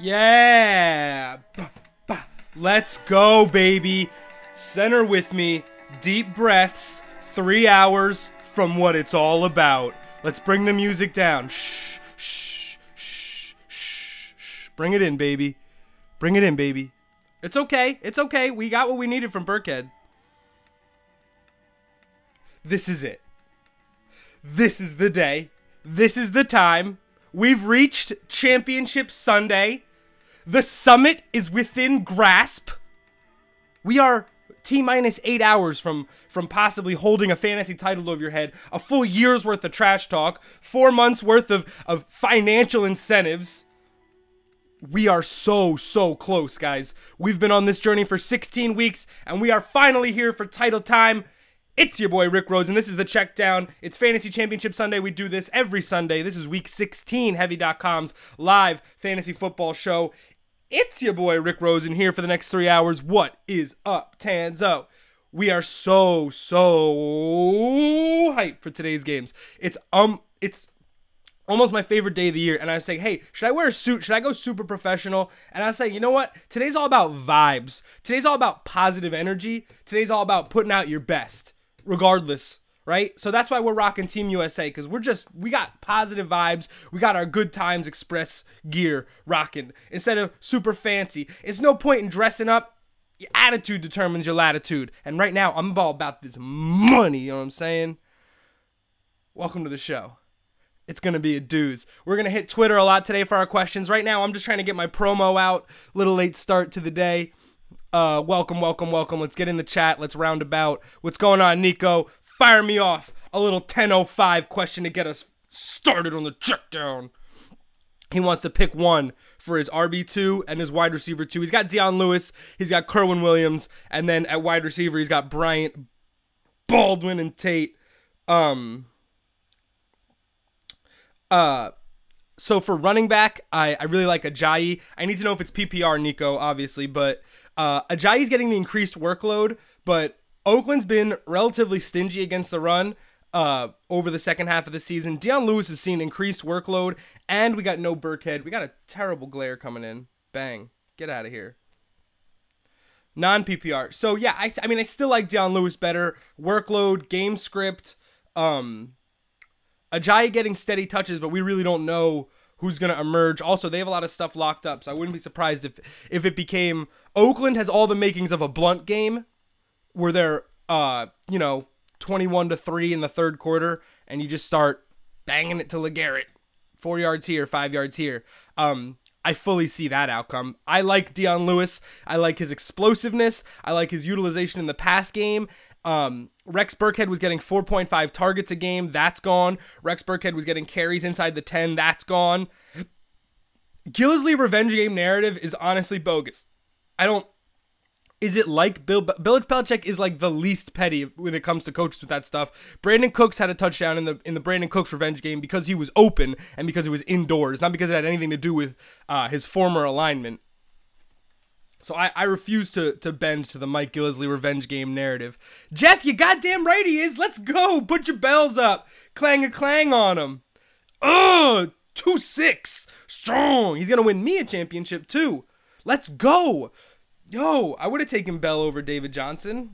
Yeah. Let's go, baby. Center with me. Deep breaths. 3 hours from what it's all about. Let's bring the music down. Shh, shh, shh, shh, shh. Bring it in, baby. Bring it in, baby. It's okay. It's okay. We got what we needed from Burkhead. This is it. This is the day. This is the time. We've reached Championship Sunday. The summit is within grasp. We are T-minus 8 hours from possibly holding a fantasy title over your head. A full year's worth of trash talk. 4 months worth of financial incentives. We are so close, guys. We've been on this journey for 16 weeks, and we are finally here for title time. It's your boy, Rick Rosen. This is the Checkdown. It's Fantasy Championship Sunday. We do this every Sunday. This is week 16, Heavy.com's live fantasy football show. It's your boy, Rick Rosen, here for the next 3 hours. What is up, Tanzo? We are so hyped for today's games. It's almost my favorite day of the year, and I was saying, hey, should I wear a suit? Should I go super professional? And I was saying, you know what? Today's all about vibes. Today's all about positive energy. Today's all about putting out your best, regardless, right? So that's why we're rocking Team USA, because we got positive vibes. We got our Good Times Express gear rocking instead of super fancy. It's no point in dressing up. Your attitude determines your latitude. And right now, I'm all about this money, you know what I'm saying? Welcome to the show. It's going to be a dooz. We're going to hit Twitter a lot today for our questions. Right now, I'm just trying to get my promo out. Little late start to the day. Welcome. Let's get in the chat. Let's round about. What's going on, Nico? Fire me off. A little 10:05 question to get us started on the checkdown. He wants to pick one for his RB2 and his wide receiver 2. He's got Deion Lewis. He's got Kerwin Williams. And then at wide receiver, he's got Bryant, Baldwin, and Tate. So for running back, I really like Ajayi. I need to know if it's PPR, Nico, obviously, but Ajayi's getting the increased workload, but Oakland's been relatively stingy against the run over the second half of the season. Deion Lewis has seen increased workload, and we got no Burkhead. We got a terrible glare coming in. Bang. Get out of here. Non-PPR. So, yeah, I mean, I still like Deion Lewis better. Workload, game script, Ajayi getting steady touches, but we really don't know who's going to emerge. Also, they have a lot of stuff locked up, so I wouldn't be surprised if it became... Oakland has all the makings of a blunt game where they're, 21-3 in the third quarter, and you just start banging it to LeGarrette. 4 yards here, 5 yards here. I fully see that outcome. I like Deion Lewis. I like his explosiveness. I like his utilization in the pass game. Rex Burkhead was getting 4.5 targets a game. That's gone. Rex Burkhead was getting carries inside the 10. That's gone. Gillisley revenge game narrative is honestly bogus. Is it like Bill Belichick is like the least petty when it comes to coaches with that stuff. Brandon Cooks had a touchdown in the Brandon Cooks revenge game because he was open and because it was indoors, not because it had anything to do with his former alignment. So I refuse to bend to the Mike Gillisley revenge game narrative. Jeff, you goddamn right he is. Let's go. Put your bells up. Clang a clang on him. 2-6. Strong. He's going to win me a championship too. Let's go. Yo, I would have taken Bell over David Johnson.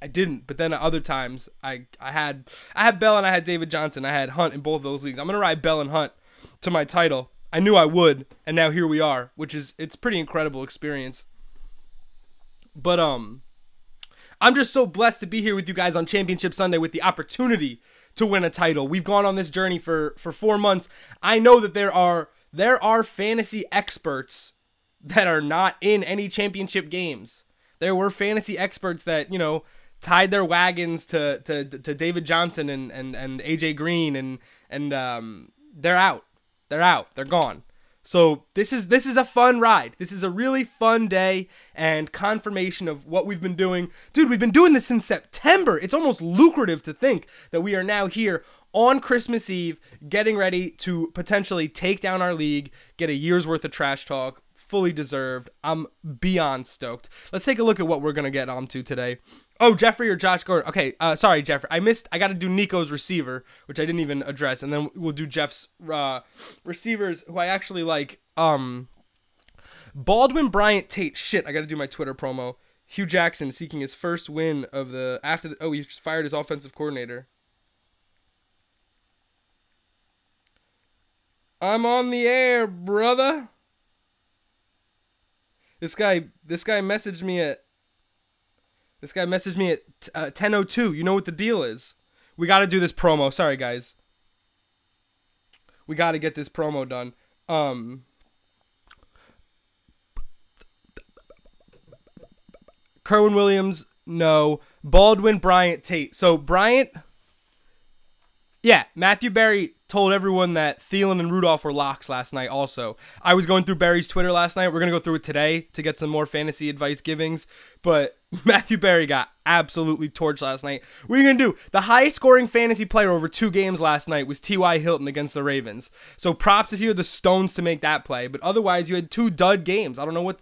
I didn't, but then at other times I had Bell and I had David Johnson. I had Hunt in both of those leagues. I'm going to ride Bell and Hunt to my title. I knew I would, and now here we are, it's pretty incredible experience. But I'm just so blessed to be here with you guys on Championship Sunday with the opportunity to win a title. We've gone on this journey for 4 months. I know that there are fantasy experts that are not in any championship games. There were fantasy experts that, tied their wagons to David Johnson and AJ Green and they're out. They're gone. So this is a fun ride. This is a really fun day and confirmation of what we've been doing. Dude, we've been doing this since September. It's almost lucrative to think that we are now here on Christmas Eve getting ready to potentially take down our league, get a year's worth of trash talk. Fully deserved. I'm beyond stoked. Let's take a look at what we're going to get onto today. Oh, Jeffrey or Josh Gordon. Okay, sorry, Jeffrey. I got to do Nico's receiver, which I didn't even address, and then we'll do Jeff's receivers, who I actually like. Baldwin Bryant Tate. Shit, I got to do my Twitter promo. Hugh Jackson seeking his first win of the he just fired his offensive coordinator. I'm on the air, brother. This guy messaged me at 10:02. You know what the deal is. We got to do this promo. Sorry, guys. We got to get this promo done. Kerwin Williams, no. Baldwin Bryant Tate. So Bryant, yeah, Matthew Berry told everyone that Thielen and Rudolph were locks last night also. I was going through Berry's Twitter last night. We're going to go through it today to get some more fantasy advice givings. But Matthew Berry got absolutely torched last night. What are you going to do? The highest scoring fantasy player over 2 games last night was T.Y. Hilton against the Ravens. So props if you had the stones to make that play. But otherwise, you had 2 dud games. I don't know what...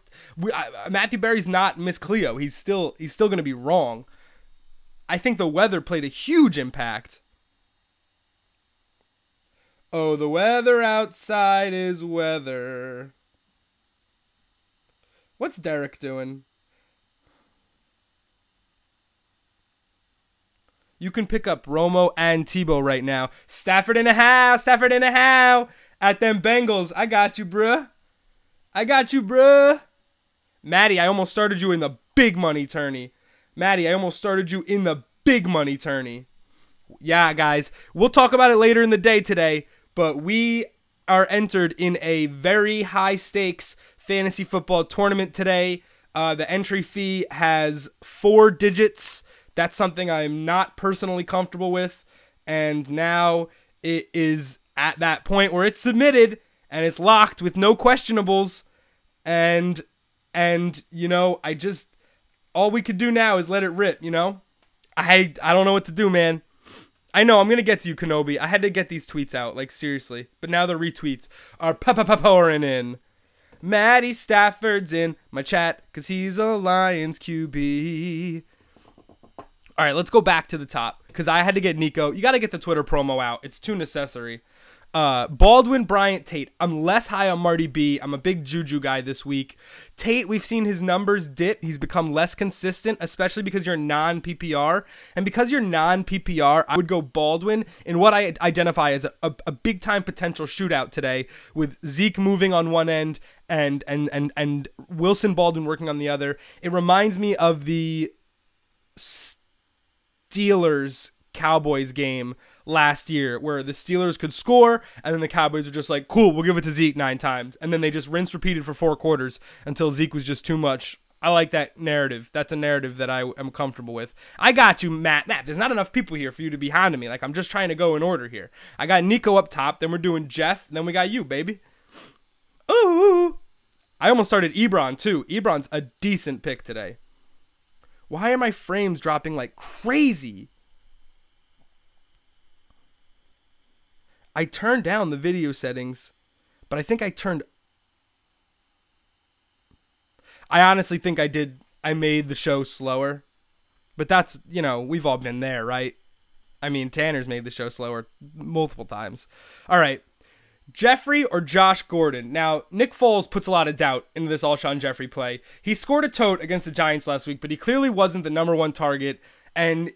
Matthew Berry's not Miss Cleo. He's still going to be wrong. I think the weather played a huge impact. Oh, the weather outside is weather. What's Derek doing? You can pick up Romo and Tebow right now. Stafford in the house. Stafford in the house. At them Bengals. I got you, bruh. I got you, bruh. Maddie, I almost started you in the big money tourney. Maddie, I almost started you in the big money tourney. Yeah, guys. We'll talk about it later in the day today. But we are entered in a very high stakes fantasy football tournament today. The entry fee has 4 digits. That's something I'm not personally comfortable with. And now it is at that point where it's submitted and it's locked with no questionables. And you know, all we could do now is let it rip, you know? I don't know what to do, man. I know, I'm going to get to you, Kenobi. I had to get these tweets out, like, seriously. But now the retweets are pouring in. Matty Stafford's in my chat because he's a Lions QB. All right, let's go back to the top because I had to get Nico. You got to get the Twitter promo out. It's too necessary. Baldwin Bryant Tate. I'm less high on Marty B. I'm a big Juju guy this week. Tate, we've seen his numbers dip. He's become less consistent, especially because you're non-PPR. And because you're non-PPR, I would go Baldwin in what I identify as a big-time potential shootout today with Zeke moving on one end and Wilson Baldwin working on the other. It reminds me of the Steelers Cowboys game last year where the Steelers could score and then the Cowboys were just like, cool, we'll give it to Zeke 9 times. And then they just rinse repeated for 4 quarters until Zeke was just too much. I like that narrative. That's a narrative that I am comfortable with. I got you, Matt. There's not enough people here for you to be hounding me. Like, I'm just trying to go in order here. I got Nico up top, then we're doing Jeff, then we got you, baby. Ooh. I almost started Ebron too. Ebron's a decent pick today. Why are my frames dropping like crazy? I turned down the video settings, but I think I honestly think I did. I made the show slower, but that's, you know, we've all been there, right? I mean, Tanner's made the show slower multiple times. All right. Jeffrey or Josh Gordon? Now, Nick Foles puts a lot of doubt into this Alshon Jeffrey play. He scored a tote against the Giants last week, but he clearly wasn't the #1 target. And,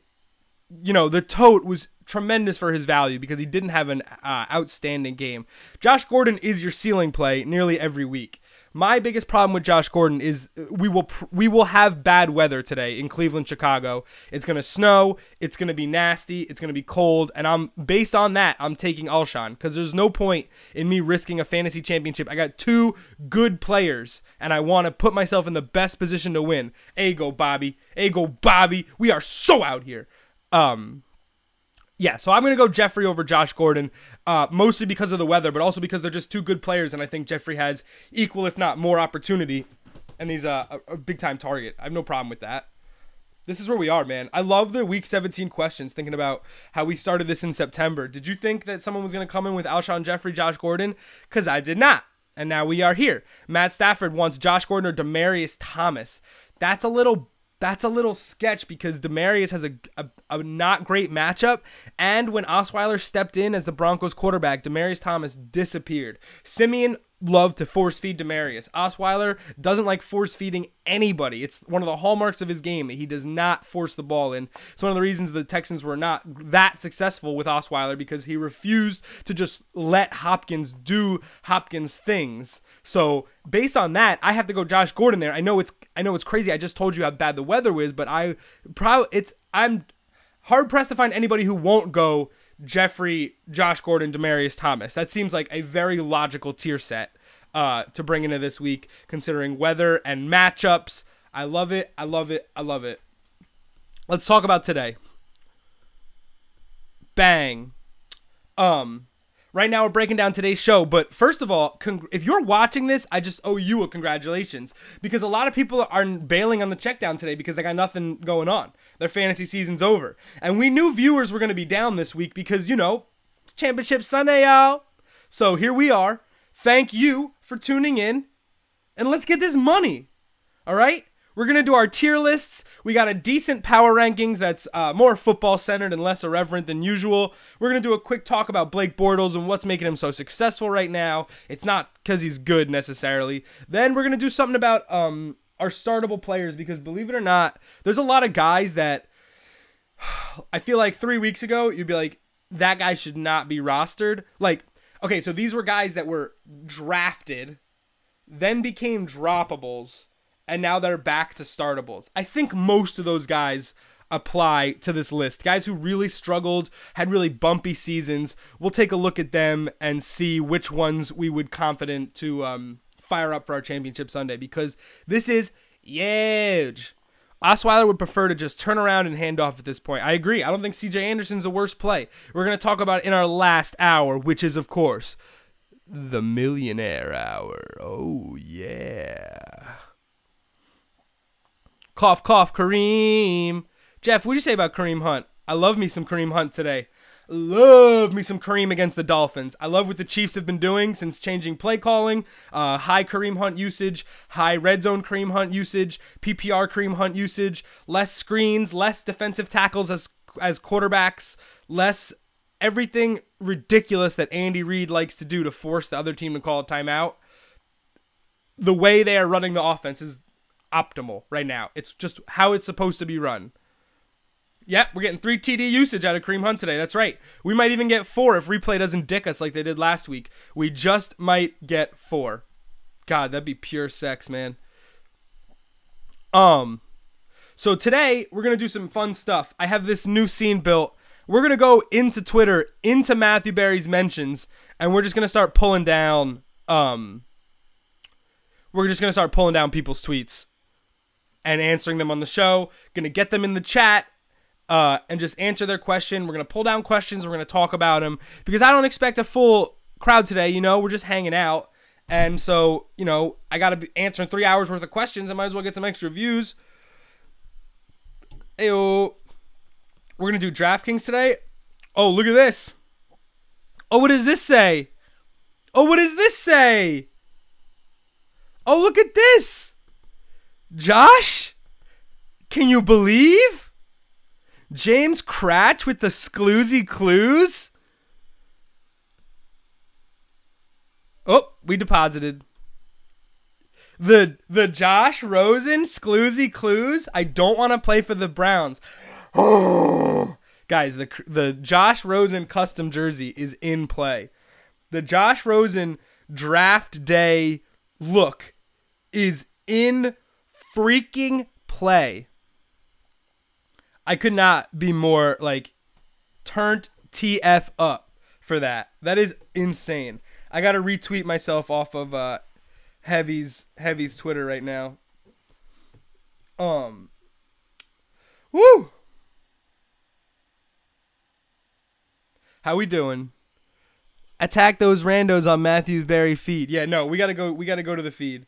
you know, the tote was tremendous for his value because he didn't have an outstanding game. Josh Gordon is your ceiling play nearly every week. My biggest problem with Josh Gordon is we will have bad weather today in Cleveland, Chicago. It's going to snow, it's going to be nasty, it's going to be cold, and based on that, I'm taking Alshon because there's no point in me risking a fantasy championship. I got 2 good players, and I want to put myself in the best position to win. Hey, go Bobby. Hey, go Bobby. We are so out here. Yeah, so I'm going to go Jeffrey over Josh Gordon, mostly because of the weather, but also because they're just 2 good players, and I think Jeffrey has equal, if not more, opportunity, and he's a big-time target. I have no problem with that. This is where we are, man. I love the Week 17 questions, thinking about how we started this in September. Did you think that someone was going to come in with Alshon Jeffrey, Josh Gordon? Because I did not, and now we are here. Matt Stafford wants Josh Gordon or Demaryius Thomas. That's a little sketch because Demaryius has a not great matchup, and when Osweiler stepped in as the Broncos quarterback, Demaryius Thomas disappeared. Simeon love to force feed Demarius. Osweiler doesn't like force feeding anybody. It's one of the hallmarks of his game that he does not force the ball in. It's one of the reasons the Texans were not that successful with Osweiler, because he refused to just let Hopkins do Hopkins things. So based on that, I have to go Josh Gordon there. I know it's crazy. I just told you how bad the weather was, but I'm hard pressed to find anybody who won't go Jeffrey, Josh Gordon, Demaryius Thomas. That seems like a very logical tier set to bring into this week, considering weather and matchups. I love it. I love it. I love it. Let's talk about today. Bang. Right now we're breaking down today's show, but first of all, if you're watching this, I just owe you a congratulations, because a lot of people are bailing on the Checkdown today because they got nothing going on. Their fantasy season's over. And we knew viewers were going to be down this week because, it's Championship Sunday, y'all. So here we are. Thank you for tuning in, and let's get this money. All right? We're going to do our tier lists. We got a decent power rankings that's more football-centered and less irreverent than usual. We're going to do a quick talk about Blake Bortles and what's making him so successful right now. It's not because he's good necessarily. Then we're going to do something about our startable players, because believe it or not, there's a lot of guys that I feel like 3 weeks ago, you'd be like, that guy should not be rostered. Like, okay, so these were guys that were drafted, then became droppables, and now they're back to startables. I think most of those guys apply to this list. Guys who really struggled, had really bumpy seasons. We'll take a look at them and see which ones we would confident to fire up for our Championship Sunday, because this is huge. Osweiler would prefer to just turn around and hand off at this point. I agree. I don't think CJ Anderson's the worst play. We're going to talk about it in our last hour, which is, of course, the Millionaire Hour. Oh, yeah. Cough, cough, Kareem. Jeff, what do you say about Kareem Hunt? I love me some Kareem Hunt today. Love me some Kareem against the Dolphins. I love what the Chiefs have been doing since changing play calling. High Kareem Hunt usage, high red zone Kareem Hunt usage, PPR Kareem Hunt usage, less screens, less defensive tackles as quarterbacks, less everything ridiculous that Andy Reid likes to do to force the other team to call a timeout. The way they are running the offense is optimal right now. It's just how it's supposed to be run. Yep, we're getting 3 TD usage out of Kareem Hunt today. That's right. We might even get 4 if replay doesn't dick us like they did last week. We just might get 4. God, that'd be pure sex, man. So today we're gonna do some fun stuff. I have this new scene built. We're gonna go into Twitter, into Matthew Berry's mentions, and we're just gonna start pulling down. We're just gonna start pulling down people's tweets and answering them on the show. Gonna get them in the chat. And just answer their question. We're going to pull down questions. We're going to talk about them, because I don't expect a full crowd today. We're just hanging out. And so, I got to be answering 3 hours worth of questions. I might as well get some extra views. Ayo. We're going to do DraftKings today. Oh, look at this. Oh, what does this say? Oh, what does this say? Oh, look at this. Josh? Can you believe? James Cratch with the Scloozy Clues. Oh, we deposited. The Josh Rosen Scloozy Clues. I don't want to play for the Browns. Oh, guys, the Josh Rosen custom jersey is in play. The Josh Rosen draft day look is in freaking play. I could not be more turned TF up for that. That is insane. I got to retweet myself off of Heavy's Twitter right now. Woo! How we doing? Attack those randos on Matthew Berry feed. Yeah, no, we got to go to the feed.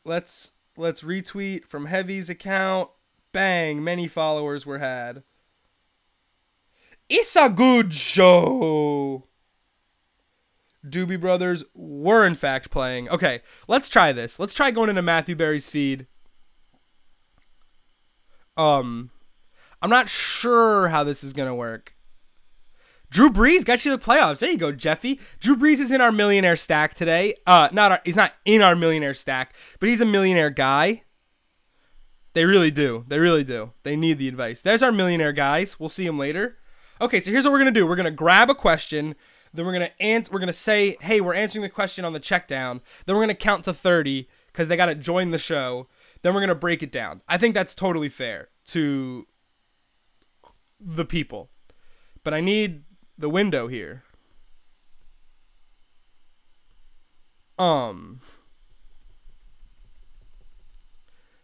Let's retweet from Heavy's account. Bang, many followers were had. It's a good show. Doobie Brothers were in fact playing. Okay, let's try this. Let's try going into Matthew Berry's feed. I'm not sure how this is going to work. Drew Brees got you the playoffs. There you go, Jeffy. Drew Brees is in our millionaire stack today. He's not in our millionaire stack, but he's a millionaire guy. They really do. They really do. They need the advice. There's our millionaire guys. We'll see him later. Okay, so here's what we're gonna do. We're gonna grab a question. Then we're gonna say, hey, we're answering the question on the check down. Then we're gonna count to 30 because they gotta join the show. Then we're gonna break it down. I think that's totally fair to the people. But I need the window here.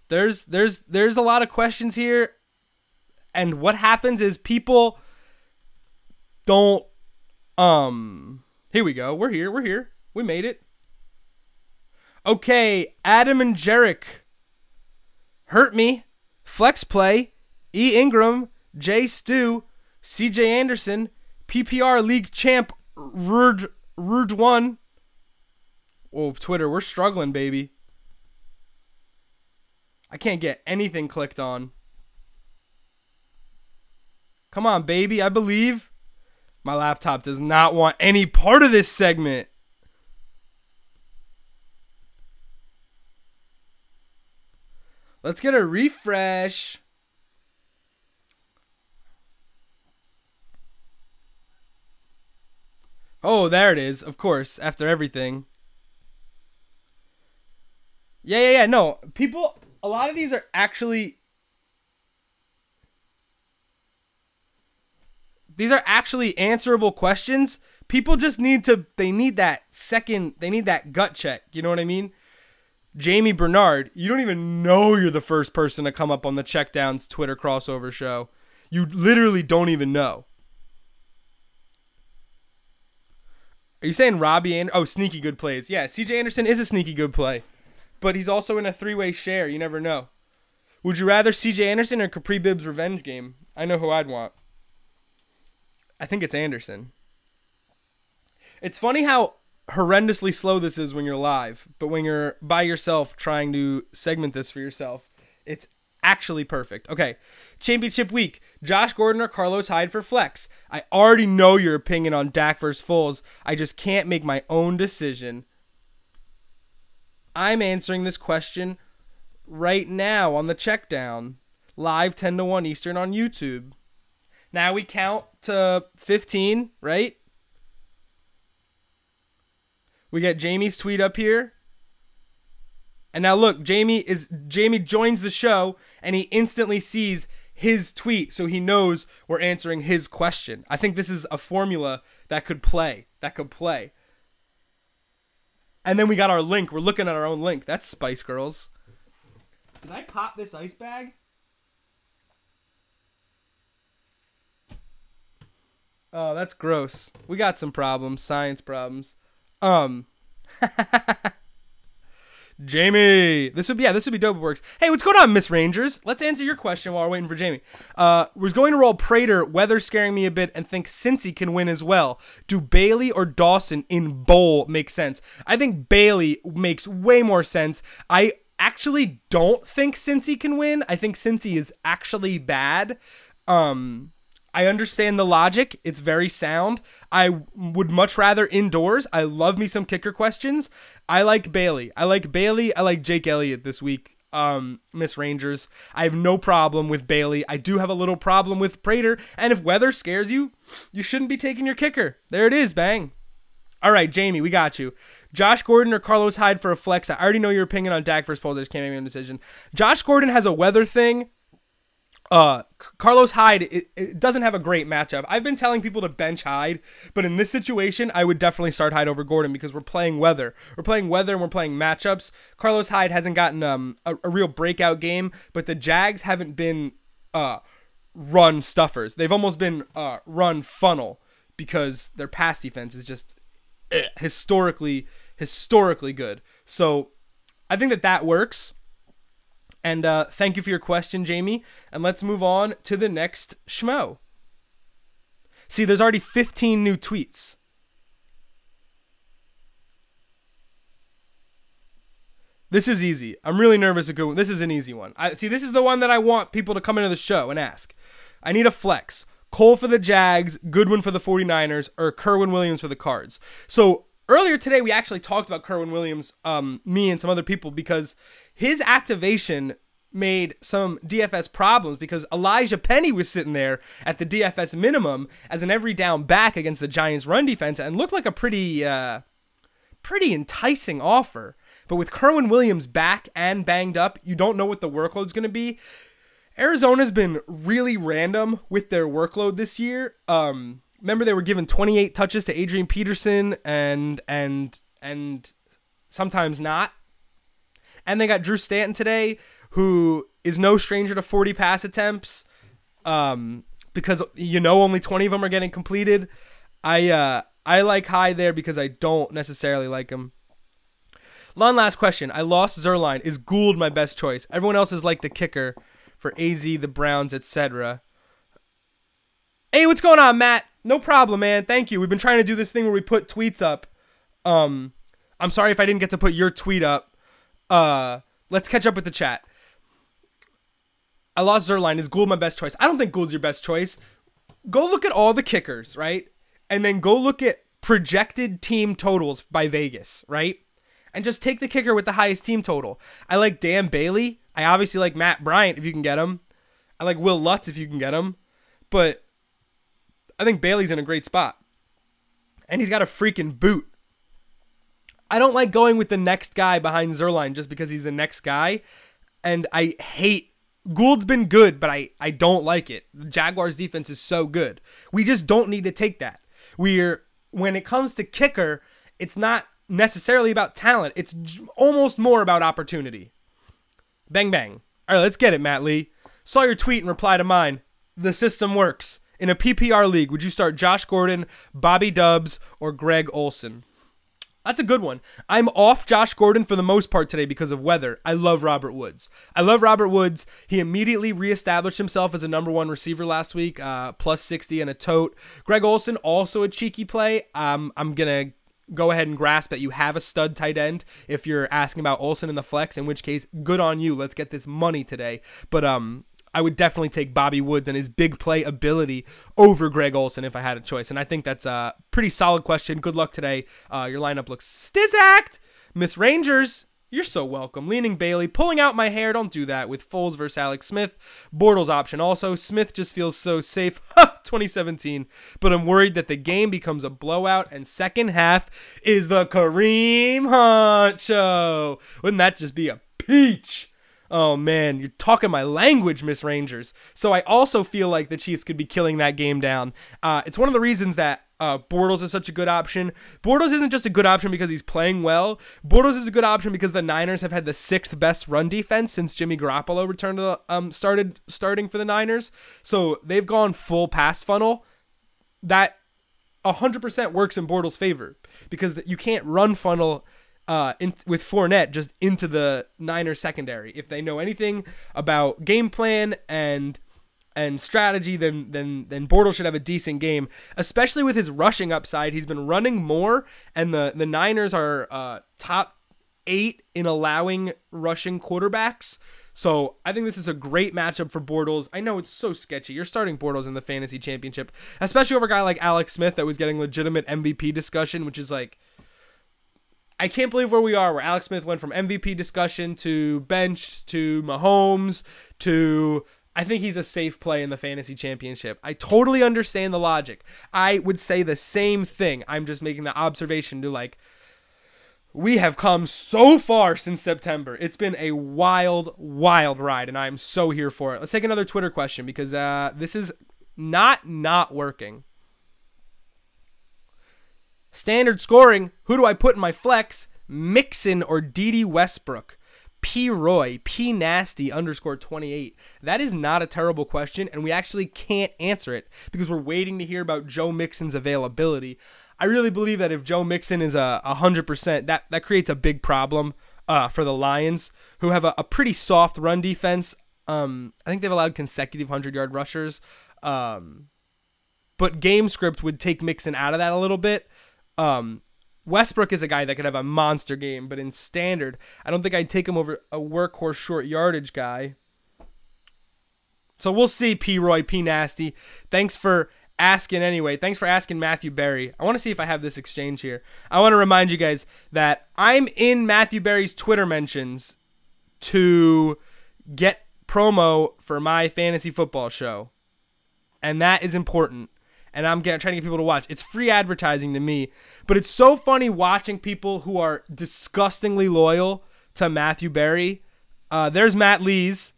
There's a lot of questions here, and what happens is people don't. Here we go. We're here. We made it. Okay, Adam and Jarek. Hurt me. Flex play. E. Ingram. J. Stu. CJ Anderson. PPR League champ. Rud 1. Oh, Twitter, we're struggling, baby. I can't get anything clicked on. Come on, baby. I believe. My laptop does not want any part of this segment. Let's get a refresh. Oh, there it is. Of course, after everything. Yeah. No, people... A lot of these are actually... These are actually answerable questions. People just need to... They need that second... They need that gut check. You know what I mean? Jamie Bernard, you don't even know you're the first person to come up on the Checkdowns Twitter crossover show. You literally don't even know. Are you saying Robbie and... Oh, sneaky good plays. Yeah, CJ Anderson is a sneaky good play. But he's also in a three-way share. You never know. Would you rather CJ Anderson or Capri Bibbs revenge game? I know who I'd want. I think it's Anderson. It's funny how horrendously slow this is when you're live. But when you're by yourself trying to segment this for yourself, it's actually perfect. Okay, championship week. Josh Gordon or Carlos Hyde for flex. I already know your opinion on Dak versus Foles. I just can't make my own decision. I'm answering this question right now on the Checkdown. Live 10 to 1 Eastern on YouTube. Now we count to 15, right? We got Jamie's tweet up here. And now look, Jamie joins the show and he instantly sees his tweet, so he knows we're answering his question. I think this is a formula that could play. And then we got our link. We're looking at our own link. That's Spice Girls. Did I pop this ice bag? Oh, that's gross. We got some problems. Science problems. Jamie. This would be dope if it works. Hey, what's going on, Miss Rangers? Let's answer your question while we're waiting for Jamie. Was going to roll Prater, weather scaring me a bit, and think Cincy can win as well. Do Bailey or Dawson in bowl make sense? I think Bailey makes way more sense. I actually don't think Cincy can win. I think Cincy is actually bad. I understand the logic. It's very sound. I would much rather indoors. I love me some kicker questions. I like Bailey. I like Jake Elliott this week. Miss Rangers. I have no problem with Bailey. I do have a little problem with Prater. And if weather scares you, you shouldn't be taking your kicker. There it is. Bang. All right, Jamie, we got you. Josh Gordon or Carlos Hyde for a flex. I already know your opinion on Dak versus Foles. I just can't make my own decision. Josh Gordon has a weather thing. Carlos Hyde, it doesn't have a great matchup. I've been telling people to bench Hyde, but in this situation, I would definitely start Hyde over Gordon because we're playing weather. We're playing weather and we're playing matchups. Carlos Hyde hasn't gotten a real breakout game, but the Jags haven't been run stuffers. They've almost been run funnel because their pass defense is just historically good. So I think that works. And thank you for your question, Jamie. And let's move on to the next schmo. See, there's already 15 new tweets. This is easy. I'm really nervous. This is an easy one. This is the one that I want people to come into the show and ask. I need a flex. Cole for the Jags, Goodwin for the 49ers, or Kerwin Williams for the Cards. So earlier today, we actually talked about Kerwin Williams, me and some other people, because his activation made some DFS problems because Elijah Penny was sitting there at the DFS minimum as an every down back against the Giants run defense and looked like a pretty enticing offer. But with Kerwin Williams back and banged up, you don't know what the workload's going to be. Arizona's been really random with their workload this year. Remember they were giving 28 touches to Adrian Peterson and sometimes not. And they got Drew Stanton today, who is no stranger to 40 pass attempts, because only 20 of them are getting completed. I like high there because I don't necessarily like him. One last question. I lost Zerline. Is Gould my best choice? Everyone else is like the kicker for AZ, the Browns, etc. Hey, what's going on, Matt? No problem, man. Thank you. We've been trying to do this thing where we put tweets up. I'm sorry if I didn't get to put your tweet up. Let's catch up with the chat. I lost Zerline. Is Gould my best choice? I don't think Gould's your best choice. Go look at all the kickers, right? And then go look at projected team totals by Vegas, right? And just take the kicker with the highest team total. I like Dan Bailey. I obviously like Matt Bryant if you can get him. I like Will Lutz if you can get him. But I think Bailey's in a great spot. And he's got a freaking boot. I don't like going with the next guy behind Zerline just because he's the next guy. And I hate Gould's been good, but I don't like it. The Jaguars defense is so good. We just don't need to take that. When it comes to kicker, it's not necessarily about talent. It's almost more about opportunity. Bang, bang. All right, let's get it, Matt Lee. Saw your tweet and reply to mine. The system works. In a PPR league, would you start Josh Gordon, Bobby Dubs, or Greg Olsen? That's a good one. I'm off Josh Gordon for the most part today because of weather. I love Robert Woods. He immediately reestablished himself as a number one receiver last week, plus 60 and a tote. Greg Olsen, also a cheeky play. I'm going to go ahead and grasp that you have a stud tight end if you're asking about Olsen in the flex, in which case, good on you. Let's get this money today. But I would definitely take Bobby Woods and his big play ability over Greg Olsen if I had a choice. And I think that's a pretty solid question. Good luck today. Your lineup looks stizacked. Miss Rangers, you're so welcome. Leaning Bailey, pulling out my hair. Don't do that with Foles versus Alex Smith. Bortles option also. Smith just feels so safe. 2017. But I'm worried that the game becomes a blowout and second half is the Kareem Hunt show. Wouldn't that just be a peach? Oh, man, you're talking my language, Miss Rangers. So I also feel like the Chiefs could be killing that game down. It's one of the reasons that Bortles is such a good option. Bortles isn't just a good option because he's playing well. Bortles is a good option because the Niners have had the 6th best run defense since Jimmy Garoppolo returned to starting for the Niners. So they've gone full pass funnel. That 100% works in Bortles' favor because you can't run funnel with Fournette just into the Niners secondary. If they know anything about game plan and strategy, then Bortles should have a decent game, especially with his rushing upside. He's been running more, and the Niners are top 8 in allowing rushing quarterbacks. So I think this is a great matchup for Bortles. I know it's so sketchy. You're starting Bortles in the fantasy championship, especially over a guy like Alex Smith that was getting legitimate MVP discussion, which is like, I can't believe where we are, where Alex Smith went from MVP discussion to bench to Mahomes to I think he's a safe play in the fantasy championship. I totally understand the logic. I would say the same thing. I'm just making the observation to we have come so far since September. It's been a wild, wild ride, and I'm so here for it. Let's take another Twitter question because this is not working. Standard scoring. Who do I put in my flex? Mixon or Dede Westbrook? P. Roy, P. Nasty _28. That is not a terrible question, and we actually can't answer it because we're waiting to hear about Joe Mixon's availability. I really believe that if Joe Mixon is 100%, that creates a big problem for the Lions, who have a pretty soft run defense. I think they've allowed consecutive 100-yard rushers, but game script would take Mixon out of that a little bit. Westbrook is a guy that could have a monster game, but in standard, I don't think I'd take him over a workhorse short yardage guy. So we'll see, P. Roy, P. Nasty. Thanks for asking anyway. Thanks for asking Matthew Berry. I want to see if I have this exchange here. I want to remind you guys that I'm in Matthew Berry's Twitter mentions to get promo for my fantasy football show. And that is important. And I'm trying to get people to watch. It's free advertising to me. But it's so funny watching people who are disgustingly loyal to Matthew Berry. There's Matt Lees.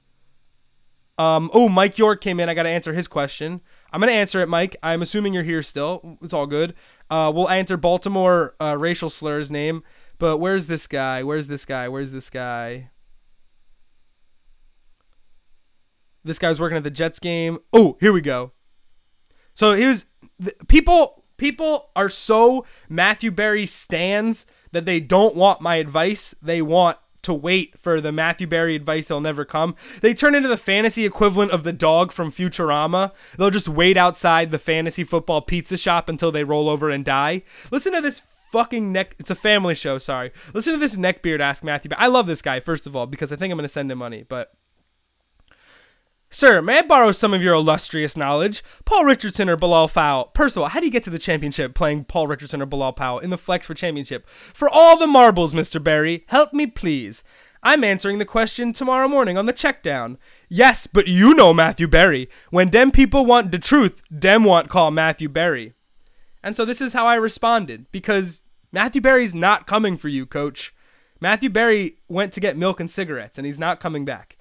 Mike York came in. I got to answer his question. I'm going to answer it, Mike. I'm assuming you're here still. It's all good. We'll answer Baltimore racial slurs name. But where's this guy? Where's this guy? Where's this guy? This guy was working at the Jets game. Oh, here we go. So here's people are so Matthew Berry stans that they don't want my advice. They want to wait for the Matthew Berry advice that'll never come. They turn into the fantasy equivalent of the dog from Futurama. They'll just wait outside the fantasy football pizza shop until they roll over and die. Listen to this fucking neck. It's a family show, sorry. Listen to this neckbeard ask Matthew Berry. I love this guy, first of all, because I think I'm going to send him money, but... Sir, may I borrow some of your illustrious knowledge? Paul Richardson or Bilal Powell? First of all, how do you get to the championship playing Paul Richardson or Bilal Powell in the flex for championship? For all the marbles, Mr. Berry, help me please. I'm answering the question tomorrow morning on the Checkdown. Yes, but you know Matthew Berry. When dem people want the truth, dem want call Matthew Berry. And so this is how I responded, because Matthew Berry's not coming for you, coach. Matthew Berry went to get milk and cigarettes, and he's not coming back.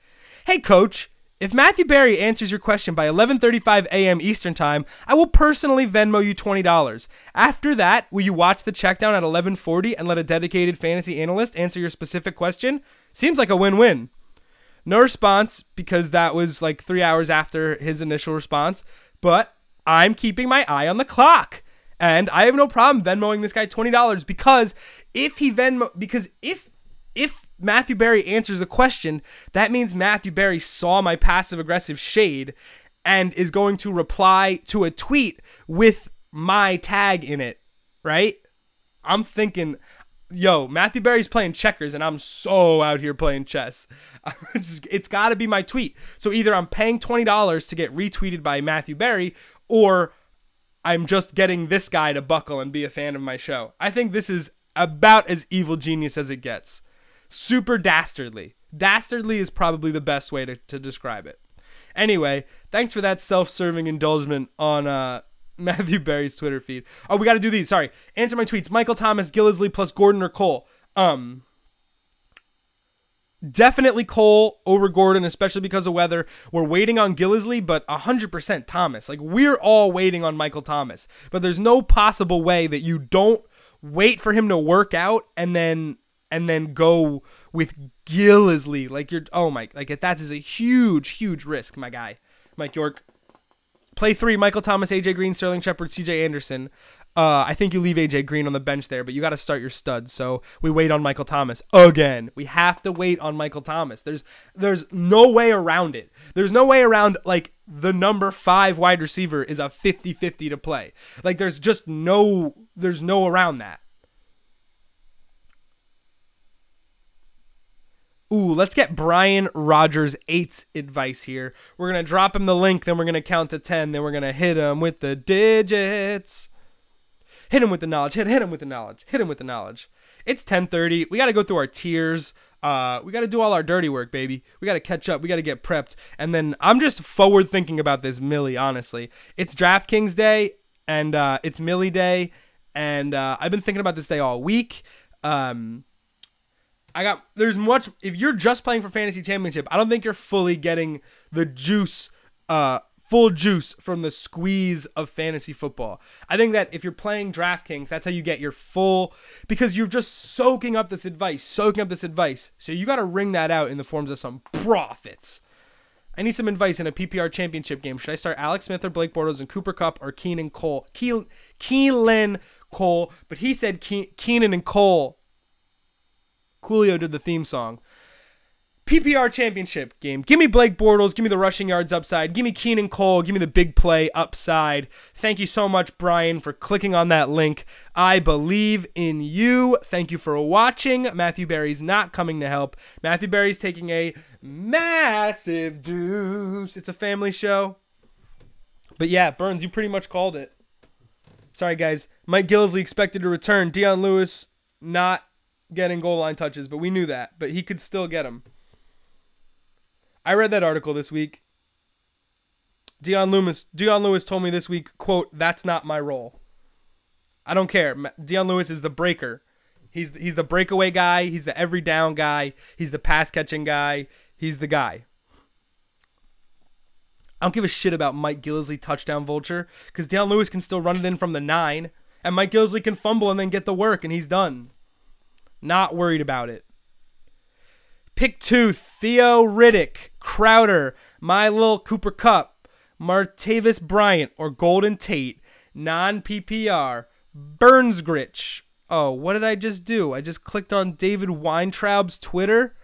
Hey, coach. If Matthew Berry answers your question by 11:35 a.m. Eastern Time, I will personally Venmo you $20. After that, will you watch the Checkdown at 11:40 and let a dedicated fantasy analyst answer your specific question? Seems like a win-win. No response, because that was like 3 hours after his initial response, but I'm keeping my eye on the clock. And I have no problem Venmoing this guy $20 because if Matthew Berry answers a question, that means Matthew Berry saw my passive-aggressive shade and is going to reply to a tweet with my tag in it, right? I'm thinking, yo, Matthew Berry's playing checkers, and I'm so out here playing chess. It's got to be my tweet. So either I'm paying $20 to get retweeted by Matthew Berry, or I'm just getting this guy to buckle and be a fan of my show. I think this is about as evil genius as it gets. Super dastardly. Dastardly is probably the best way to describe it. Anyway, thanks for that self-serving indulgement on Matthew Berry's Twitter feed. Oh, we got to do these. Sorry. Answer my tweets. Michael Thomas, Gillisley plus Gordon or Cole. Definitely Cole over Gordon, especially because of weather. We're waiting on Gillisley, but 100% Thomas. Like, we're all waiting on Michael Thomas. But there's no possible way that you don't wait for him to work out and then go with Gillisley. Like, that is a huge risk, my guy. Mike York. Play 3, Michael Thomas, AJ Green, Sterling Shepard, CJ Anderson. I think you leave AJ Green on the bench there, but you got to start your studs. So we wait on Michael Thomas again. We have to wait on Michael Thomas. There's no way around it. There's no way around, like, the number 5 wide receiver is a 50-50 to play. Like, there's no around that. Ooh, let's get Brian Rogers 8's advice here. We're going to drop him the link, then we're going to count to 10, then we're going to hit him with the digits. Hit him with the knowledge, hit him with the knowledge, hit him with the knowledge. It's 10:30. We got to go through our tiers. We got to do all our dirty work, baby. We got to catch up. We got to get prepped. And then I'm just forward thinking about this Millie, honestly. It's DraftKings Day, and it's Millie Day, and I've been thinking about this day all week. If you're just playing for Fantasy Championship, I don't think you're fully getting the juice, full juice from the squeeze of fantasy football. I think that if you're playing DraftKings, that's how you get your full, because you're just soaking up this advice. So you got to wring that out in the forms of some profits. I need some advice in a PPR championship game. Should I start Alex Smith or Blake Bortles and Cooper Kupp or Keelan Cole? But he said Keenan and Cole. Coolio did the theme song. PPR championship game. Give me Blake Bortles. Give me the rushing yards upside. Give me Keenan Cole. Give me the big play upside. Thank you so much, Brian, for clicking on that link. I believe in you. Thank you for watching. Matthew Berry's not coming to help. Matthew Berry's taking a massive deuce. It's a family show. But yeah, Burns, you pretty much called it. Sorry, guys. Mike Gillislee expected to return. Dion Lewis not getting goal line touches, but we knew that. But he could still get them. I read that article this week. Dion Lewis told me this week, quote, "That's not my role." I don't care. Dion Lewis is the breaker. He's the breakaway guy. He's the every down guy. He's the pass catching guy. He's the guy. I don't give a shit about Mike Gillislee touchdown vulture because Dion Lewis can still run it in from the 9, and Mike Gillislee can fumble and then get the work, and he's done. Not worried about it. Pick 2, Theo Riddick, Crowder, My Lil Cooper Kupp, Martavis Bryant, or Golden Tate, non-PPR, Burns Gritch. Oh, what did I just do? I just clicked on David Weintraub's Twitter.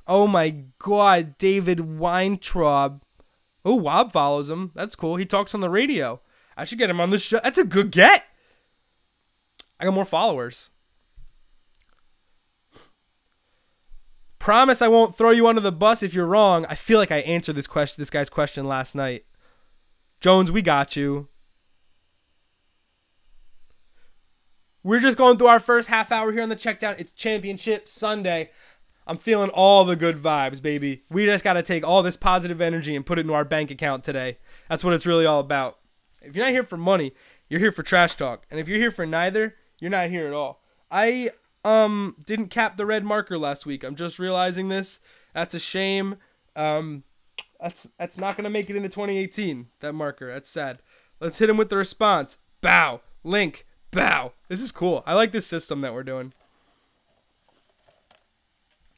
Oh my God, David Weintraub. Oh, Wob follows him. That's cool. He talks on the radio. I should get him on the show. That's a good get. I got more followers. Promise I won't throw you under the bus if you're wrong. I feel like I answered this guy's question last night. Jones, we got you. We're just going through our first half hour here on the Checkdown. It's Championship Sunday. I'm feeling all the good vibes, baby. We just got to take all this positive energy and put it into our bank account today. That's what it's really all about. If you're not here for money, you're here for trash talk. And if you're here for neither, you're not here at all. I didn't cap the red marker last week. I'm just realizing this. That's a shame. That's not going to make it into 2018, that marker. That's sad. Let's hit him with the response. Bow. Link. Bow. This is cool. I like this system that we're doing.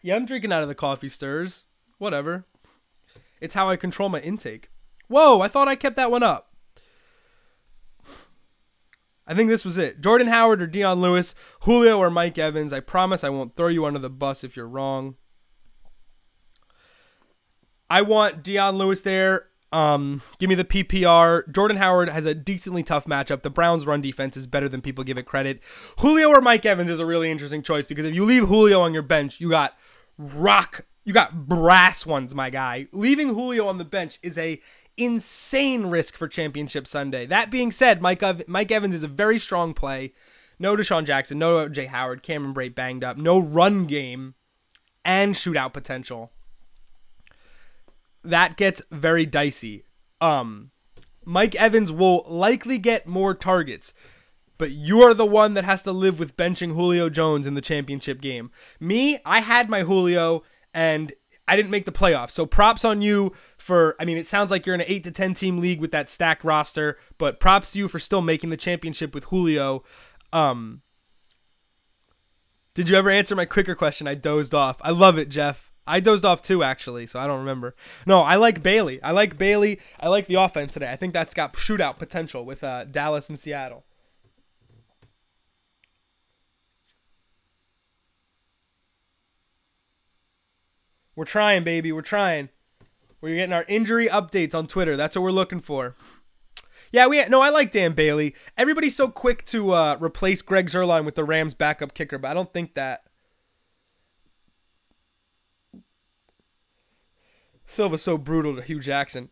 Yeah, I'm drinking out of the coffee stirs. Whatever. It's how I control my intake. Whoa, I thought I kept that one up. I think this was it. Jordan Howard or Dion Lewis, Julio or Mike Evans. I promise I won't throw you under the bus if you're wrong. I want Dion Lewis there. Give me the PPR. Jordan Howard has a decently tough matchup. The Browns' run defense is better than people give it credit. Julio or Mike Evans is a really interesting choice because if you leave Julio on your bench, you got brass ones, my guy. Leaving Julio on the bench is a insane risk for Championship Sunday. That being said, Mike Evans is a very strong play. No Deshaun Jackson, no Jay Howard, Cameron Brate banged up, no run game, and shootout potential. That gets very dicey. Mike Evans will likely get more targets, but you are the one that has to live with benching Julio Jones in the championship game. Me, I had my Julio, and I didn't make the playoffs. So props on you for, I mean, it sounds like you're in an 8 to 10 team league with that stacked roster, but props to you for still making the championship with Julio. Did you ever answer my quicker question? I dozed off. I love it, Jeff. I dozed off too, actually, so I don't remember. No, I like Bailey. I like the offense today. I think that's got shootout potential with Dallas and Seattle. We're trying, baby. We're trying. We're getting our injury updates on Twitter. That's what we're looking for. Yeah, I like Dan Bailey. Everybody's so quick to replace Greg Zuerlein with the Rams' backup kicker, but I don't think that. Silva's so brutal to Hugh Jackson.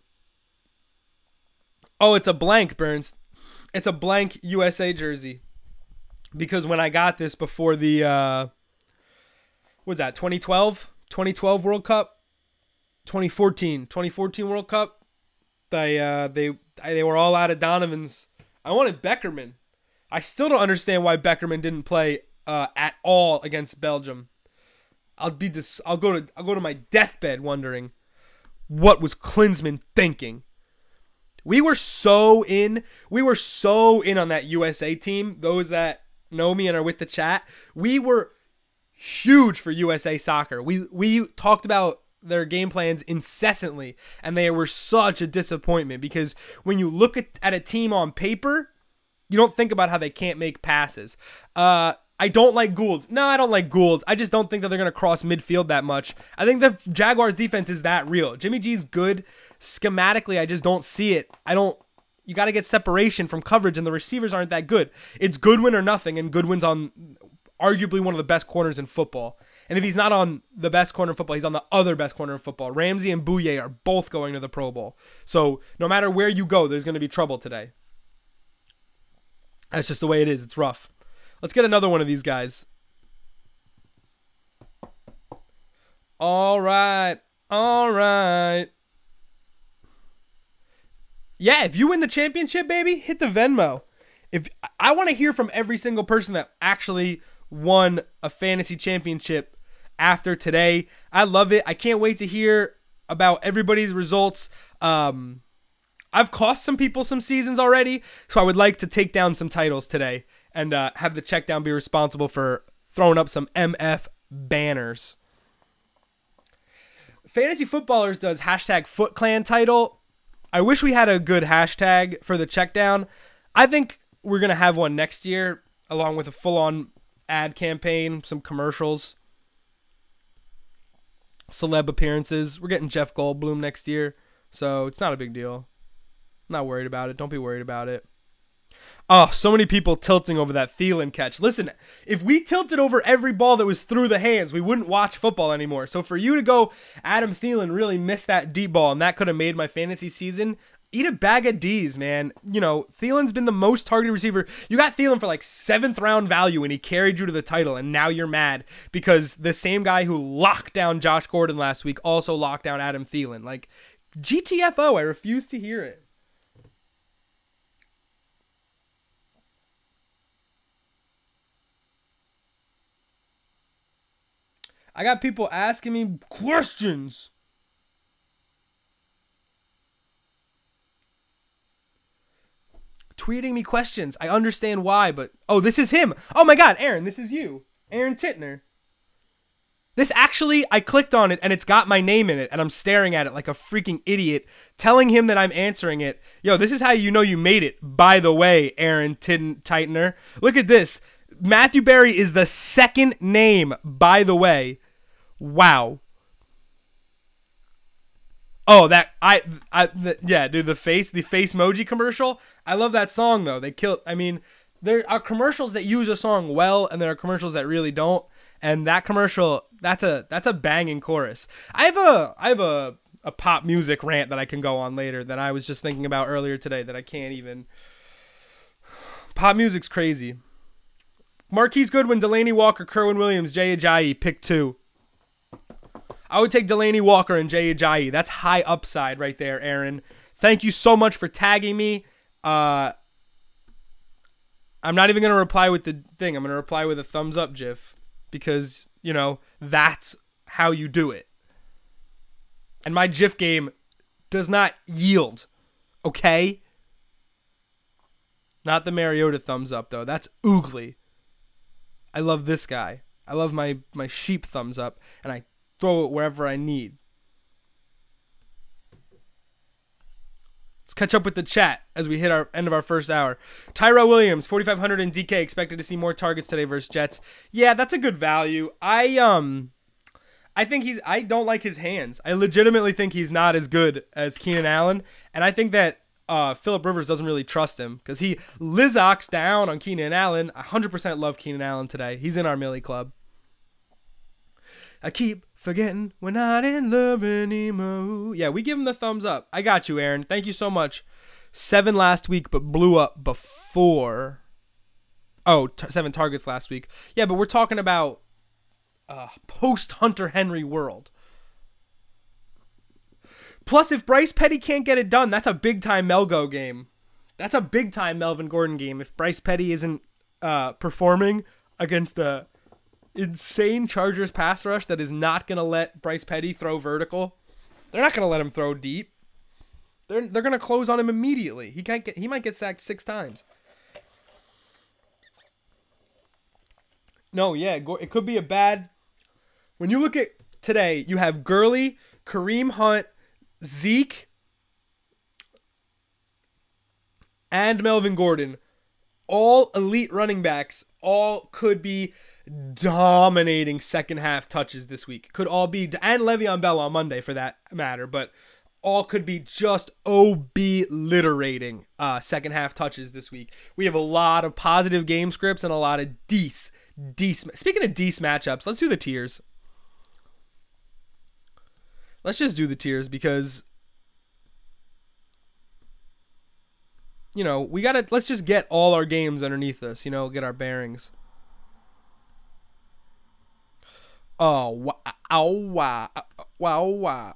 Oh, it's a blank, Burns. It's a blank USA jersey. Because when I got this before the, what was that, 2012? 2012 World Cup, 2014 World Cup. They were all out of Donovan's. I wanted Beckerman. I still don't understand why Beckerman didn't play at all against Belgium. I'll go to my deathbed wondering what was Klinsmann thinking. We were so in on that USA team. Those that know me and are with the chat, we were huge for USA Soccer. We talked about their game plans incessantly, and they were such a disappointment because when you look at a team on paper, you don't think about how they can't make passes. I don't like Gould. No, I don't like Gould. I just don't think that they're going to cross midfield that much. I think the Jaguars defense is that real. Jimmy G's good. Schematically, I just don't see it. You got to get separation from coverage, and the receivers aren't that good. It's Goodwin or nothing, and Goodwin's on arguably one of the best corners in football. And if he's not on the best corner of football, he's on the other best corner of football. Ramsey and Bouye are both going to the Pro Bowl. So no matter where you go, there's going to be trouble today. That's just the way it is. It's rough. Let's get another one of these guys. All right. All right. Yeah, if you win the championship, baby, hit the Venmo. If I want to hear from every single person that actually won a fantasy championship after today. I love it. I can't wait to hear about everybody's results. I've cost some people some seasons already, so I would like to take down some titles today and have the Checkdown be responsible for throwing up some MF banners. Fantasy Footballers does hashtag FootClan title. I wish we had a good hashtag for the Checkdown. I think we're going to have one next year, along with a full-on ad campaign, some commercials, celeb appearances. We're getting Jeff Goldblum next year, so it's not a big deal. I'm not worried about it. Don't be worried about it. Oh, so many people tilting over that Thielen catch. Listen, if we tilted over every ball that was through the hands, we wouldn't watch football anymore. So for you to go, Adam Thielen really missed that deep ball, and that could have made my fantasy season. Eat a bag of D's, man. You know, Thielen's been the most targeted receiver. You got Thielen for like 7th round value, and he carried you to the title, and now you're mad because the same guy who locked down Josh Gordon last week also locked down Adam Thielen. Like, GTFO, I refuse to hear it. I got people asking me questions. Tweeting me questions. I understand why, but... Oh, this is him. Oh my God, Aaron, this is you. Aaron Tittner. This actually, I clicked on it, and it's got my name in it, and I'm staring at it like a freaking idiot, telling him that I'm answering it. Yo, this is how you know you made it. By the way, Aaron Tightner. Look at this. Matthew Berry is the second name, by the way. Wow. Oh, yeah, dude, the face emoji commercial. I love that song though. They killed. I mean, there are commercials that use a song well, and there are commercials that really don't. And that commercial, that's a banging chorus. I have a pop music rant that I can go on later that I was just thinking about earlier today that I can't even. Pop music's crazy. Marquise Goodwin, Delaney Walker, Kerwin Williams, Jay Ajayi, pick 2. I would take Delaney Walker and Jay Ajayi. That's high upside right there, Aaron. Thank you so much for tagging me. I'm not even going to reply with the thing. I'm going to reply with a thumbs up gif because, you know, that's how you do it. And my gif game does not yield, okay? Not the Mariota thumbs up, though. That's oogly. I love this guy. I love my sheep thumbs up, and I throw it wherever I need. Let's catch up with the chat as we hit our end of our first hour. Tyrell Williams, 4,500 in DK, expected to see more targets today versus Jets. Yeah, that's a good value. I think I don't like his hands. I legitimately think he's not as good as Keenan Allen, and I think that Phillip Rivers doesn't really trust him because he Lizox down on Keenan Allen. I 100% love Keenan Allen today. He's in our Millie Club. I keep forgetting we're not in love anymore. Yeah, we give him the thumbs up. I got you, Aaron. Thank you so much. 7 last week, but blew up before. Oh, 7 targets last week. Yeah, but we're talking about post-Hunter Henry world. Plus, if Bryce Petty can't get it done, that's a big-time Melgo game. That's a big-time Melvin Gordon game. If Bryce Petty isn't performing against the insane Chargers pass rush that is not going to let Bryce Petty throw vertical. They're not going to let him throw deep. They're going to close on him immediately. He might get sacked 6 times. No, yeah, it could be a bad. When you look at today, you have Gurley, Kareem Hunt, Zeke, and Melvin Gordon all elite running backs, all could be dominating second half touches this week. Could all be, and Le'Veon Bell on Monday for that matter, but all could be just obliterating second half touches this week. We have a lot of positive game scripts and a lot of D's. Speaking of D's matchups, let's do the tiers. Let's just do the tiers because, you know, let's just get all our games underneath us, you know, get our bearings. Oh, wow.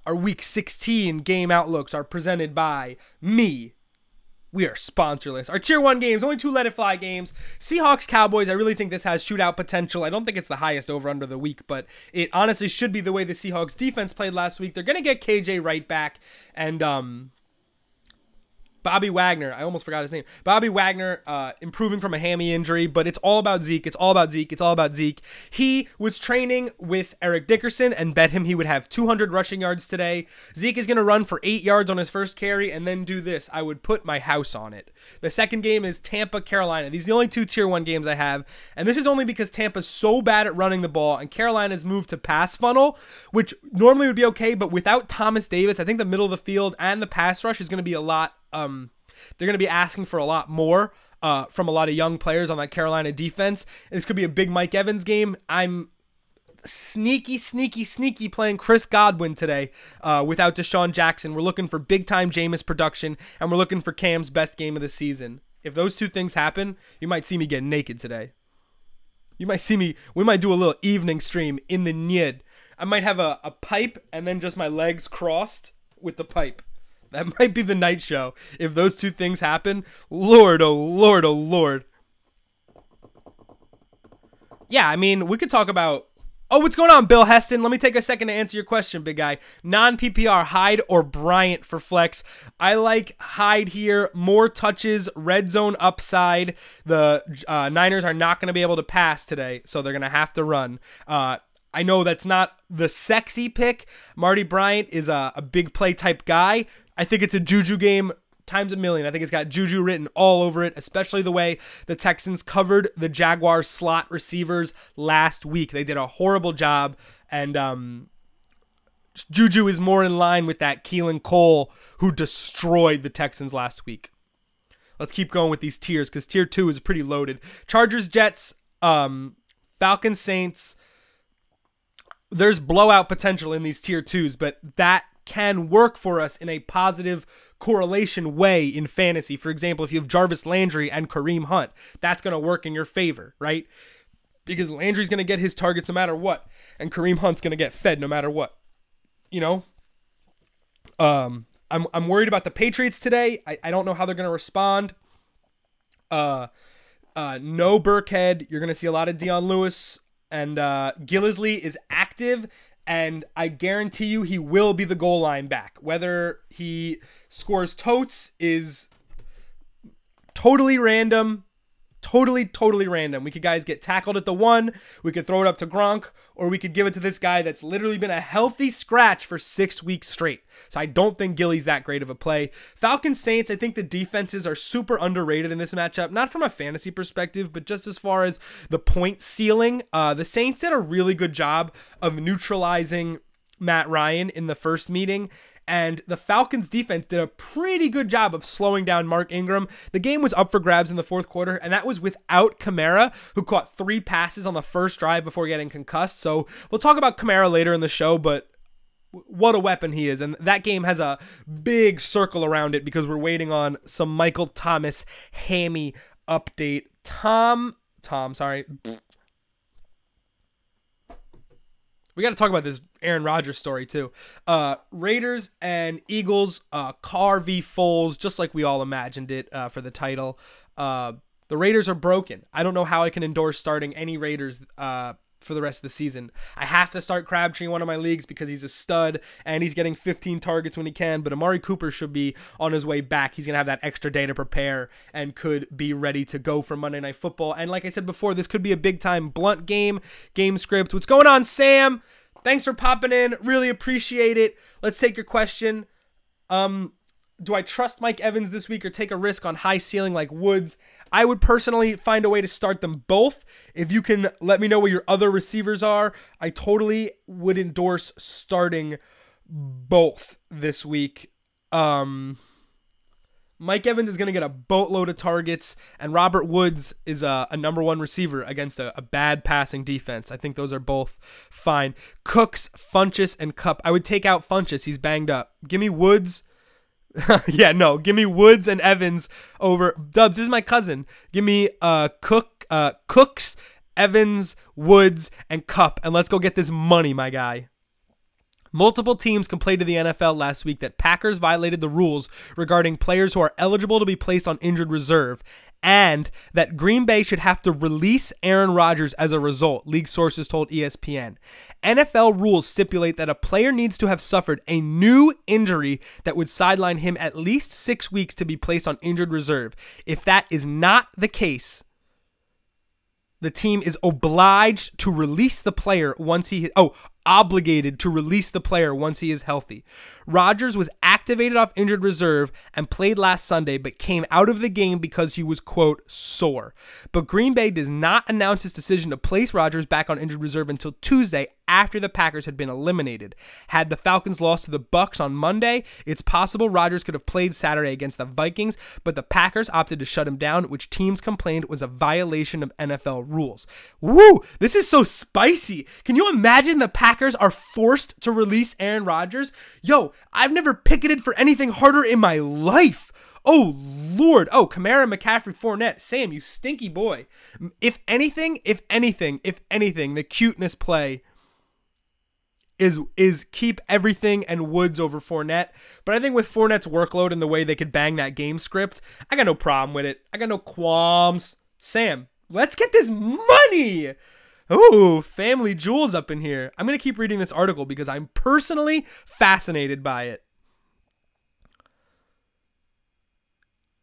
Our week 16 game outlooks are presented by me. We are sponsorless. Our tier 1 games, only 2 Let It Fly games. Seahawks, Cowboys, I really think this has shootout potential. I don't think it's the highest over under the week, but it honestly should be the way the Seahawks defense played last week. They're going to get KJ Wright back, and Bobby Wagner, I almost forgot his name. Bobby Wagner improving from a hammy injury, but it's all about Zeke. It's all about Zeke. It's all about Zeke. He was training with Eric Dickerson and bet him he would have 200 rushing yards today. Zeke is going to run for 8 yards on his first carry and then do this. I would put my house on it. The second game is Tampa, Carolina. These are the only 2 tier 1 games I have, and this is only because Tampa's so bad at running the ball and Carolina's moved to pass funnel, which normally would be okay, but without Thomas Davis, I think the middle of the field and the pass rush is going to be a lot. They're going to be asking for a lot more from a lot of young players on that Carolina defense. And this could be a big Mike Evans game. I'm sneaky playing Chris Godwin today without Deshaun Jackson. We're looking for big-time Jameis production, and we're looking for Cam's best game of the season. If those 2 things happen, you might see me get naked today. You might see me, we might do a little evening stream in the Nyed. I might have a pipe and then just my legs crossed with the pipe. That might be the night show. If those 2 things happen, Lord, oh Lord, oh Lord. Yeah, I mean, we could talk about... Oh, what's going on, Bill Heston? Let me take a second to answer your question, big guy. Non-PPR, Hyde or Bryant for flex? I like Hyde here. More touches, red zone upside. The Niners are not going to be able to pass today, so they're going to have to run. I know that's not the sexy pick. Marty Bryant is a big play type guy. I think it's a Juju game times a million. I think it's got Juju written all over it, especially the way the Texans covered the Jaguars slot receivers last week. They did a horrible job, and Juju is more in line with that Keelan Cole who destroyed the Texans last week. Let's keep going with these tiers because tier 2 is pretty loaded. Chargers, Jets, Falcons, Saints. There's blowout potential in these tier 2s, but that can work for us in a positive correlation way in fantasy. For example, if you have Jarvis Landry and Kareem Hunt, that's going to work in your favor, right? Because Landry's going to get his targets no matter what, and Kareem Hunt's going to get fed no matter what. You know? I'm worried about the Patriots today. I don't know how they're going to respond. No Burkhead. You're going to see a lot of Dion Lewis, and Gillislee is active. And I guarantee you he will be the goal line back. Whether he scores totes is totally random. Totally random. We could guys get tackled at the 1. We could throw it up to Gronk. Or we could give it to this guy that's literally been a healthy scratch for 6 weeks straight. So I don't think Gilly's that great of a play. Falcons, Saints, I think the defenses are super underrated in this matchup. Not from a fantasy perspective, but just as far as the point ceiling. The Saints did a really good job of neutralizing Matt Ryan in the first meeting. And the Falcons defense did a pretty good job of slowing down Mark Ingram. The game was up for grabs in the 4th quarter, and that was without Kamara, who caught 3 passes on the first drive before getting concussed. So we'll talk about Kamara later in the show, but what a weapon he is. And that game has a big circle around it because we're waiting on some Michael Thomas hammy update. Sorry. We got to talk about this Aaron Rodgers story too. Raiders and Eagles, Carr v. Foles, just like we all imagined it for the title. The Raiders are broken. I don't know how I can endorse starting any Raiders for the rest of the season. I have to start Crabtree in one of my leagues because he's a stud and he's getting 15 targets when he can, but Amari Cooper should be on his way back. He's going to have that extra day to prepare and could be ready to go for Monday Night Football. And like I said before, this could be a big-time blunt game script. What's going on, Sam? Thanks for popping in. Really appreciate it. Let's take your question. Do I trust Mike Evans this week or take a risk on high ceiling like Woods? I would personally find a way to start them both. If you can let me know what your other receivers are, I totally would endorse starting both this week. Mike Evans is going to get a boatload of targets, and Robert Woods is a number one receiver against a bad passing defense. I think those are both fine. Cooks, Funchess, and Kupp. I would take out Funchess. He's banged up. Give me Woods. Give me Woods and Evans over Dubs. This is my cousin. Give me Cooks, Evans, Woods, and Kupp, and let's go get this money, my guy. Multiple teams complained to the NFL last week that Packers violated the rules regarding players who are eligible to be placed on injured reserve, and that Green Bay should have to release Aaron Rodgers as a result, league sources told ESPN. NFL rules stipulate that a player needs to have suffered a new injury that would sideline him at least 6 weeks to be placed on injured reserve. If that is not the case, the team is obliged to release the player once obligated to release the player once he is healthy. Rodgers was activated off injured reserve and played last Sunday, but came out of the game because he was, quote, sore. But Green Bay does not announce its decision to place Rodgers back on injured reserve until Tuesday after the Packers had been eliminated. Had the Falcons lost to the Bucs on Monday, it's possible Rodgers could have played Saturday against the Vikings, but the Packers opted to shut him down, which teams complained was a violation of NFL rules. Woo! This is so spicy. Can you imagine the Packers are forced to release Aaron Rodgers? Yo, I've never picketed for anything harder in my life. Oh, Lord. Oh, Kamara, McCaffrey, Fournette. Sam, you stinky boy. If anything, the cuteness play is keep everything and Woods over Fournette. But I think with Fournette's workload and the way they could bang that game script, I got no problem with it. I got no qualms. Sam, let's get this money. Ooh, family jewels up in here. I'm going to keep reading this article because I'm personally fascinated by it.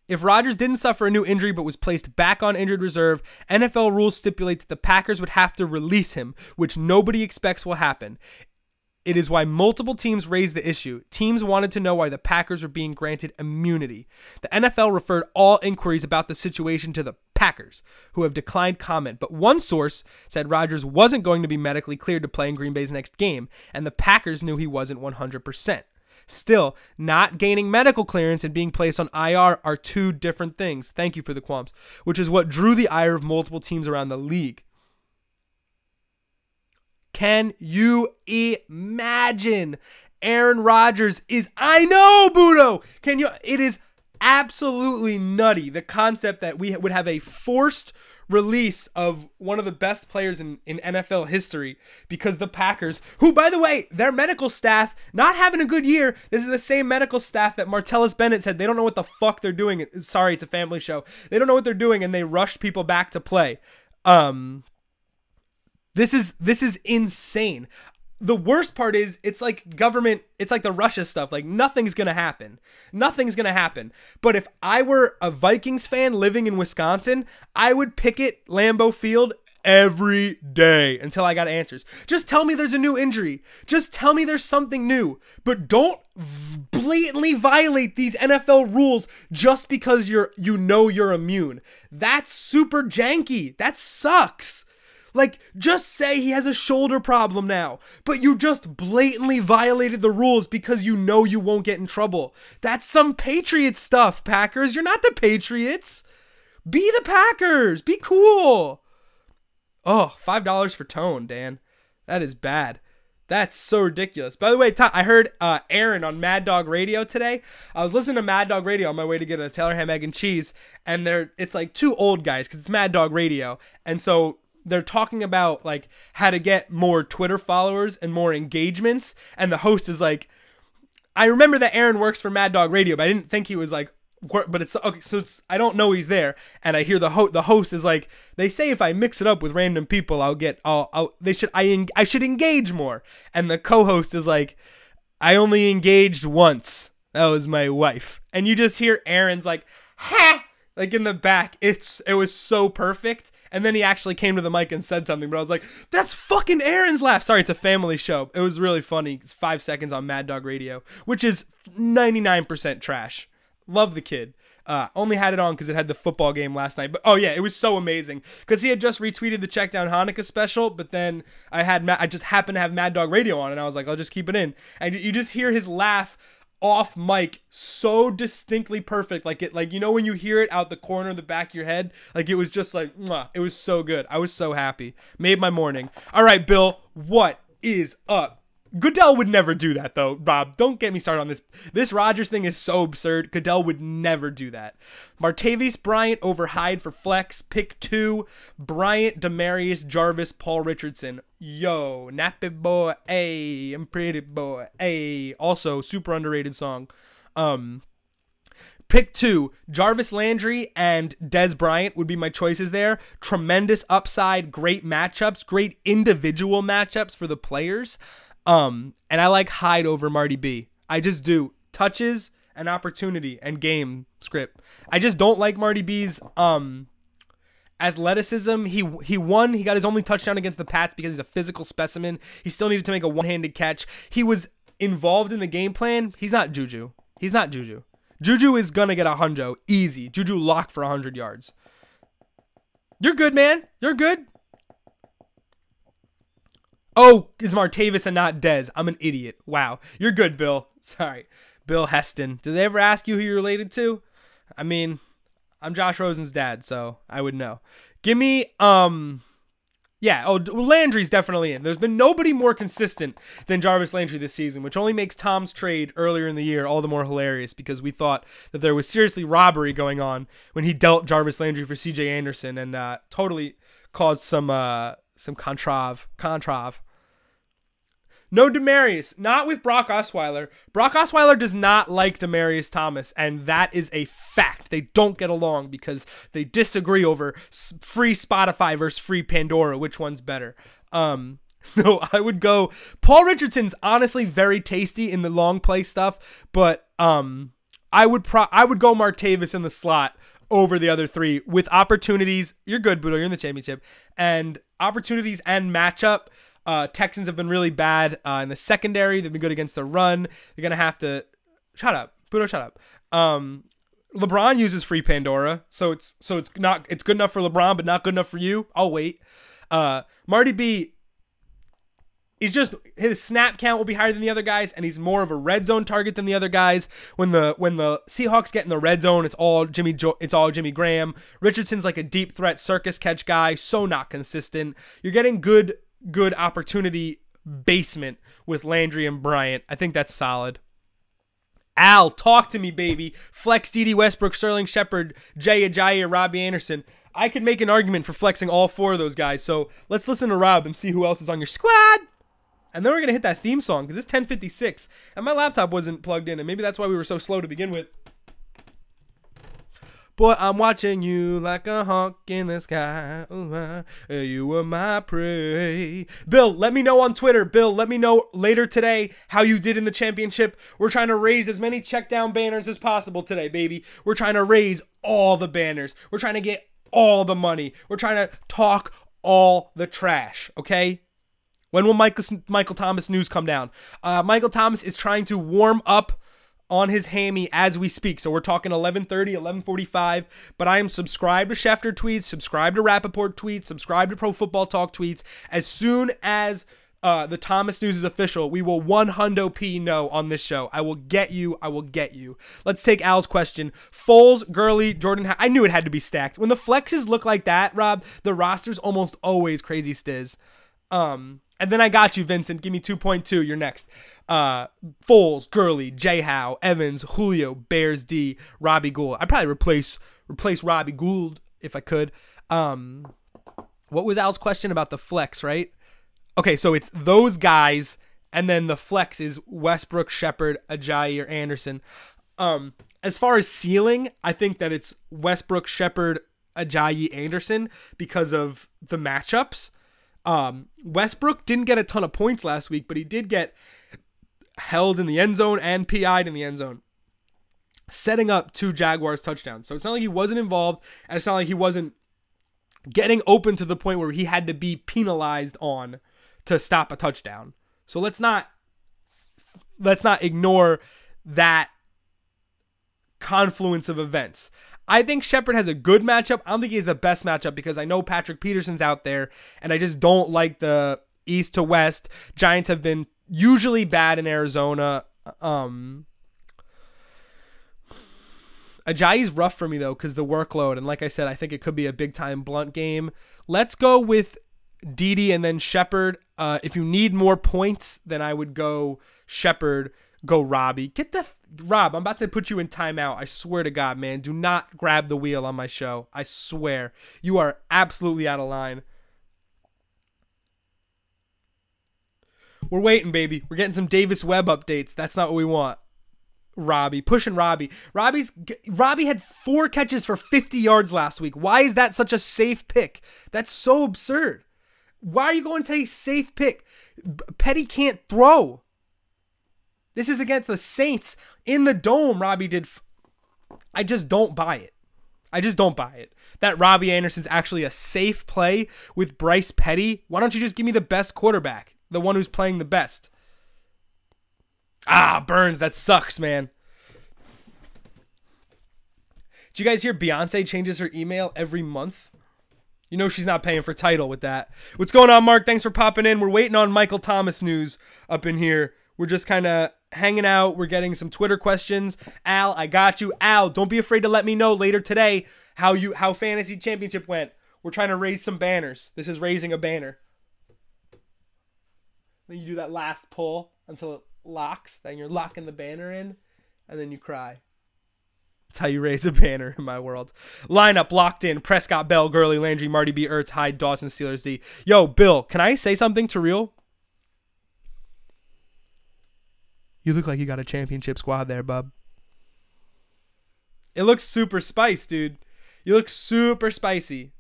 If Rodgers didn't suffer a new injury but was placed back on injured reserve, NFL rules stipulate that the Packers would have to release him, which nobody expects will happen. It is why multiple teams raised the issue. Teams wanted to know why the Packers were being granted immunity. The NFL referred all inquiries about the situation to the Packers, who have declined comment, but one source said Rodgers wasn't going to be medically cleared to play in Green Bay's next game, and the Packers knew he wasn't 100%. Still, not gaining medical clearance and being placed on IR are two different things. Thank you for the qualms, which is what drew the ire of multiple teams around the league. Can you imagine? Aaron Rodgers is, I know, Budo. It is absolutely nutty, the concept that we would have a forced release of one of the best players in NFL history because the Packers, who, by the way, their medical staff, not having a good year. This is the same medical staff that Martellus Bennett said they don't know what the fuck they're doing. Sorry, it's a family show. They don't know what they're doing, and they rushed people back to play. This is insane. The worst part is it's like government, it's like the Russia stuff. Like nothing's going to happen. Nothing's going to happen. But if I were a Vikings fan living in Wisconsin, I would picket Lambeau Field every day until I got answers. Just tell me there's a new injury. Just tell me there's something new. But don't blatantly violate these NFL rules just because you're immune. That's super janky. That sucks. Like, just say he has a shoulder problem now, but you just blatantly violated the rules because you know you won't get in trouble. That's some Patriots stuff, Packers. You're not the Patriots. Be the Packers. Be cool. Oh, $5 for tone, Dan. That is bad. That's so ridiculous. By the way, I heard Aaron on Mad Dog Radio today. I was listening to Mad Dog Radio on my way to get a Taylor ham, egg, and cheese, and it's like two old guys because it's Mad Dog Radio, and so they're talking about like how to get more Twitter followers and more engagements. And the host is like, I remember that Aaron works for Mad Dog Radio, but I didn't think he was like, but it's okay. So I don't know he's there. And I hear the host is like, they say if I mix it up with random people, I should engage more. And the co-host is like, I only engaged once. That was my wife. And you just hear Aaron's like, ha, like in the back. It was so perfect. And then he actually came to the mic and said something, but I was like, that's fucking Aaron's laugh. Sorry, it's a family show. It was really funny. It's 5 seconds on Mad Dog Radio, which is 99% trash. Love the kid. Only had it on because it had the football game last night. But oh yeah, it was so amazing because he had just retweeted the Checkdown Hanukkah special. But then I just happened to have Mad Dog Radio on, and I was like, I'll just keep it in. And you just hear his laugh off mic, so distinctly perfect, like when you hear it out the corner of the back of your head, like it was just like, mwah. It was so good. I was so happy. Made my morning. All right, Bill, what is up? Goodell would never do that, though, Rob. Don't get me started on this. This Rodgers thing is so absurd. Goodell would never do that. Martavis Bryant over Hyde for flex. Pick 2. Bryant, Demarius, Jarvis, Paul Richardson. Yo, nappy boy, ayy, I'm pretty boy, ayy. Also, super underrated song. Pick 2, Jarvis Landry and Dez Bryant would be my choices there. Tremendous upside, great matchups, great individual matchups for the players. And I like Hyde over Marty B. I just do. Touches and opportunity and game script. I just don't like Marty B's athleticism. He got his only touchdown against the Pats because he's a physical specimen. He still needed to make a one-handed catch. He was involved in the game plan. He's not Juju. Juju is gonna get a hundo. Easy. Juju locked for 100 yards. You're good, man. You're good. Oh, it's Martavis and not Dez. I'm an idiot. Wow. You're good, Bill. Sorry. Bill Heston. Did they ever ask you who you're related to? I mean, I'm Josh Rosen's dad, so I would know. Give me, yeah. Oh, Landry's definitely in. There's been nobody more consistent than Jarvis Landry this season, which only makes Tom's trade earlier in the year all the more hilarious because we thought that there was seriously robbery going on when he dealt Jarvis Landry for C.J. Anderson and totally caused some controv. No Demarius, not with Brock Osweiler. Brock Osweiler does not like Demarius Thomas, and that is a fact. They don't get along because they disagree over free Spotify versus free Pandora, which one's better. So I would go. Paul Richardson's honestly very tasty in the long play stuff, but I would go Martavis in the slot over the other three with opportunities. You're good, Budo. You're in the championship, and opportunities and matchup. Texans have been really bad in the secondary. They've been good against the run. They're going to have to... Shut up. Budo, shut up. LeBron uses free Pandora, so it's good enough for LeBron, but not good enough for you. I'll wait. Marty B is just... His snap count will be higher than the other guys, and he's more of a red zone target than the other guys. When the Seahawks get in the red zone, it's all Jimmy Graham. Richardson's like a deep threat circus catch guy, so not consistent. You're getting good opportunity basement with Landry and Bryant. I think that's solid. Al, talk to me, baby. Flex D.D. Westbrook, Sterling Shepard, Jay Ajayi, or Robbie Anderson. I could make an argument for flexing all 4 of those guys, so let's listen to Rob and see who else is on your squad. And then we're going to hit that theme song because it's 10:56, and my laptop wasn't plugged in, and maybe that's why we were so slow to begin with. Boy, I'm watching you like a hawk in the sky. Ooh, you were my prey. Bill, let me know on Twitter. Bill, let me know later today how you did in the championship. We're trying to raise as many Checkdown banners as possible today, baby. We're trying to raise all the banners. We're trying to get all the money. We're trying to talk all the trash, okay? When will Michael Thomas news come down? Michael Thomas is trying to warm up on his hammy as we speak. So we're talking 11:30, 11:45. But I am subscribed to Schefter tweets, subscribed to Rappaport tweets, subscribed to Pro Football Talk tweets. As soon as the Thomas news is official, we will 100p know on this show. I will get you. Let's take Al's question. Foles, Gurley, Jordan. I knew it had to be stacked. When the flexes look like that, Rob, the roster's almost always crazy stiz. And then I got you, Vincent. Give me 2.2. You're next. Foles, Gurley, J. Howe, Evans, Julio, Bears D, Robbie Gould. I'd probably replace Robbie Gould if I could. What was Al's question about the flex, right? Okay, so it's those guys, and then the flex is Westbrook, Shepard, Ajayi, or Anderson. As far as ceiling, I think that it's Westbrook, Shepard, Ajayi, Anderson because of the matchups. Westbrook didn't get a ton of points last week, but he did get held in the end zone and PI'd in the end zone, setting up 2 Jaguars touchdowns. So it's not like he wasn't involved, and it's not like he wasn't getting open to the point where he had to be penalized on to stop a touchdown. So let's not ignore that confluence of events. I think Shepard has a good matchup. I don't think he has the best matchup because I know Patrick Peterson's out there, and I just don't like the East to West. Giants have been usually bad in Arizona. Ajayi's rough for me, though, because the workload. And like I said, I think it could be a big-time Blunt game. Let's go with Didi and then Shepard. If you need more points, then I would go Shepard, go Robbie. Rob, I'm about to put you in timeout. I swear to God, man. Do not grab the wheel on my show. I swear. You are absolutely out of line. We're waiting, baby. We're getting some Davis Webb updates. That's not what we want. Robbie. Pushing Robbie. Robbie had 4 catches for 50 yards last week. Why is that such a safe pick? That's so absurd. Why are you going to a safe pick? Petty can't throw. This is against the Saints in the dome. Robbie did. I just don't buy it. I just don't buy it. That Robbie Anderson's actually a safe play with Bryce Petty. Why don't you just give me the best quarterback? The one who's playing the best. Burns, that sucks, man. Did you guys hear Beyonce changes her email every month? You know she's not paying for Tidal with that. What's going on, Mark? Thanks for popping in. We're waiting on Michael Thomas news up in here. We're just kind of hanging out. We're getting some Twitter questions. Al, I got you. Al, don't be afraid to let me know later today how Fantasy Championship went. We're trying to raise some banners. This is raising a banner. Then you do that last pull until it locks. Then you're locking the banner in, and then you cry. That's how you raise a banner in my world. Lineup locked in. Prescott, Bell, Gurley, Landry, Marty B, Ertz, Hyde, Dawson, Steelers D. Yo, Bill, can I say something to real? You look like you got a championship squad there, bub. It looks super spicy, dude. You look super spicy.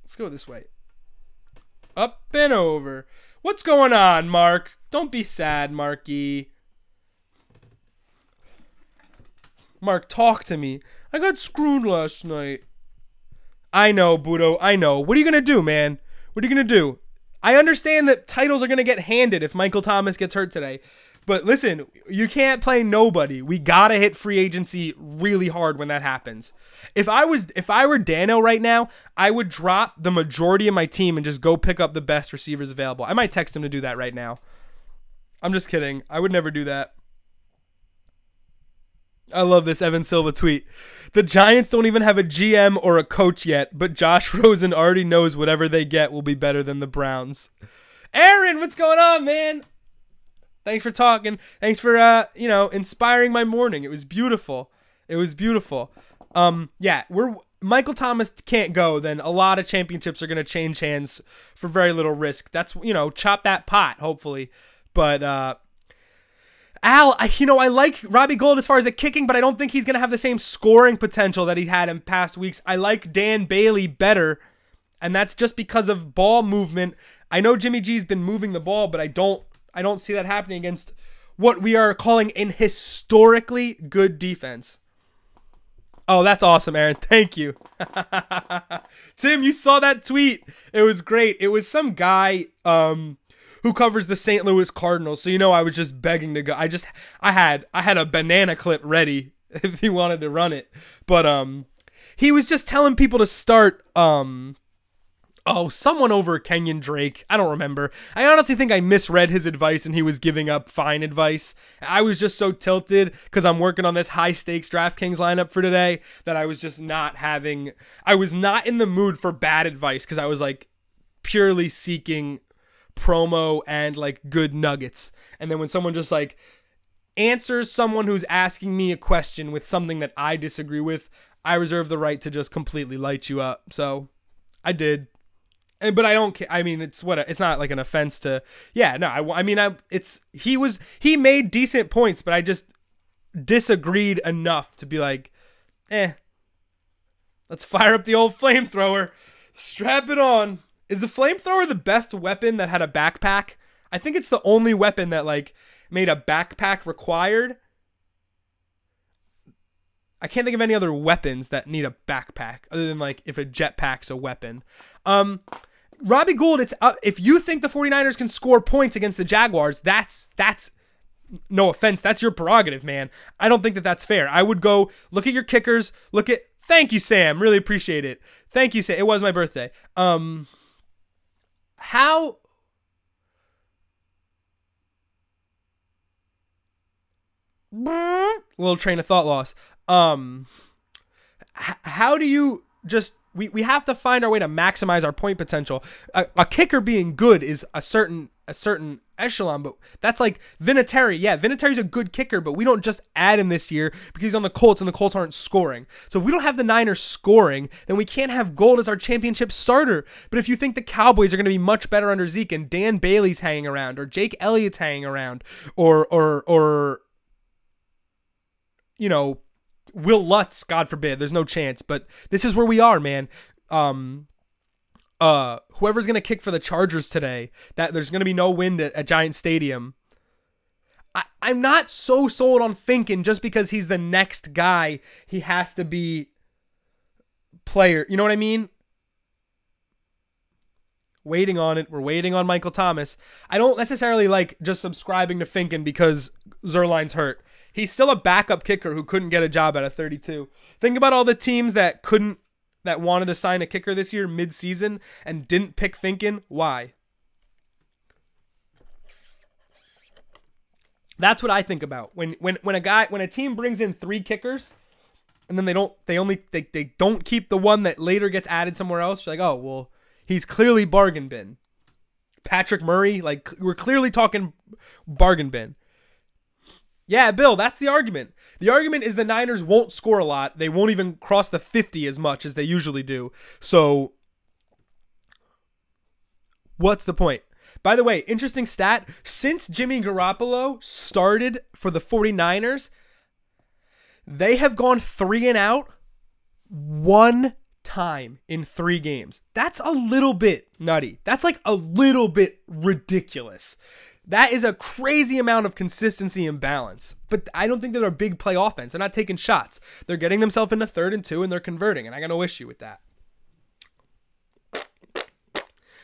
Let's go this way. Up and over. What's going on, Mark? Don't be sad, Marky. Mark, talk to me. I got screwed last night. I know, Budo. I know. What are you going to do, man? What are you going to do? I understand that titles are going to get handed if Michael Thomas gets hurt today. But listen, you can't play nobody. We got to hit free agency really hard when that happens. If I were Dano right now, I would drop the majority of my team and just go pick up the best receivers available. I might text him to do that right now. I'm just kidding. I would never do that. I love this Evan Silva tweet. The Giants don't even have a GM or a coach yet, but Josh Rosen already knows whatever they get will be better than the Browns. Aaron, what's going on, man? Thanks for talking. Thanks for, inspiring my morning. It was beautiful. It was beautiful. Michael Thomas can't go, then a lot of championships are going to change hands for very little risk. That's, chop that pot, hopefully. But, Al, I like Robbie Gould as far as the kicking, but I don't think he's going to have the same scoring potential that he had in past weeks. I like Dan Bailey better, and that's just because of ball movement. I know Jimmy G's been moving the ball, but I don't see that happening against what we are calling an historically good defense. Oh, that's awesome, Aaron. Thank you. Tim, you saw that tweet. It was great. It was some guy who covers the St. Louis Cardinals. So, I was just begging to go. I had a banana clip ready if he wanted to run it. But he was just telling people to start someone over Kenyon Drake. I don't remember. I honestly think I misread his advice and he was giving up fine advice. I was just so tilted because I'm working on this high-stakes DraftKings lineup for today that I was just I was not in the mood for bad advice because I was purely seeking promo and good nuggets. And then when someone just answers someone who's asking me a question with something that I disagree with, I reserve the right to just completely light you up. So I did. But I don't care. I mean, it's not an offense to. Yeah, no. He made decent points, but I just disagreed enough to be let's fire up the old flamethrower, strap it on. Is the flamethrower the best weapon that had a backpack? I think it's the only weapon that made a backpack required. I can't think of any other weapons that need a backpack other than if a jetpack's a weapon. Robbie Gould, if you think the 49ers can score points against the Jaguars, that's no offense, that's your prerogative, man. I don't think that that's fair. I would go look at your kickers. Thank you, Sam. Really appreciate it. Thank you, Sam. It was my birthday. How? Little train of thought loss. How do you just? We have to find our way to maximize our point potential. A kicker being good is a certain echelon, but that's like Vinatieri. Yeah, Vinatieri's a good kicker, but we don't just add him this year because he's on the Colts and the Colts aren't scoring. So if we don't have the Niners scoring, then we can't have Gold as our championship starter. But if you think the Cowboys are going to be much better under Zeke and Dan Bailey's hanging around or Jake Elliott's hanging around or you know, Will Lutz, God forbid, there's no chance, but this is where we are, man. Whoever's going to kick for the Chargers today, that there's going to be no wind at Giant Stadium. I'm not so sold on Finken just because he's the next guy. He has to be player. You know what I mean? Waiting on it. We're waiting on Michael Thomas. I don't necessarily like just subscribing to Finken because Zerline's hurt. He's still a backup kicker who couldn't get a job out of 32. Think about all the teams that wanted to sign a kicker this year mid-season and didn't pick Finken. Why? That's what I think about. When a team brings in 3 kickers and then they don't keep the one that later gets added somewhere else. You're like, oh, well, he's clearly bargain bin. Patrick Murray, like, we're clearly talking bargain bin. Yeah, Bill, that's the argument. The argument is the Niners won't score a lot. They won't even cross the 50 as much as they usually do. So, what's the point? By the way, interesting stat. Since Jimmy Garoppolo started for the 49ers, they have gone 3-and-out 1 time in 3 games. That's a little bit nutty. That's like a little bit ridiculous. That is a crazy amount of consistency and balance. But I don't think they're a big play offense. They're not taking shots. They're getting themselves into 3rd and 2 and they're converting. And I got no issue with that.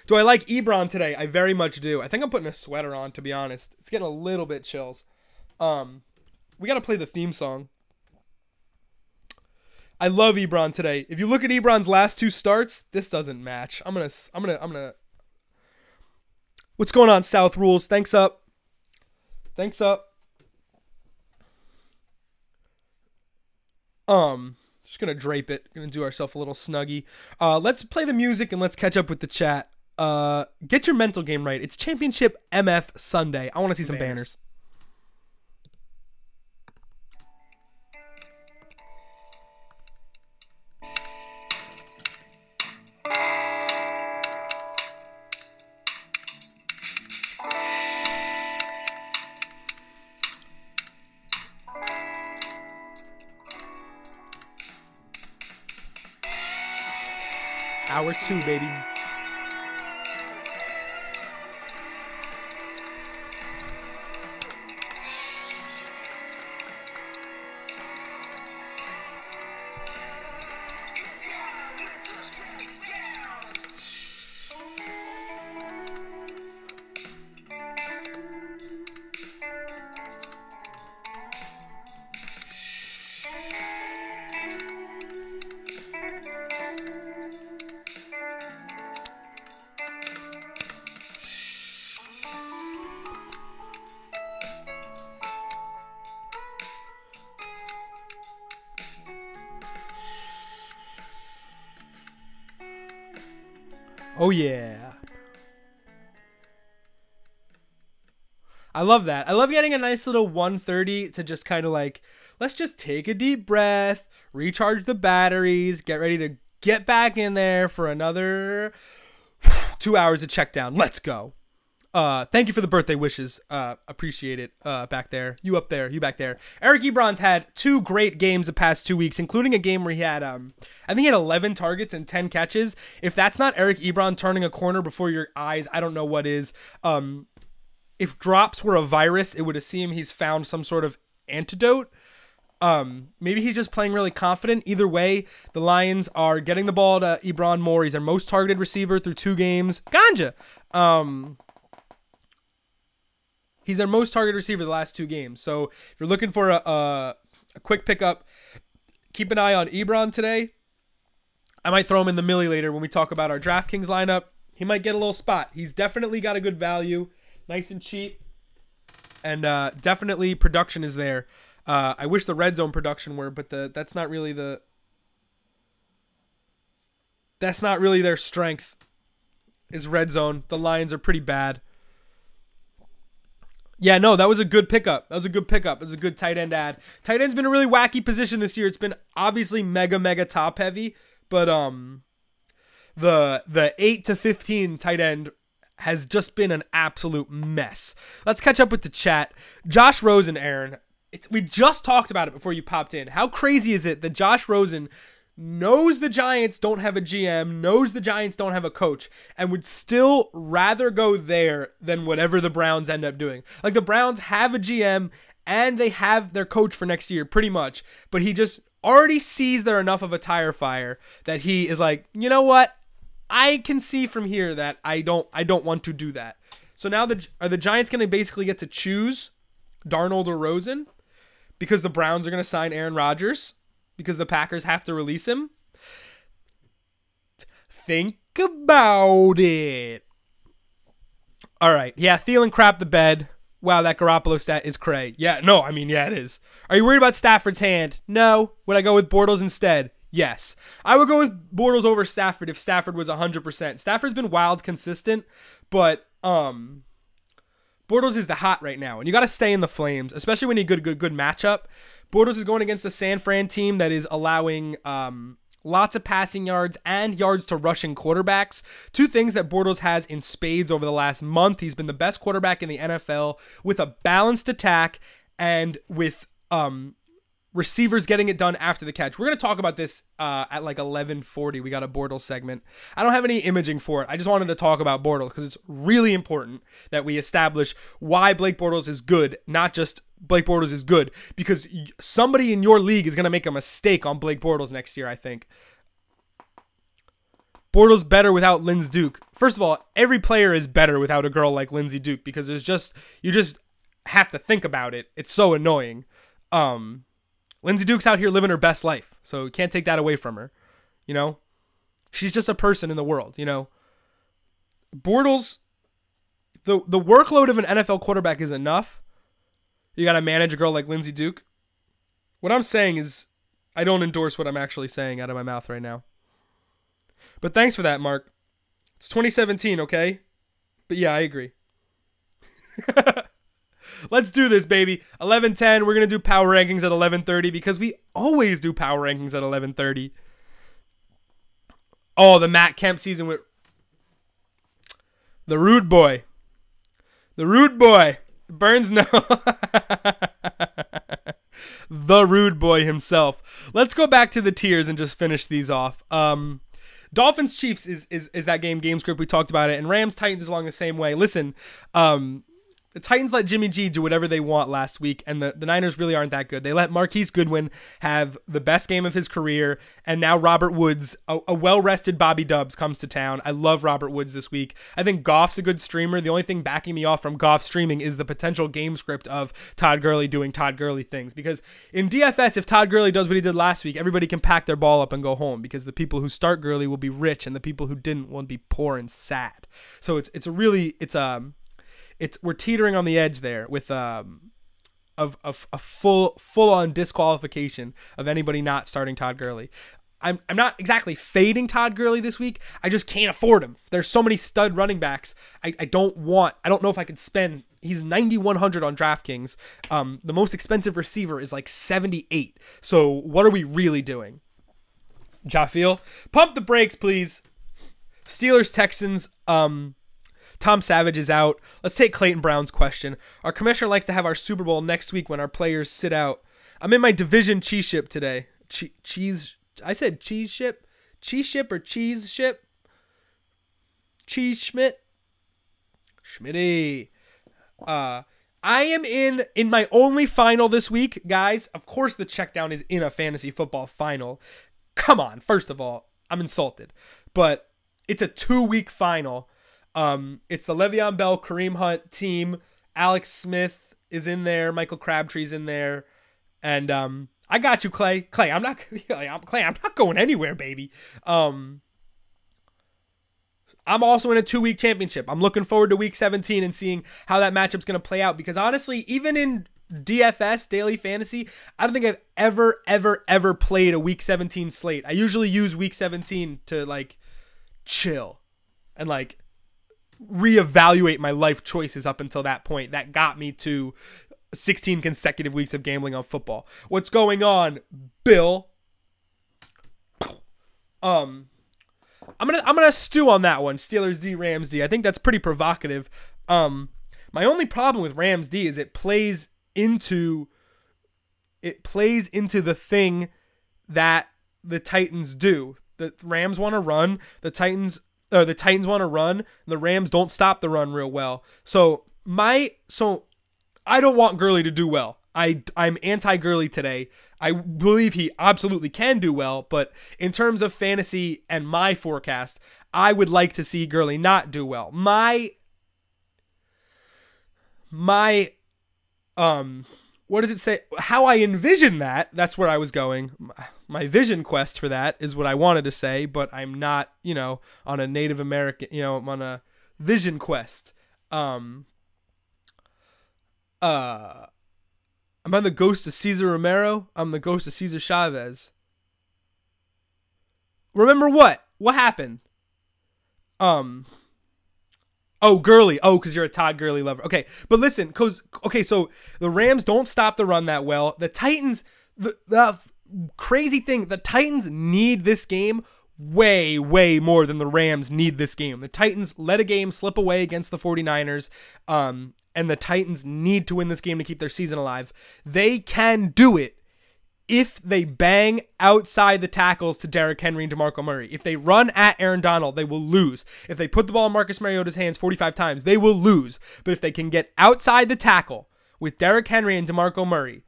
Do I like Ebron today? I very much do. I think I'm putting a sweater on, to be honest. It's getting a little bit chills. We got to play the theme song. I love Ebron today. If you look at Ebron's last 2 starts, this doesn't match. I'm gonna. What's going on, South Rules? Thanks up. Thanks up. Just gonna drape it. Gonna do ourselves a little snuggie. Let's play the music and let's catch up with the chat. Get your mental game right. It's Championship MF Sunday. I want to see some banners. Hour 2, baby. Oh, yeah. I love that. I love getting a nice little 130 to just kind of like, let's just take a deep breath, recharge the batteries, get ready to get back in there for another 2 hours of Checkdown. Let's go. Thank you for the birthday wishes. Appreciate it. Back there. You up there. You back there. Eric Ebron's had 2 great games the past 2 weeks, including a game where he had, I think he had 11 targets and 10 catches. If that's not Eric Ebron turning a corner before your eyes, I don't know what is. If drops were a virus, it would seem he's found some sort of antidote. Maybe he's just playing really confident. Either way, the Lions are getting the ball to Ebron more. He's their most targeted receiver through 2 games. Ganja. He's their most targeted receiver the last 2 games. So if you're looking for a quick pickup, keep an eye on Ebron today. I might throw him in the Millie later when we talk about our DraftKings lineup. He might get a little spot. He's definitely got a good value, nice and cheap, and definitely production is there. I wish the red zone production were, but that's not really their strength. Is red zone. The Lions are pretty bad. Yeah, no, that was a good pickup. It was a good tight end ad. Tight end's been a really wacky position this year. It's been obviously mega top heavy, but the 8 to 15 tight end has just been an absolute mess. Let's catch up with the chat. Josh Rosen, Aaron. We just talked about it before you popped in. How crazy is it that Josh Rosen knows the Giants don't have a GM, knows the Giants don't have a coach, and would still rather go there than whatever the Browns end up doing? Like, the Browns have a GM and they have their coach for next year, pretty much, but he just already sees they're enough of a tire fire that he is like, you know what? I can see from here that I don't want to do that. So now are the Giants going to basically get to choose Darnold or Rosen because the Browns are going to sign Aaron Rodgers? Because the Packers have to release him? Think about it. All right. Yeah, Thielen crapped the bed. Wow, that Garoppolo stat is cray. Yeah, no, I mean, yeah, it is. Are you worried about Stafford's hand? No. Would I go with Bortles instead? Yes. I would go with Bortles over Stafford if Stafford was 100%. Stafford's been wild consistent, but Bortles is the hot right now, and you got to stay in the flames, especially when you get a good matchup. Bortles is going against a San Fran team that is allowing lots of passing yards and yards to rushing quarterbacks. 2 things that Bortles has in spades over the last month. He's been the best quarterback in the NFL with a balanced attack and with receivers getting it done after the catch. We're going to talk about this at like 11:40. We got a Bortles segment. I don't have any imaging for it. I just wanted to talk about Bortles because it's really important that we establish why Blake Bortles is good, not just Blake Bortles is good, because somebody in your league is going to make a mistake on Blake Bortles next year, I think. Bortles better without Lindsey Duke. First of all, every player is better without a girl like Lindsey Duke because you just have to think about it. It's so annoying. Lindsey Duke's out here living her best life, so you can't take that away from her. You know, she's just a person in the world. You know, Bortles, the workload of an NFL quarterback is enough. You got to manage a girl like Lindsey Duke. What I'm saying is, I don't endorse what I'm actually saying out of my mouth right now. But thanks for that, Mark. It's 2017, okay? But yeah, I agree. Let's do this, baby. 11:10. We're gonna do power rankings at 11:30 because we always do power rankings at 11:30. Oh, the Matt Kemp season with the rude boy. The rude boy. Burns no. The rude boy himself. Let's go back to the tiers and just finish these off. Dolphins Chiefs is that game script. We talked about it, and Rams Titans is along the same way. Listen, the Titans let Jimmy G do whatever they want last week, and the Niners really aren't that good. They let Marquise Goodwin have the best game of his career, and now Robert Woods, a well-rested Bobby Dubs, comes to town. I love Robert Woods this week. I think Goff's a good streamer. The only thing backing me off from Goff streaming is the potential game script of Todd Gurley doing Todd Gurley things, because in DFS, if Todd Gurley does what he did last week, everybody can pack their ball up and go home, because the people who start Gurley will be rich, and the people who didn't will be poor and sad. So we're teetering on the edge there with of a full on disqualification of anybody not starting Todd Gurley. I'm not exactly fading Todd Gurley this week. I just can't afford him. There's so many stud running backs. I don't know if I could spend. He's 9,100 on DraftKings. The most expensive receiver is like 78. So what are we really doing? Jaffiel, pump the brakes, please. Steelers Texans. Tom Savage is out. Let's take Clayton Brown's question. Our commissioner likes to have our Super Bowl next week when our players sit out. I'm in my division cheese ship today. I said cheese ship? Cheese ship or cheese ship? Cheese Schmidt? Schmitty. I am in my only final this week, guys. Of course the Checkdown is in a fantasy football final. Come on, first of all, I'm insulted. But it's a 2-week final. It's the Le'Veon Bell, Kareem Hunt team Alex Smith is in there. Michael Crabtree's in there. And I got you, Clay. Clay, I'm not going anywhere, baby. I'm also in a 2-week championship. I'm looking forward to week 17 and seeing how that matchup's going to play out. Because honestly, even in DFS, daily fantasy, I don't think I've ever played a week 17 slate. I usually use week 17 to like chill and like reevaluate my life choices up until that point. That got me to 16 consecutive weeks of gambling on football. What's going on, Bill? I'm gonna stew on that one. Steelers D, Rams D. I think that's pretty provocative. My only problem with Rams D is it plays into the thing that the Titans do. The Rams want to run. The Titans want to run. The Rams don't stop the run real well. So I don't want Gurley to do well. I'm anti-Gurley today. I believe he absolutely can do well, but in terms of fantasy and my forecast, I would like to see Gurley not do well. What does it say? How I envision that's where I was going. My vision quest for that is what I wanted to say, but I'm not, on a Native American, I'm on a vision quest. I'm on the ghost of Cesar Romero. I'm the ghost of Cesar Chavez. Remember what? What happened? Oh, Gurley. Oh, because you're a Todd Gurley lover. Okay, but listen, so the Rams don't stop the run that well. The Titans, the crazy thing, the Titans need this game way, way more than the Rams need this game. The Titans let a game slip away against the 49ers, and the Titans need to win this game to keep their season alive. They can do it if they bang outside the tackles to Derrick Henry and DeMarco Murray. If they run at Aaron Donald, they will lose. If they put the ball in Marcus Mariota's hands 45 times, they will lose. But if they can get outside the tackle with Derrick Henry and DeMarco Murray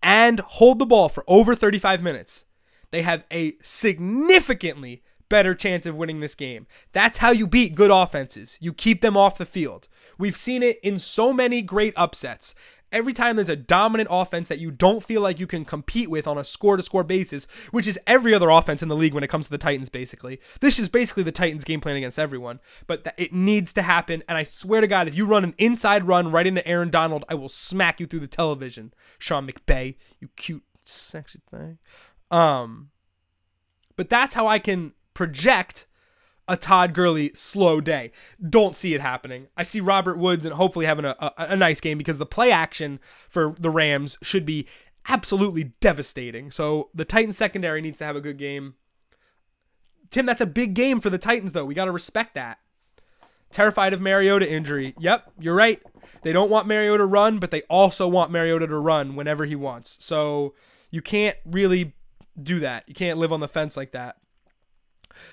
and hold the ball for over 35 minutes, they have a significantly better chance of winning this game. That's how you beat good offenses. You keep them off the field. We've seen it in so many great upsets. Every time there's a dominant offense that you don't feel like you can compete with on a score-to-score basis, which is every other offense in the league when it comes to the Titans, basically. This is basically the Titans' game plan against everyone, but it needs to happen, and I swear to God, if you run an inside run right into Aaron Donald, I will smack you through the television, Sean McVay, you cute, sexy thing. But that's how I can project a Todd Gurley slow day. Don't see it happening. I see Robert Woods and hopefully having a nice game because the play action for the Rams should be absolutely devastating. So the Titans secondary needs to have a good game. Tim, that's a big game for the Titans, though. We got to respect that. Terrified of Mariota injury. Yep, you're right. They don't want Mariota to run, but they also want Mariota to run whenever he wants. So you can't really do that. You can't live on the fence like that.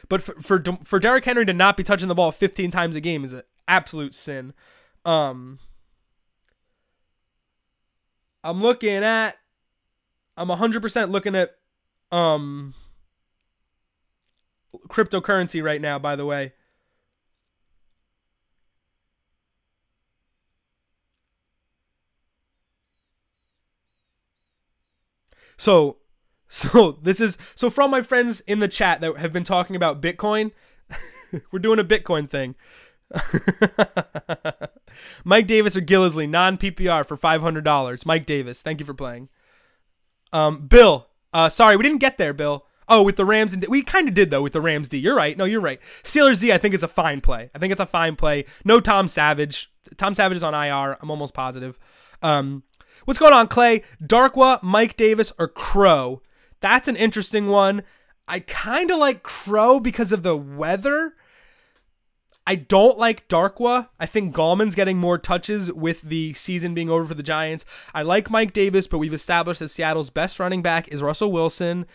But for Derrick Henry to not be touching the ball 15 times a game is an absolute sin. I'm 100% looking at cryptocurrency right now, by the way. So from my friends in the chat that have been talking about Bitcoin, we're doing a Bitcoin thing. Mike Davis or Gillisley, non-PPR for $500. Mike Davis, thank you for playing. Bill, sorry, we didn't get there, Bill. Oh, with the Rams, we kind of did, though, with the Rams D. You're right. No, you're right. Steelers D, I think, is a fine play. I think it's a fine play. No Tom Savage. Tom Savage is on IR. I'm almost positive. What's going on, Clay? Darkwa, Mike Davis, or Crow? That's an interesting one. I kind of like Crow because of the weather. I don't like Darkwa. I think Gallman's getting more touches with the season being over for the Giants. I like Mike Davis, but we've established that Seattle's best running back is Russell Wilson.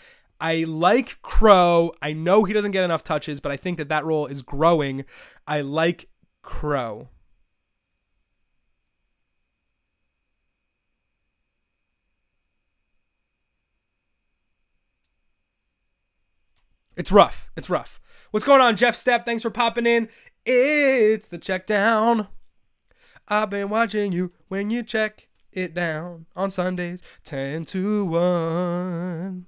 I like Crow. I know he doesn't get enough touches, but I think that role is growing. I like Crow. It's rough. It's rough. What's going on, Jeff Stepp? Thanks for popping in. It's the Checkdown. I've been watching you when you check it down on Sundays, 10 to 1.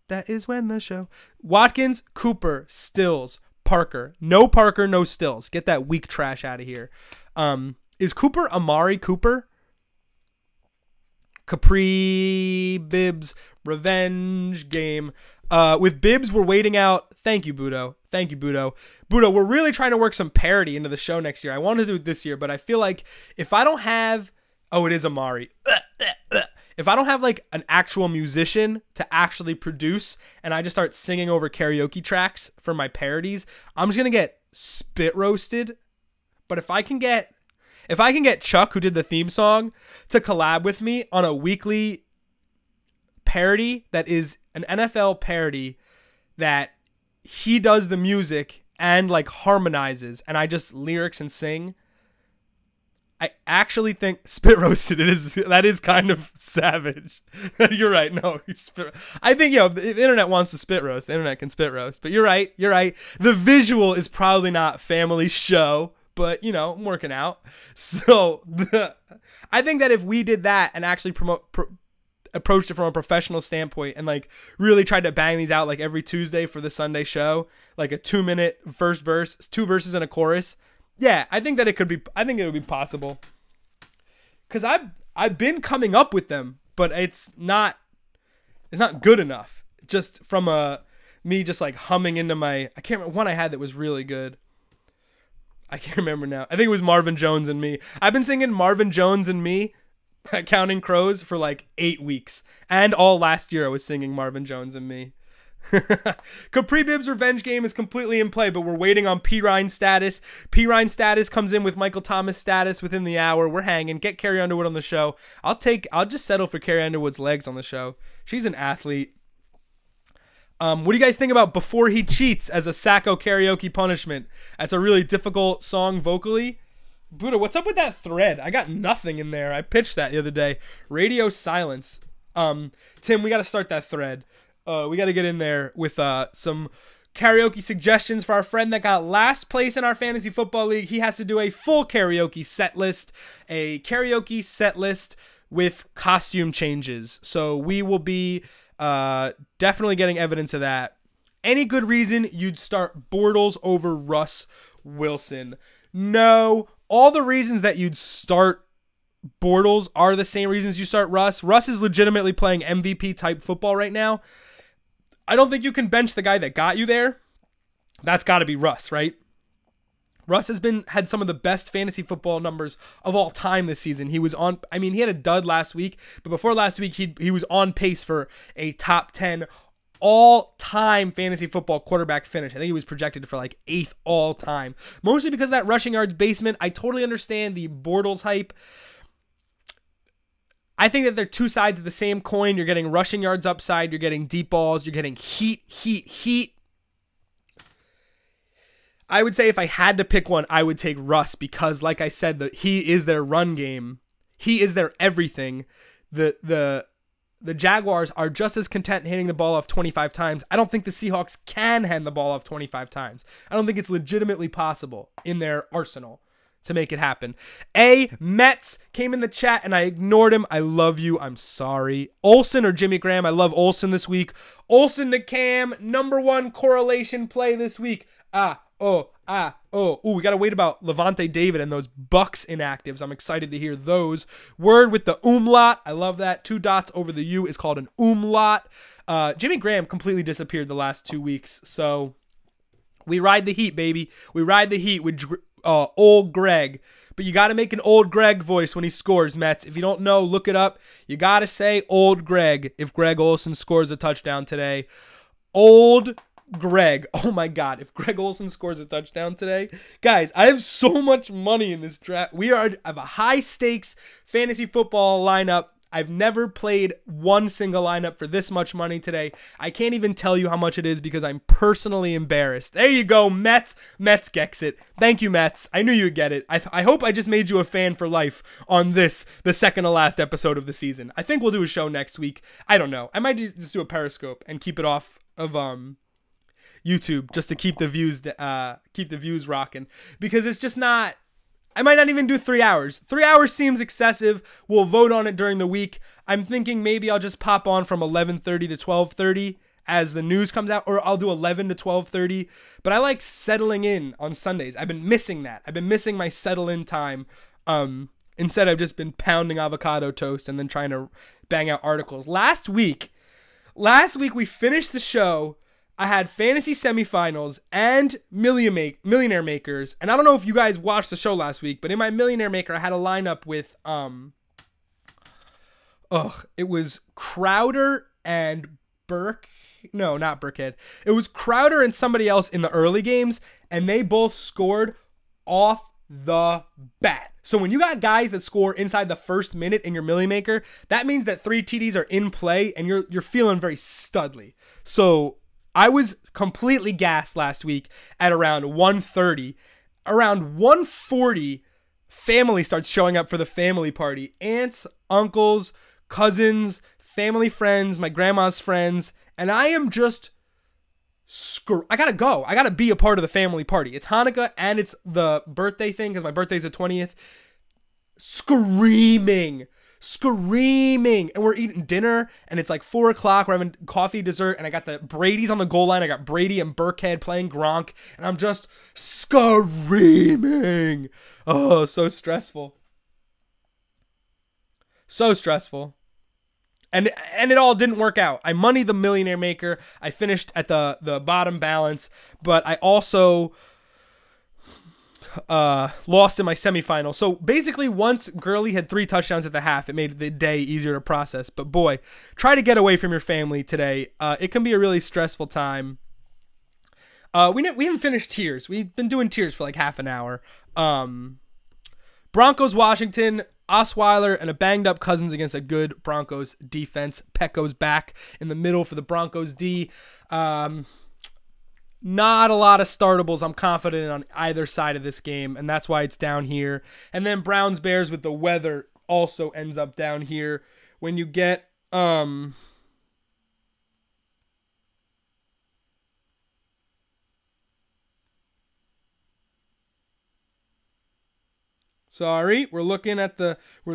That is when the show. Watkins, Cooper, Stills, Parker. No Parker, no Stills. Get that weak trash out of here. Is Cooper Amari Cooper? Capri, Bibbs, revenge game. With Bibbs, we're waiting out. Thank you, Budo. Thank you, Budo. Budo, we're really trying to work some parody into the show next year. I want to do it this year, but I feel like if I don't have... Oh, it is Amari. If I don't have like an actual musician to actually produce and I just start singing over karaoke tracks for my parodies, I'm just going to get spit roasted. But if I can get Chuck, who did the theme song, to collab with me on a weekly parody that is an NFL parody that he does the music and like harmonizes and I just lyrics and sing, I actually think spit roasted. That is kind of savage. You're right. No, I think, if the internet wants to spit roast, the internet can spit roast. But you're right. You're right. The visual is probably not family show, but I'm working out. So I think that if we did that and actually approached it from a professional standpoint and like really tried to bang these out like every Tuesday for the Sunday show, like a 2-minute first verse, 2 verses and a chorus. Yeah, I think that it would be possible. Cause I've been coming up with them, but it's not good enough. Just from me just like humming into my, I can't remember one I had that was really good. I can't remember now. I think it was Marvin Jones and Me. I've been singing Marvin Jones and Me, Counting Crows, for like 8 weeks. And all last year I was singing Marvin Jones and Me. Capri Bibbs revenge game is completely in play, but we're waiting on P. Ryan status. P. Ryan status comes in with Michael Thomas status within the hour. We're hanging. Get Carrie Underwood on the show. I'll just settle for Carrie Underwood's legs on the show. She's an athlete. What do you guys think about Before He Cheats as a Sacco karaoke punishment? That's a really difficult song vocally. Buddha, what's up with that thread? I got nothing in there. I pitched that the other day. Radio silence. Tim, we got to start that thread. We got to get in there with some karaoke suggestions for our friend that got last place in our fantasy football league. He has to do a full karaoke set list, with costume changes. So we will be definitely getting evidence of that. Any good reason you'd start Bortles over Russ Wilson? No. All the reasons that you'd start Bortles are the same reasons you start Russ. Russ is legitimately playing MVP type football right now. I don't think you can bench the guy that got you there. That's got to be Russ, right? Russ had some of the best fantasy football numbers of all time this season. He had a dud last week, but before last week, he was on pace for a top 10 all-time fantasy football quarterback finish. I think he was projected for like 8th all-time. Mostly because of that rushing yards basement. I totally understand the Bortles hype. I think that they're two sides of the same coin. You're getting rushing yards upside. You're getting deep balls. You're getting heat. I would say if I had to pick one, I would take Russ because, like I said, he is their run game. He is their everything. The Jaguars are just as content hitting the ball off 25 times. I don't think the Seahawks can hand the ball off 25 times. I don't think it's legitimately possible in their arsenal to make it happen. Mets came in the chat and I ignored him. I love you. I'm sorry. Olsen or Jimmy Graham? I love Olsen this week. Olsen to Cam, #1 correlation play this week. Ooh, we got to wait about Levante David and those Bucks inactives. I'm excited to hear those. Word with the umlaut. I love that. 2 dots over the U is called an umlaut. Jimmy Graham completely disappeared the last 2 weeks. So we ride the heat, baby. We ride the heat with old Greg. But you got to make an old Greg voice when he scores, Mets. If you don't know, look it up. You got to say old Greg if Greg Olsen scores a touchdown today. Old Greg. Oh my God. If Greg Olsen scores a touchdown today. Guys, I have so much money in this draft. I have a high stakes fantasy football lineup. I've never played one single lineup for this much money today. I can't even tell you how much it is because I'm personally embarrassed. There you go, Mets. Mets gets it. Thank you, Mets. I knew you'd get it. I hope I just made you a fan for life on this, the second to last episode of the season. I think we'll do a show next week. I don't know. I might just do a Periscope and keep it off of YouTube just to keep the views rocking because it's just not. I might not even do 3 hours. 3 hours seems excessive. We'll vote on it during the week. I'm thinking maybe I'll just pop on from 11:30 to 12:30 as the news comes out, or I'll do 11 to 12:30. But I like settling in on Sundays. I've been missing that. I've been missing my settle in time. Instead, I've just been pounding avocado toast and then trying to bang out articles. Last week we finished the show. I had fantasy semifinals and millionaire makers. And I don't know if you guys watched the show last week, but in my millionaire maker, I had a lineup with, it was Crowder and No, not Burkhead. It was Crowder and somebody else in the early games, and they both scored off the bat. So when you got guys that score inside the first minute in your Millie Maker, that means that 3 TDs are in play, and you're feeling very studly. So I was completely gassed last week at around 1:30. Around 1:40, family starts showing up for the family party. Aunts, uncles, cousins, family friends, my grandma's friends, and I am just I gotta go. I gotta be a part of the family party. It's Hanukkah and it's the birthday thing because my birthday's the 20th. Screaming. And we're eating dinner and it's like 4 o'clock. We're having coffee, dessert, and I got the Brady's on the goal line. I got Brady and Burkhead playing Gronk, and I'm just screaming. Oh, so stressful. So stressful. And it all didn't work out. I moneyed the millionaire maker. I finished at the bottom balance, but I also lost in my semifinal. So basically, once Gurley had 3 touchdowns at the half, it made the day easier to process. But boy, try to get away from your family today. It can be a really stressful time. We haven't finished tiers. We've been doing tiers for like half an hour. Broncos, Washington, Osweiler, and a banged-up Cousins against a good Broncos defense. Pecco's back in the middle for the Broncos D. Not a lot of startables I'm confident on either side of this game, and that's why it's down here. And then Browns-Bears with the weather also ends up down here. When you get... Sorry, we're looking at the. I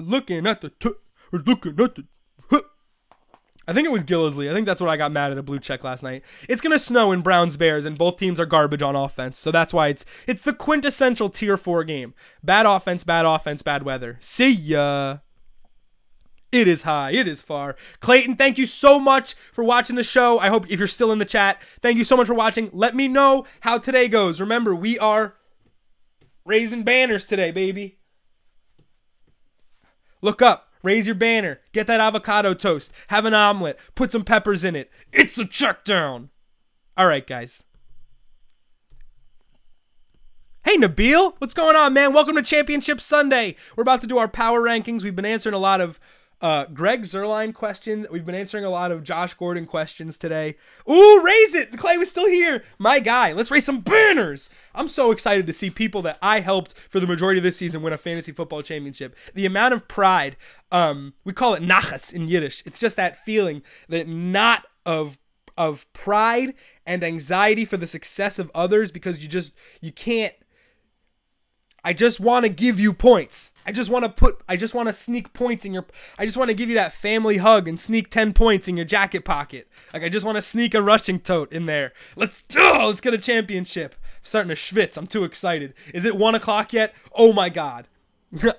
think it was Gillisley. I think that's what I got mad at a blue check last night. It's gonna snow in Browns Bears, and both teams are garbage on offense, so that's why it's the quintessential tier 4 game. Bad offense, bad weather. See ya. It is high. It is far. Clayton, thank you so much for watching the show. I hope if you're still in the chat, thank you so much for watching. Let me know how today goes. Remember, we are raising banners today, baby. Look up, raise your banner, get that avocado toast, have an omelet, put some peppers in it. It's the Checkdown. All right, guys. Hey, Nabil, what's going on, man? Welcome to Championship Sunday. We're about to do our power rankings. We've been answering a lot of Greg Zerline questions. We've been answering a lot of Josh Gordon questions today. Ooh, raise it. Clay was still here. My guy. Let's raise some banners. I'm so excited to see people that I helped for the majority of this season win a fantasy football championship. The amount of pride, we call it nachas in Yiddish. It's just that feeling that not of pride and anxiety for the success of others because you can't. I just want to give you points. I just want to sneak points in I just want to give you that family hug and sneak 10 points in your jacket pocket. Like, I just want to sneak a rushing tote in there. Let's get a championship. I'm starting to schwitz. I'm too excited. Is it 1 o'clock yet? Oh my God.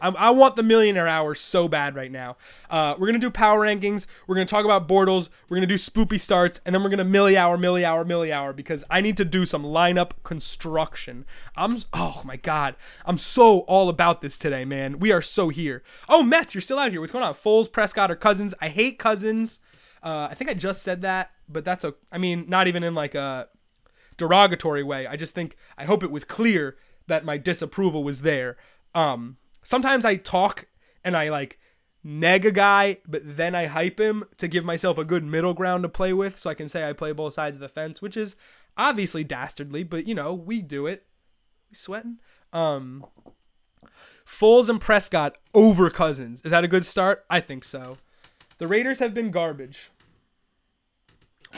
I want the millionaire hour so bad right now. We're going to do power rankings. We're going to talk about Bortles. We're going to do spoopy starts. And then we're going to milli hour because I need to do some lineup construction. Oh my God. I'm so all about this today, man. We are so here. Oh, Mets, you're still out here. What's going on? Foles, Prescott, or Cousins? I hate Cousins. I think I just said that, but not even in like a derogatory way. I hope it was clear that my disapproval was there. Sometimes I talk and I like neg a guy, but then I hype him to give myself a good middle ground to play with so I can say I play both sides of the fence, which is obviously dastardly, but we do it. We sweating. Foles and Prescott over Cousins. Is that a good start? I think so. The Raiders have been garbage.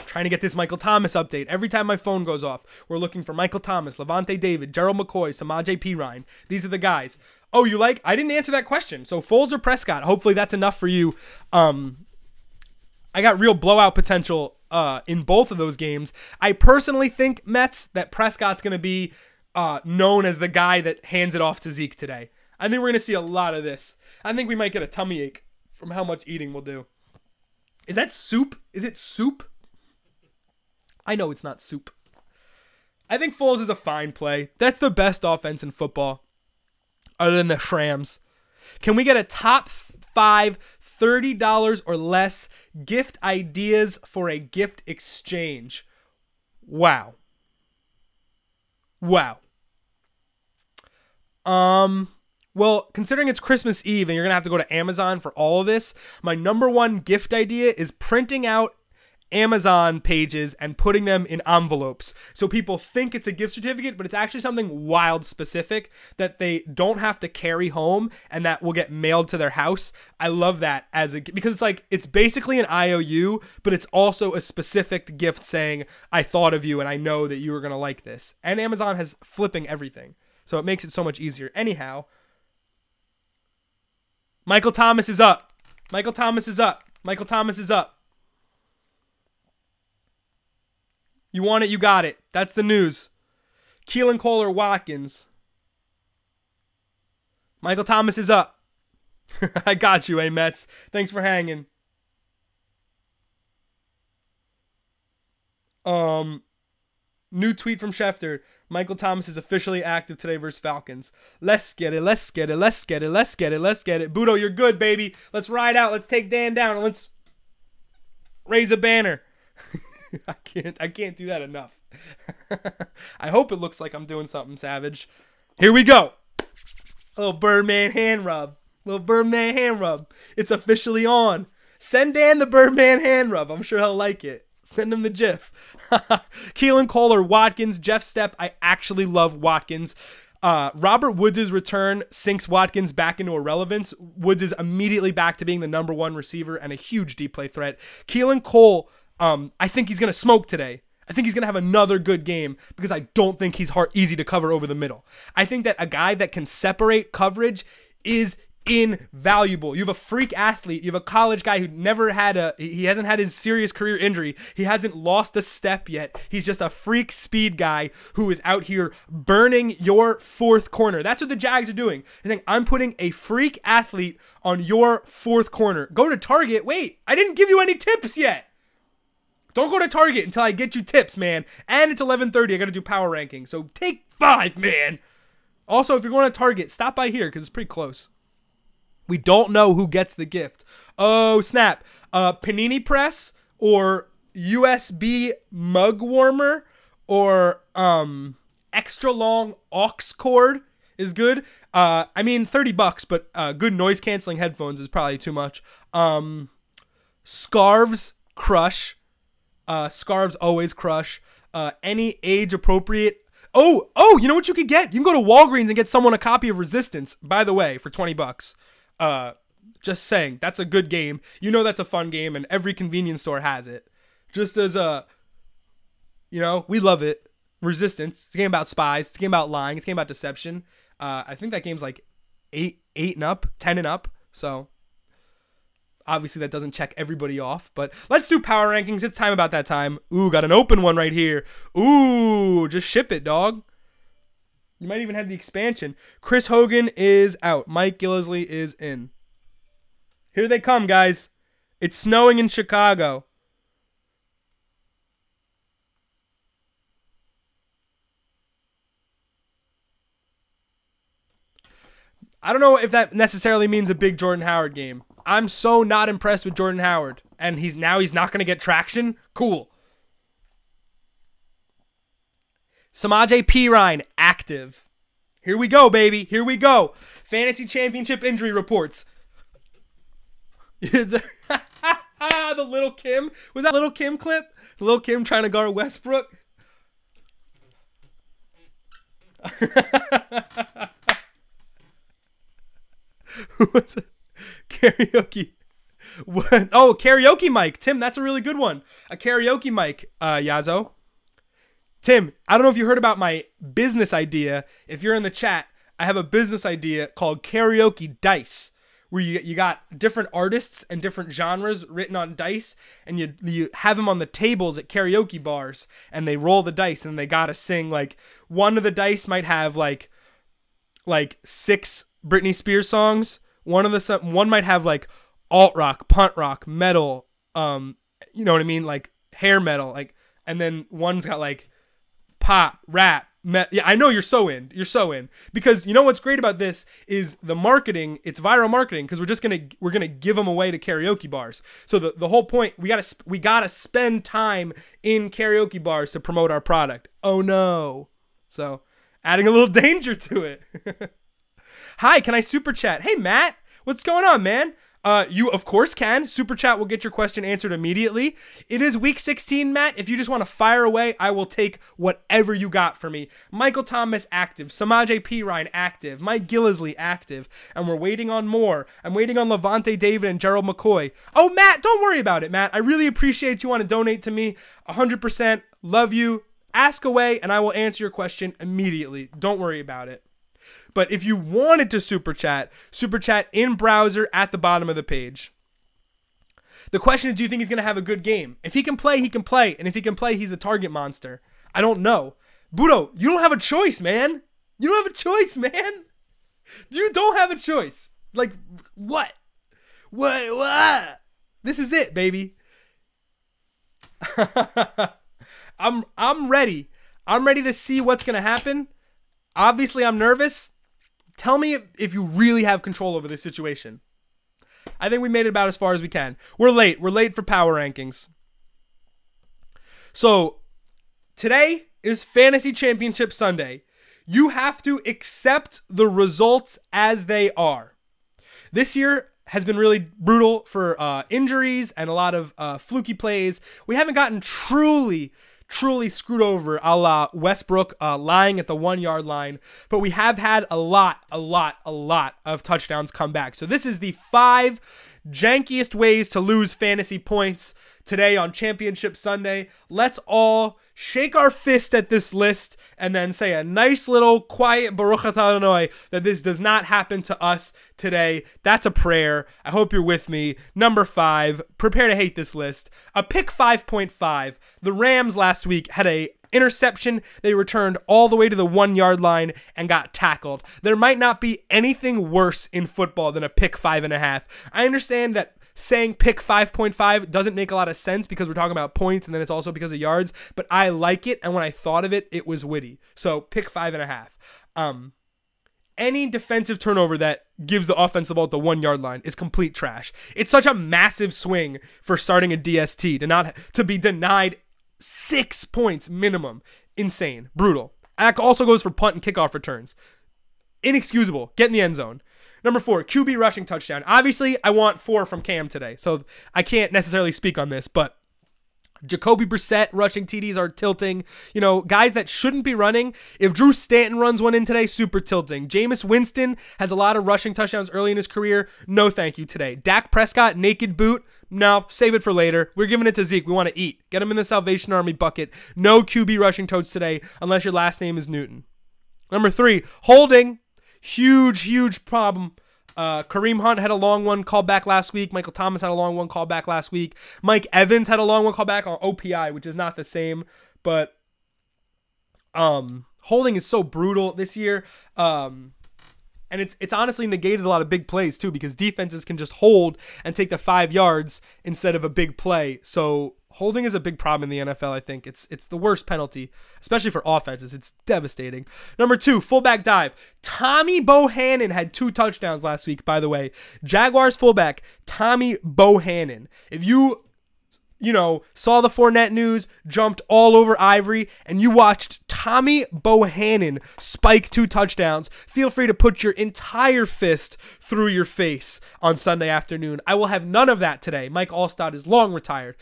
Trying to get this Michael Thomas update. Every time my phone goes off, we're looking for Michael Thomas, Levante David, Gerald McCoy, Samaje Perine. These are the guys. Oh, you like? I didn't answer that question. So Foles or Prescott? Hopefully that's enough for you. I got real blowout potential in both of those games. I personally think, Mets, that Prescott's going to be known as the guy that hands it off to Zeke today. I think we're going to see a lot of this. I think we might get a tummy ache from how much eating we'll do. Is that soup? Is it soup? I know it's not soup. I think Foles is a fine play. That's the best offense in football, other than the Shrams. Can we get a top 5 $30 or less gift ideas for a gift exchange? Wow. Wow. Well, considering it's Christmas Eve and you're going to have to go to Amazon for all of this, my number one gift idea is printing out Amazon pages and putting them in envelopes so people think it's a gift certificate, but it's actually something wild specific that they don't have to carry home and that will get mailed to their house. I love that because it's like, it's basically an IOU, but it's also a specific gift saying, I thought of you and I know that you were going to like this. And Amazon has flipping everything, so it makes it so much easier. Anyhow, Michael Thomas is up. Michael Thomas is up. Michael Thomas is up. You want it, you got it. That's the news. Keelan Cole or Watkins. Michael Thomas is up. I got you, Mets. Thanks for hanging. New tweet from Schefter. Michael Thomas is officially active today versus Falcons. Let's get it. Let's get it. Let's get it. Let's get it. Let's get it. Budo, you're good, baby. Let's ride out. Let's take Dan down. And let's raise a banner. I can't do that enough. I hope it looks like I'm doing something savage. Here we go. A little Birdman hand rub. Little Birdman hand rub. It's officially on. Send Dan the Birdman hand rub. I'm sure he'll like it. Send him the GIF. Keelan Cole or Watkins. Jeff Stepp. I actually love Watkins. Robert Woods' return sinks Watkins back into irrelevance. Woods is immediately back to being the number one receiver and a huge deep play threat. Keelan Cole, I think he's going to smoke today. I think he's going to have another good game because I don't think he's easy to cover over the middle. I think that a guy that can separate coverage is invaluable. You have a freak athlete. You have a college guy who he hasn't had his serious career injury. He hasn't lost a step yet. He's just a freak speed guy who is out here burning your fourth corner. That's what the Jags are doing. They're saying, I'm putting a freak athlete on your fourth corner. Go to Target. Wait, I didn't give you any tips yet. Don't go to Target until I get you tips, man. And it's 11:30. I got to do power ranking. So take 5, man. Also, if you're going to Target, stop by here because it's pretty close. We don't know who gets the gift. Oh, snap. Panini press or USB mug warmer or extra long aux cord is good. I mean, $30, but good noise canceling headphones is probably too much. Scarves crush. Scarves always crush. Any age appropriate. Oh, you know what you could get? You can go to Walgreens and get someone a copy of Resistance, by the way, for $20. Just saying, that's a good game. You know that's a fun game, and every convenience store has it. Just as we love it. Resistance. It's a game about spies. It's a game about lying. It's a game about deception. I think that game's like 8 and up, 10 and up. So obviously that doesn't check everybody off, but let's do power rankings. It's time about that time. Ooh, got an open one right here. Ooh, just ship it, dog. You might even have the expansion. Chris Hogan is out. Mike Gillisley is in. Here they come, guys. It's snowing in Chicago. I don't know if that necessarily means a big Jordan Howard game. I'm so not impressed with Jordan Howard. And he's not going to get traction? Cool. Samaje Perine, active. Here we go, baby. Here we go. Fantasy Championship injury reports. The Little Kim. Was that Little Kim clip? Little Kim trying to guard Westbrook? Who was it? Karaoke. What? Oh, karaoke mic. Tim, that's a really good one. A karaoke mic, Yazo. Tim, I don't know if you heard about my business idea. If you're in the chat, I have a business idea called Karaoke Dice, where you got different artists and different genres written on dice, and you have them on the tables at karaoke bars, and they roll the dice, and they gotta sing, like, one of the dice might have like 6 Britney Spears songs. One might have like alt rock, punt rock, metal, you know what I mean, like hair metal, like, and then one's got like pop, rap. Yeah, I know you're so in. You're so in, because you know what's great about this is the marketing. It's viral marketing, because we're gonna give them away to karaoke bars. So the whole point, we gotta spend time in karaoke bars to promote our product. Oh no! So adding a little danger to it. Hi, can I super chat? Hey Matt, what's going on, man? You of course can. Super chat will get your question answered immediately. It is week 16, Matt. If you just want to fire away, I will take whatever you got for me. Michael Thomas active, Samaje Perine active, Mike Gillisley active, and we're waiting on more. I'm waiting on Levante David and Gerald McCoy. Oh, Matt, don't worry about it, Matt. I really appreciate you want to donate to me. 100%. Love you. Ask away, and I will answer your question immediately. Don't worry about it. But if you wanted to super chat in browser at the bottom of the page. The question is, do you think he's going to have a good game? If he can play, he can play. And if he can play, he's a target monster. I don't know. Budo, you don't have a choice, man. You don't have a choice, man. You don't have a choice. Like, what? What? This is it, baby. I'm ready. I'm ready to see what's going to happen. Obviously, I'm nervous. Tell me if you really have control over this situation. I think we made it about as far as we can. We're late. We're late for power rankings. So, today is Fantasy Championship Sunday. You have to accept the results as they are. This year has been really brutal for injuries and a lot of fluky plays. We haven't gotten truly screwed over a la Westbrook lying at the 1 yard line, but we have had a lot of touchdowns come back. So this is the 5 jankiest ways to lose fantasy points today on Championship Sunday. Let's all shake our fist at this list and then say a nice little quiet Baruch Atah Adonai that this does not happen to us today. That's a prayer. I hope you're with me. Number 5, prepare to hate this list. A pick 5.5. The Rams last week had a interception. They returned all the way to the 1 yard line and got tackled. There might not be anything worse in football than a pick 5.5. I understand that saying pick 5.5 doesn't make a lot of sense because we're talking about points and then it's also because of yards, but I like it, and when I thought of it, it was witty. So pick 5.5. Any defensive turnover that gives the offense the ball at the 1 yard line is complete trash. It's such a massive swing for starting a DST to be denied 6 points minimum. Insane. Brutal. That also goes for punt and kickoff returns. Inexcusable. Get in the end zone. Number 4, QB rushing touchdown. Obviously, I want 4 from Cam today, so I can't necessarily speak on this, but Jacoby Brissett rushing TDs are tilting. You know, guys that shouldn't be running. If Drew Stanton runs one in today, super tilting. Jameis Winston has a lot of rushing touchdowns early in his career. No thank you today. Dak Prescott, naked boot. No, save it for later. We're giving it to Zeke. We want to eat. Get him in the Salvation Army bucket. No QB rushing totes today unless your last name is Newton. Number 3, holding. Huge problem. Kareem Hunt had a long one called back last week. Michael Thomas had a long one called back last week. Mike Evans had a long one called back on OPI, which is not the same. But holding is so brutal this year. And it's honestly negated a lot of big plays too, because defenses can just hold and take the 5 yards instead of a big play. So holding is a big problem in the NFL, I think. It's the worst penalty, especially for offenses. It's devastating. Number 2, fullback dive. Tommy Bohannon had 2 touchdowns last week, by the way. Jaguars fullback, Tommy Bohannon. If you saw the Fournette news, jumped all over Ivory, and you watched Tommy Bohannon spike 2 touchdowns, feel free to put your entire fist through your face on Sunday afternoon. I will have none of that today. Mike Allstott is long retired.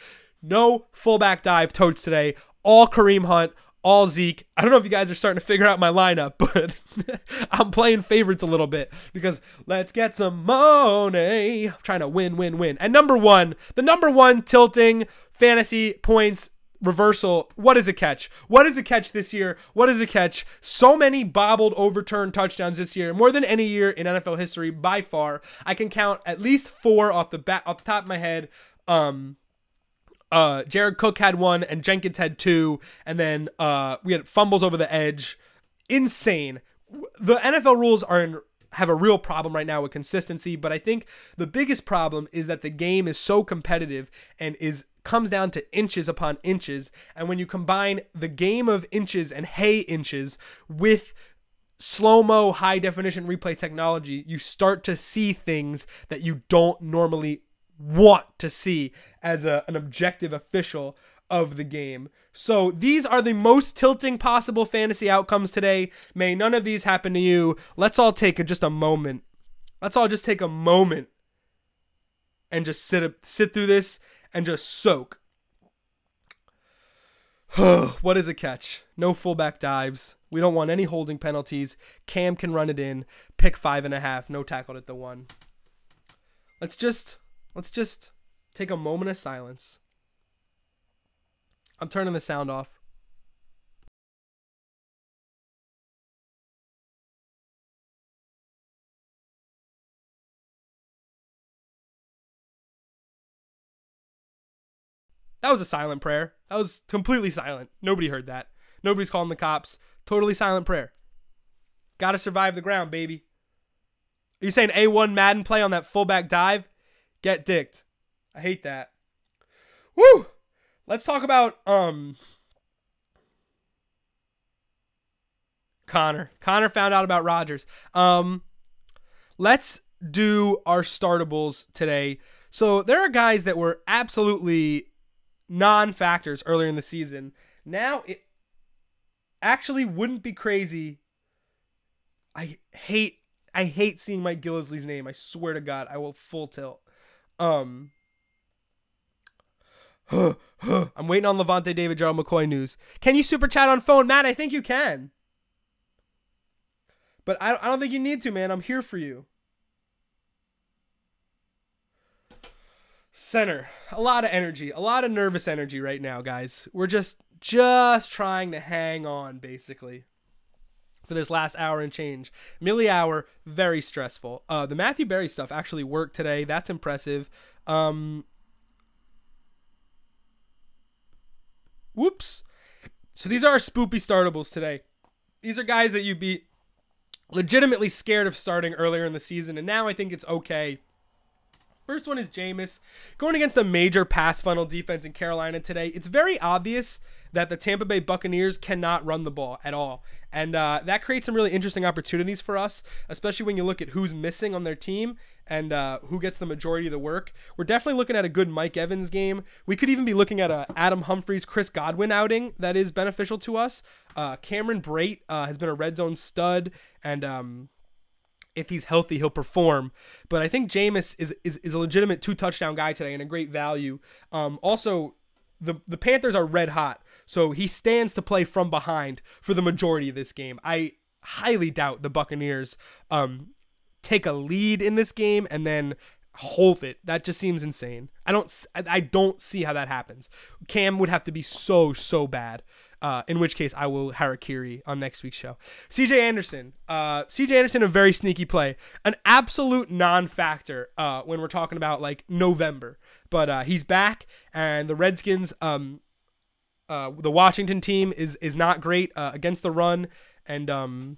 No fullback dive totes today. All Kareem Hunt, all Zeke. I don't know if you guys are starting to figure out my lineup, but I'm playing favorites a little bit because let's get some money. I'm trying to win. And the number one tilting fantasy points reversal. What is a catch? What is a catch this year? What is a catch? So many bobbled, overturned touchdowns this year, more than any year in NFL history by far. I can count at least 4 off the top of my head. Jared Cook had 1 and Jenkins had 2, and then we had fumbles over the edge. Insane. The NFL rules have a real problem right now with consistency, but I think the biggest problem is that the game is so competitive and comes down to inches upon inches, and when you combine the game of inches and hay inches with slow-mo high definition replay technology, you start to see things that you don't normally want to see as an objective official of the game. So these are the most tilting possible fantasy outcomes today. May none of these happen to you. Let's all take just a moment. Let's all just take a moment and just sit through this and just soak. What is a catch? No fullback dives. We don't want any holding penalties. Cam can run it in. Pick 5.5. No tackled at the 1. Let's just take a moment of silence. I'm turning the sound off. That was a silent prayer. That was completely silent. Nobody heard that. Nobody's calling the cops. Totally silent prayer. Gotta survive the ground, baby. Are you saying A1 Madden play on that fullback dive? Get dicked. I hate that. Woo! Let's talk about Connor. Connor found out about Rodgers. Let's do our startables today. So there are guys that were absolutely non-factors earlier in the season. Now it actually wouldn't be crazy. I hate seeing Mike Gillisley's name. I swear to God, I will full tilt. I'm waiting on Levante David, Gerald McCoy news. Can you super chat on phone? Matt, I think you can. But I don't think you need to, man. I'm here for you. Center. A lot of energy. A lot of nervous energy right now, guys. We're just trying to hang on, basically, for this last hour and change. Millie hour, very stressful. The Matthew Berry stuff actually worked today. That's impressive. Whoops. So these are our spoopy startables today. These are guys that you'd be legitimately scared of starting earlier in the season, and now I think it's okay. First one is Jameis going against a major pass funnel defense in Carolina today. It's very obvious that the Tampa Bay Buccaneers cannot run the ball at all. And that creates some really interesting opportunities for us, especially when you look at who's missing on their team and who gets the majority of the work. We're definitely looking at a good Mike Evans game. We could even be looking at a Adam Humphries, Chris Godwin outing that is beneficial to us. Cameron Brate has been a red zone stud, and if he's healthy, he'll perform. But I think Jameis is a legitimate 2-touchdown guy today and a great value. Also, the Panthers are red hot, so he stands to play from behind for the majority of this game. I highly doubt the Buccaneers take a lead in this game and then hold it. That just seems insane. I don't see how that happens. Cam would have to be so bad. In which case I will harakiri on next week's show. CJ Anderson. CJ Anderson, a very sneaky play. An absolute non-factor when we're talking about like November. But he's back, and the Redskins, the Washington team is not great against the run, and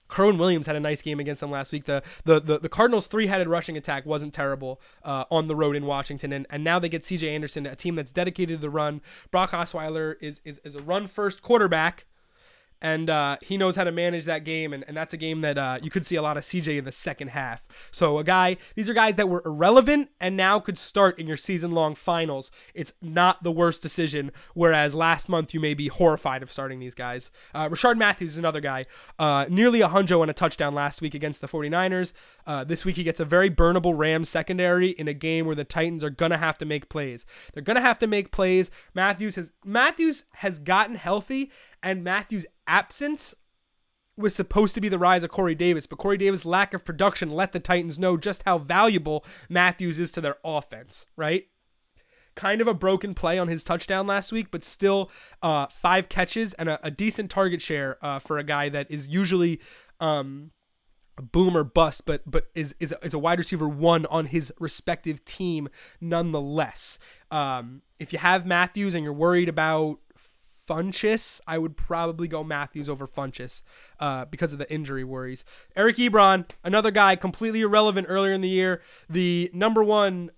Kerwin Williams had a nice game against them last week. The Cardinals' 3-headed rushing attack wasn't terrible on the road in Washington, and now they get C.J. Anderson, a team that's dedicated to the run. Brock Osweiler is a run-first quarterback, and he knows how to manage that game, and that's a game that you could see a lot of CJ in the second half. So these are guys that were irrelevant and now could start in your season-long finals. It's not the worst decision, whereas last month you may be horrified of starting these guys. Rashard Matthews is another guy. Nearly a hundo and a touchdown last week against the 49ers. This week he gets a very burnable Rams secondary in a game where the Titans are going to have to make plays. They're going to have to make plays. Matthews has gotten healthy, And Matthews' absence was supposed to be the rise of Corey Davis, but Corey Davis' lack of production let the Titans know just how valuable Matthews is to their offense, right? Kind of a broken play on his touchdown last week, but still 5 catches and a decent target share for a guy that is usually boom or bust, but is a wide receiver 1 on his respective team nonetheless. If you have Matthews and you're worried about Funchess, I would probably go Matthews over Funchess because of the injury worries. Eric Ebron, another guy completely irrelevant earlier in the year, the number 1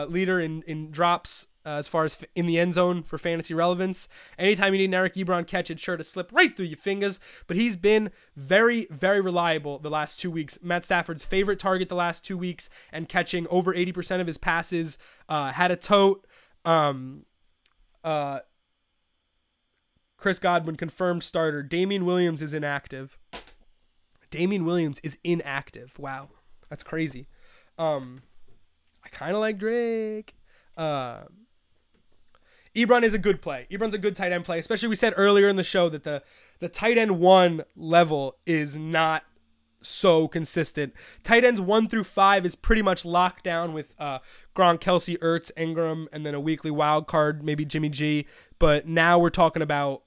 leader in drops as far as in the end zone for fantasy relevance. Anytime you need an Eric Ebron catch, it's sure to slip right through your fingers, but he's been very, very reliable the last 2 weeks. Matt Stafford's favorite target the last 2 weeks and catching over 80% of his passes, had a tote. Chris Godwin, confirmed starter. Damian Williams is inactive. Wow. That's crazy. I kind of like Drake. Ebron is a good play. Ebron's a good tight end play, especially we said earlier in the show that the tight end 1 level is not so consistent. Tight ends 1 through 5 is pretty much locked down with Gronk, Kelsey, Ertz, Ingram, and then a weekly wild card, maybe Jimmy G. But now we're talking about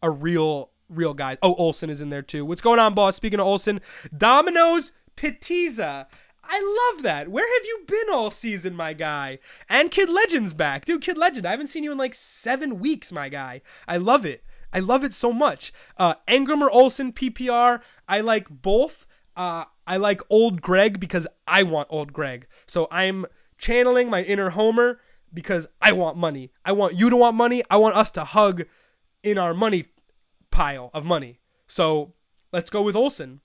a real guy. Oh, Olsen is in there too. What's going on, boss? Speaking of Olsen, Domino's Pizza. I love that. Where have you been all season, my guy? And Kid Legend's back. Dude, Kid Legend, I haven't seen you in like 7 weeks, my guy. I love it. I love it so much. Ingram or Olsen, PPR. I like both. I like Old Greg because I want Old Greg. So I'm channeling my inner Homer because I want money. I want you to want money. I want us to hug in our money pile of money. So let's go with Olsen.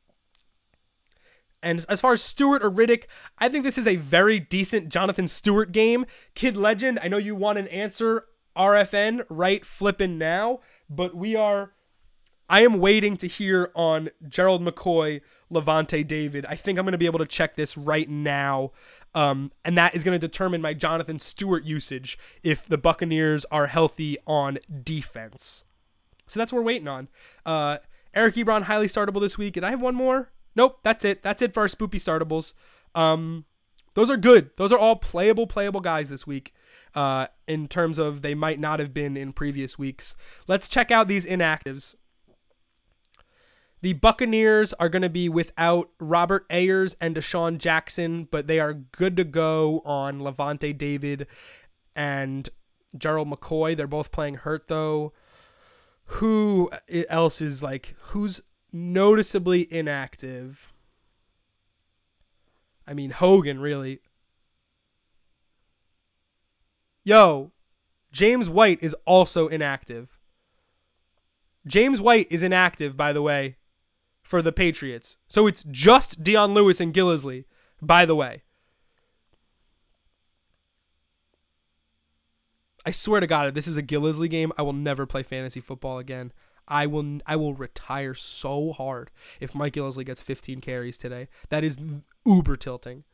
And as far as Stewart or Riddick, I think this is a very decent Jonathan Stewart game. Kid Legend, I know you want an answer. RFN, right flipping now. But I am waiting to hear on Gerald McCoy, Levante David. I think I'm going to be able to check this right now. And that is going to determine my Jonathan Stewart usage if the Buccaneers are healthy on defense. So that's what we're waiting on. Eric Ebron, highly startable this week. Did I have one more? Nope, that's it. That's it for our spoopy startables. Those are good. Those are all playable guys this week in terms of they might not have been in previous weeks. Let's check out these inactives. The Buccaneers are going to be without Robert Ayers and Deshaun Jackson, but they are good to go on Levante David and Gerald McCoy. They're both playing hurt, though. Who else is who's noticeably inactive? I mean, Hogan, really. Yo, James White is also inactive. James White is inactive, by the way, for the Patriots. So it's just Dion Lewis and Gillislee, by the way. I swear to God, if this is a Gillislee game, I will never play fantasy football again. I will retire so hard if Mike Gillislee gets 15 carries today. That is uber tilting.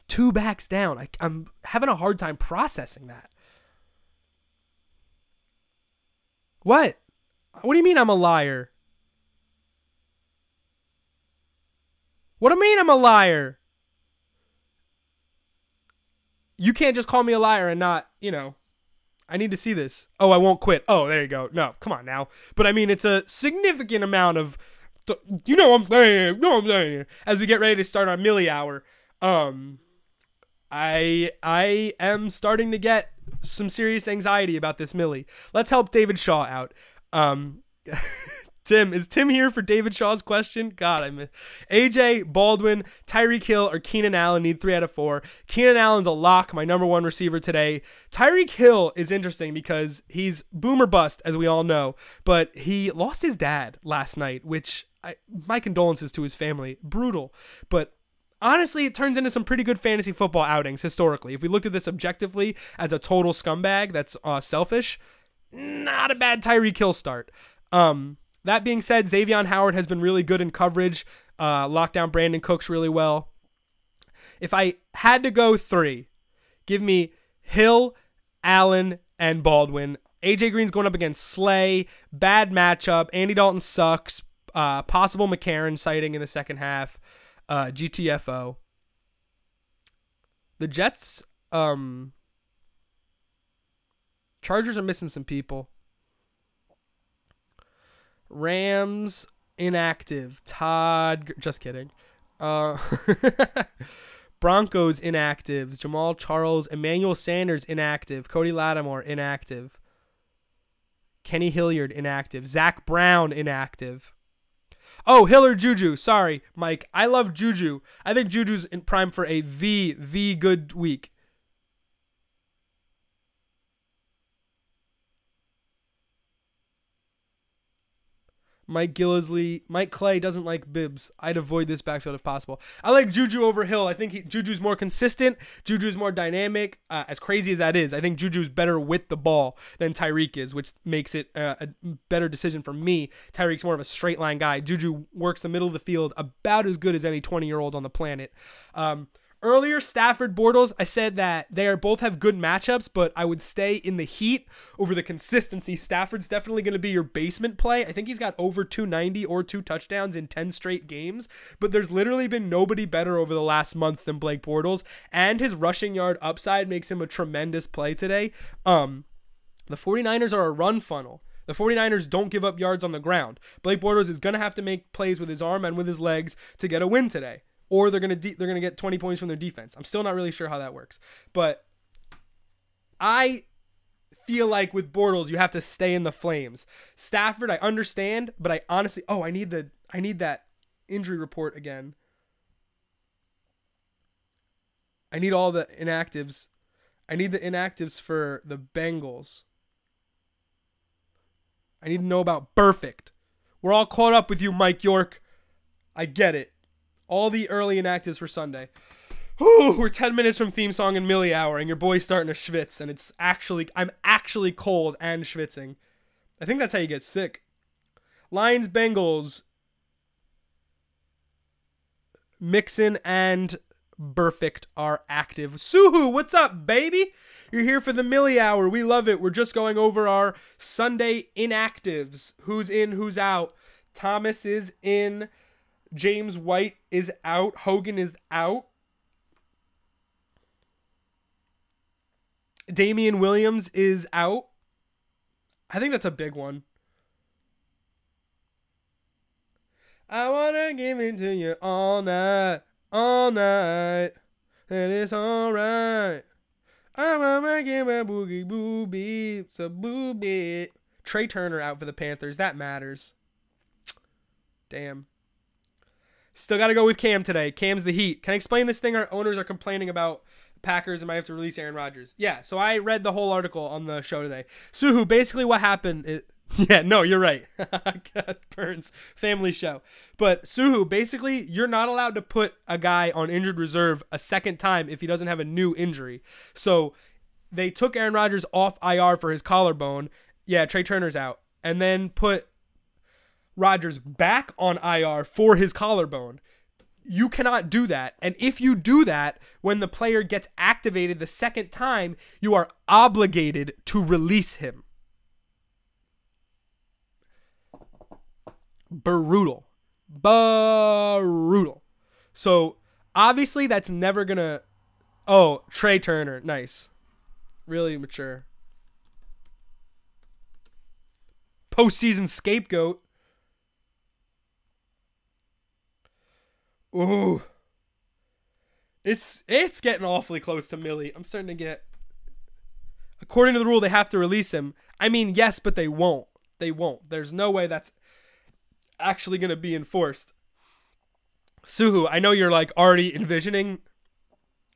2 backs down. I'm having a hard time processing that. What? What do you mean I'm a liar? What do you mean I'm a liar? You can't just call me a liar and not, I need to see this. Oh, I won't quit. Oh, there you go. No, come on now. But I mean, it's a significant amount of, what I'm saying, as we get ready to start our Millie Hour. I am starting to get some serious anxiety about this Millie. Let's help David Shaw out. Tim, is Tim here for David Shaw's question? God, I miss AJ, Baldwin, Tyreek Hill, or Keenan Allen need 3 out of 4. Keenan Allen's a lock, my number 1 receiver today. Tyreek Hill is interesting because he's boom or bust, as we all know, but he lost his dad last night, which my condolences to his family. Brutal. But honestly, it turns into some pretty good fantasy football outings historically. If we looked at this objectively as a total scumbag that's selfish, not a bad Tyreek Hill start. That being said, Xavier Howard has been really good in coverage. Locked down Brandon Cooks really well. If I had to go 3, give me Hill, Allen, and Baldwin. AJ Green's going up against Slay. Bad matchup. Andy Dalton sucks. Possible McCarron sighting in the second half. GTFO. The Jets, Chargers are missing some people. Rams inactive. Todd, just kidding. Broncos inactives. Jamal Charles, Emmanuel Sanders inactive. Cody Lattimore inactive. Kenny Hilliard inactive. Zach Brown inactive. Oh, Hill or Juju. Sorry, Mike. I love Juju. I think Juju's in prime for a V good week. Mike Gillisley. Mike Clay doesn't like Bibbs. I'd avoid this backfield if possible. I like Juju over Hill. I think Juju's more consistent. Juju's more dynamic. As crazy as that is, I think Juju's better with the ball than Tyreek is, which makes it a better decision for me. Tyreek's more of a straight line guy. Juju works the middle of the field about as good as any 20-year-old on the planet. Earlier, Stafford, Bortles, I said that they both have good matchups, but I would stay in the heat over the consistency. Stafford's definitely going to be your basement play. I think he's got over 290 or 2 touchdowns in 10 straight games, but there's literally been nobody better over the last month than Blake Bortles, and his rushing yard upside makes him a tremendous play today. The 49ers are a run funnel. The 49ers don't give up yards on the ground. Blake Bortles is going to have to make plays with his arm and with his legs to get a win today. Or they're gonna get 20 points from their defense. I'm still not really sure how that works, but I feel like with Bortles you have to stay in the flames. Stafford, I understand, but I honestly, I need that injury report again. I need all the inactives. I need the inactives for the Bengals. I need to know about Perfect. We're all caught up with you, Mike York. I get it. All the early inactives for Sunday. Whew, we're 10 minutes from theme song and Millie hour, and your boy's starting to schwitz, and I'm actually cold and schwitzing. I think that's how you get sick. Lions, Bengals. Mixon and Perfect are active. Suhu, what's up, baby? You're here for the Millie hour. We love it. We're just going over our Sunday inactives. Who's in, who's out. Thomas is in. James White is out. Hogan is out. Damian Williams is out. I think that's a big one. I want to give it to you all night, and it's all right. I want to give a boogie booby, so booby. Trey Turner out for the Panthers. That matters. Damn. Still got to go with Cam today. Cam's the heat. Can I explain this thing our owners are complaining about Packers and might have to release Aaron Rodgers? Yeah, so I read the whole article on the show today. Suhu, basically what happened... Yeah, no, you're right. God, Burns, family show. But Suhu, basically, you're not allowed to put a guy on injured reserve a second time if he doesn't have a new injury. So they took Aaron Rodgers off IR for his collarbone. Yeah, Trey Turner's out. And then put Rodgers back on IR for his collarbone. You cannot do that. And if you do that, when the player gets activated the second time, you are obligated to release him. Brutal. So, obviously, that's never going to... Oh, Trey Turner. Nice. Really mature. Postseason scapegoat. Ooh. It's getting awfully close to Millie. I'm starting to get... According to the rule, they have to release him. I mean, yes, but they won't. They won't. There's no way that's actually going to be enforced. Suhu, I know you're like already envisioning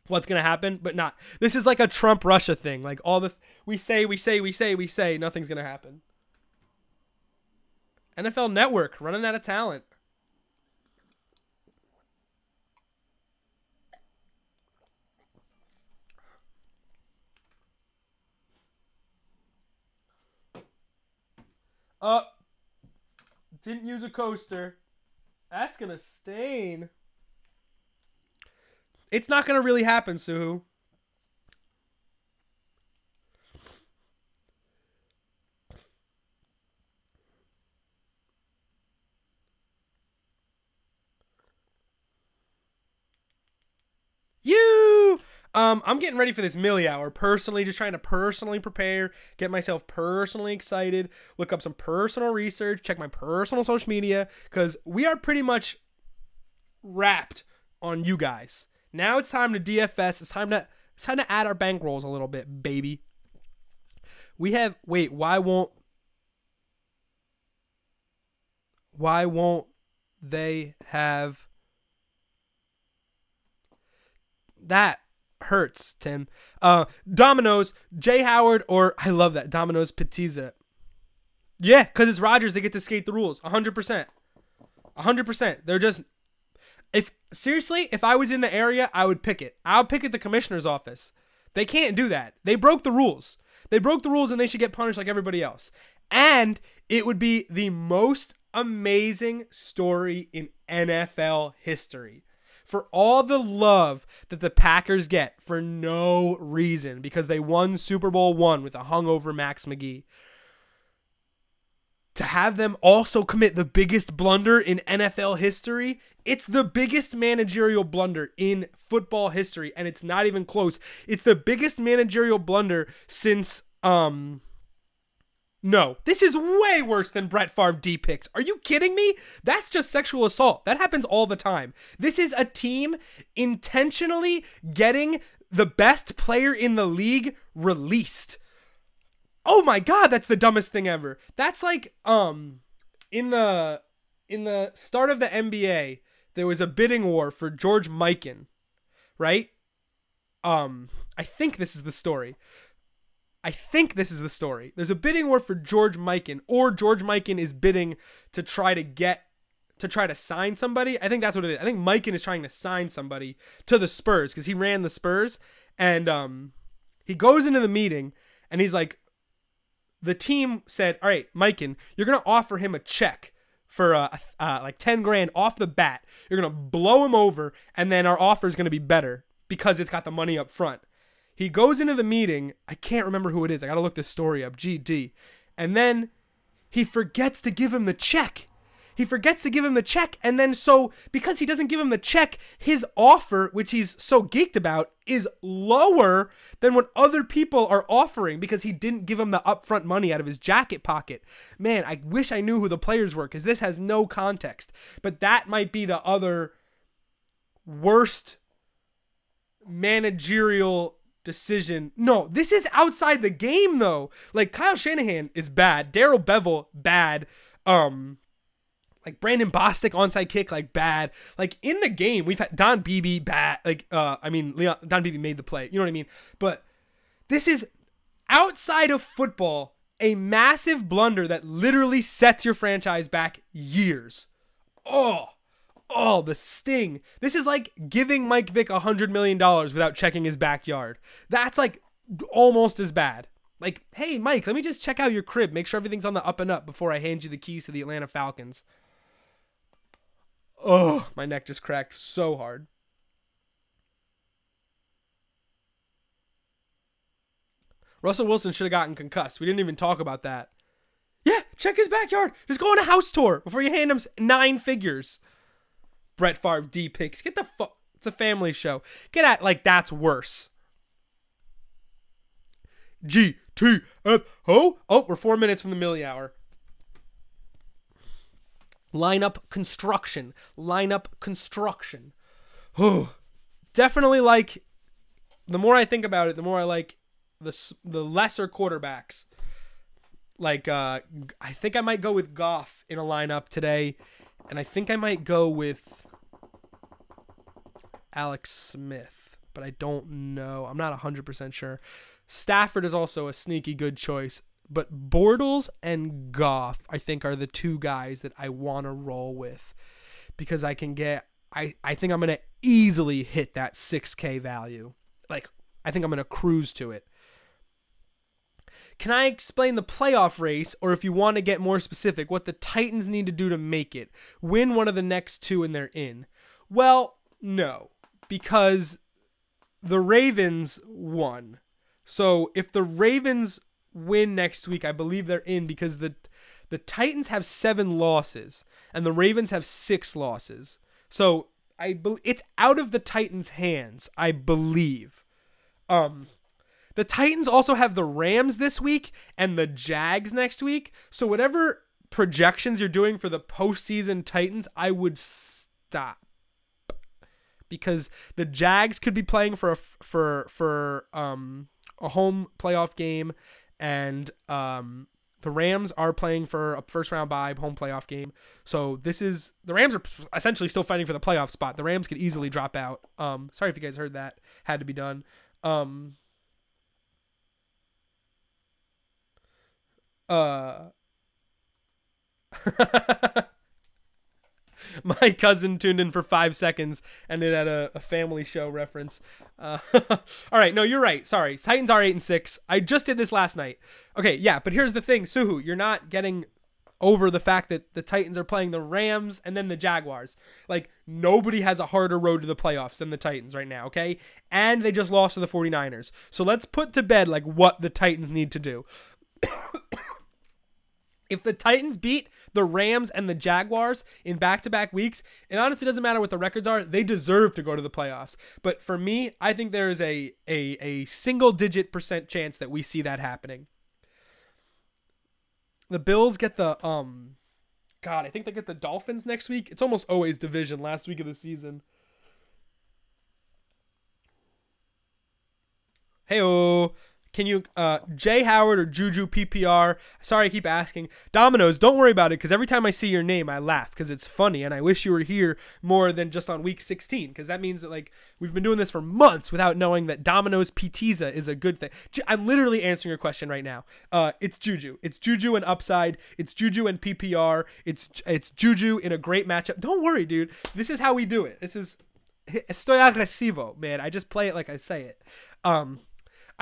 what's going to happen, but not. This is like a Trump-Russia thing. Like all the... We say, nothing's going to happen. NFL Network, running out of talent. Didn't use a coaster. That's going to stain. It's not going to really happen, Suhu. I'm getting ready for this Millie Hour personally, just trying to personally prepare, get myself personally excited, look up some personal research, check my personal social media, because we are pretty much wrapped on you guys. Now it's time to DFS. It's time to add our bankrolls a little bit, baby. We have why won't they have that? Hurts, Tim. Domino's, Jay Howard, or I love that, Domino's Pizza. Yeah, because it's Rodgers. They get to skate the rules. 100%. 100%. They're just... If I was in the area, I would pick it. I'll pick it the commissioner's office. They can't do that. They broke the rules. They broke the rules and they should get punished like everybody else. And it would be the most amazing story in NFL history. For all the love that the Packers get for no reason because they won Super Bowl I with a hungover Max McGee. To have them also commit the biggest blunder in NFL history, it's the biggest managerial blunder in football history, and it's not even close. It's the biggest managerial blunder since, no, this is way worse than Brett Favre D picks. Are you kidding me? That's just sexual assault. That happens all the time. This is a team intentionally getting the best player in the league released. Oh my God, that's the dumbest thing ever. That's like, in the start of the NBA, there was a bidding war for George Mikan, right? I think this is the story. There's a bidding war for George Mikan, or George Mikan is bidding to try to sign somebody. I think that's what it is. I think Mikan is trying to sign somebody to the Spurs because he ran the Spurs, and he goes into the meeting and he's like, the team said, all right, Mikan, you're going to offer him a check for like 10 grand off the bat. You're going to blow him over, and then our offer is going to be better because it's got the money up front. He goes into the meeting. I can't remember who it is. I got to look this story up. GD. And then he forgets to give him the check. And then so because he doesn't give him the check, his offer, which he's so geeked about, is lower than what other people are offering because he didn't give him the upfront money out of his jacket pocket. Man, I wish I knew who the players were because this has no context. But that might be the other worst managerial decision. No, this is outside the game though. Like Kyle Shanahan is bad. Darrell Bevell, bad. Like Brandon Bostic onside kick, like bad. Like in the game, we've had Don Beebe bad. Like Don Beebe made the play. You know what I mean? But this is outside of football, a massive blunder that literally sets your franchise back years. Oh, the sting. This is like giving Mike Vick $100 million without checking his backyard. That's like almost as bad. Like, hey, Mike, let me just check out your crib. Make sure everything's on the up and up before I hand you the keys to the Atlanta Falcons. Oh, my neck just cracked so hard. Russell Wilson should have gotten concussed. We didn't even talk about that. Yeah, check his backyard. Just go on a house tour before you hand him 9 figures. Brett Favre D picks. Get the fuck. It's a family show. Get at like that's worse. GTF. Oh, we're 4 minutes from the Millie Hour. Lineup construction. Oh, definitely like, the more I think about it, the more I like the lesser quarterbacks. Like, I think I might go with Goff in a lineup today. And I think I might go with Alex Smith. But I don't know. I'm not 100% sure. Stafford is also a sneaky good choice. But Bortles and Goff, I think, are the 2 guys that I want to roll with. Because I can get... I think I'm going to easily hit that 6K value. Like, I think I'm going to cruise to it. Can I explain the playoff race, or if you want to get more specific, what the Titans need to do to make it? Win one of the next 2 and they're in. Well, no. Because the Ravens won. So if the Ravens win next week, I believe they're in, because the Titans have 7 losses and the Ravens have 6 losses. So it's out of the Titans' hands, I believe. The Titans also have the Rams this week and the Jags next week. So whatever projections you're doing for the postseason Titans, I would stop. Because the Jags could be playing for a home playoff game, and the Rams are playing for a first round bye home playoff game. So the Rams are essentially still fighting for the playoff spot. The Rams could easily drop out. Sorry if you guys heard that. Had to be done. My cousin tuned in for 5 seconds and it had a family show reference. All right, no, you're right. Sorry, Titans are 8-6. I just did this last night. Okay, yeah, but here's the thing, Suhu, you're not getting over the fact that the Titans are playing the Rams and then the Jaguars. Like, nobody has a harder road to the playoffs than the Titans right now, okay? And they just lost to the 49ers. So let's put to bed, like, what the Titans need to do. If the Titans beat the Rams and the Jaguars in back-to-back weeks, it honestly doesn't matter what the records are. They deserve to go to the playoffs. But for me, I think there is a single-digit % chance that we see that happening. The Bills get the I think they get the Dolphins next week. It's almost always division last week of the season. Hey-oh. Can you, Jay Howard or Juju PPR? Sorry, I keep asking. Dominoes, don't worry about it, because every time I see your name, I laugh, because it's funny, and I wish you were here more than just on week 16, because that means that, like, we've been doing this for months without knowing that Domino's Pizza is a good thing. I'm literally answering your question right now. It's Juju. It's Juju and upside. It's Juju and PPR. It's Juju in a great matchup. Don't worry, dude. This is how we do it. This is estoy agresivo, man. I just play it like I say it.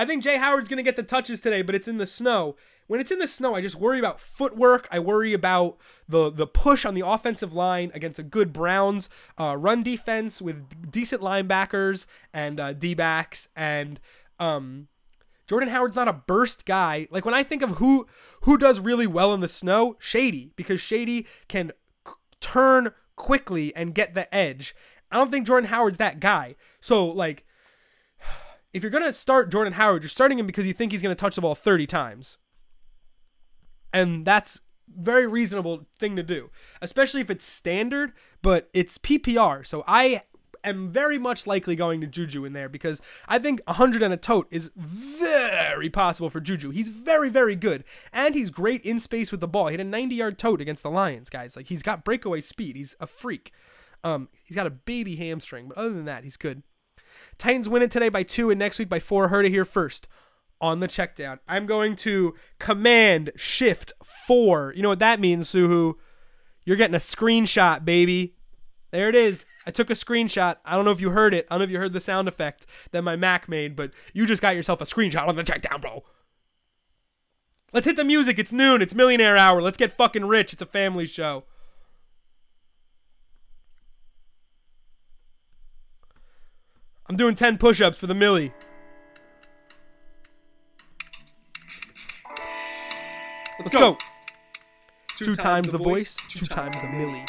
I think Jay Howard's going to get the touches today, but it's in the snow. When it's in the snow, I just worry about footwork. I worry about the push on the offensive line against a good Browns run defense with decent linebackers and D-backs. And Jordan Howard's not a burst guy. Like, when I think of who does really well in the snow, Shady, because Shady can turn quickly and get the edge. I don't think Jordan Howard's that guy. So, like, if you're going to start Jordan Howard, you're starting him because you think he's going to touch the ball 30 times. And that's a very reasonable thing to do, especially if it's standard, but it's PPR. So I am very much likely going to Juju in there because I think 100 and a tote is very possible for Juju. He's very, very good. And he's great in space with the ball. He had a 90-yard tote against the Lions, guys. Like, he's got breakaway speed. He's a freak. He's got a baby hamstring, but other than that, he's good. Titans win it today by 2 and next week by 4. Heard it here first on the checkdown. I'm going to Command Shift 4. You know what that means, Suhu? You're getting a screenshot, baby. There it is. I took a screenshot. I don't know if you heard it. I don't know if you heard the sound effect that my Mac made, but you just got yourself a screenshot on the checkdown, bro. Let's hit the music. It's noon. It's millionaire hour. Let's get fucking rich. It's a family show. I'm doing 10 push-ups for the millie. Let's go. 2 times the voice, 2 times the millie.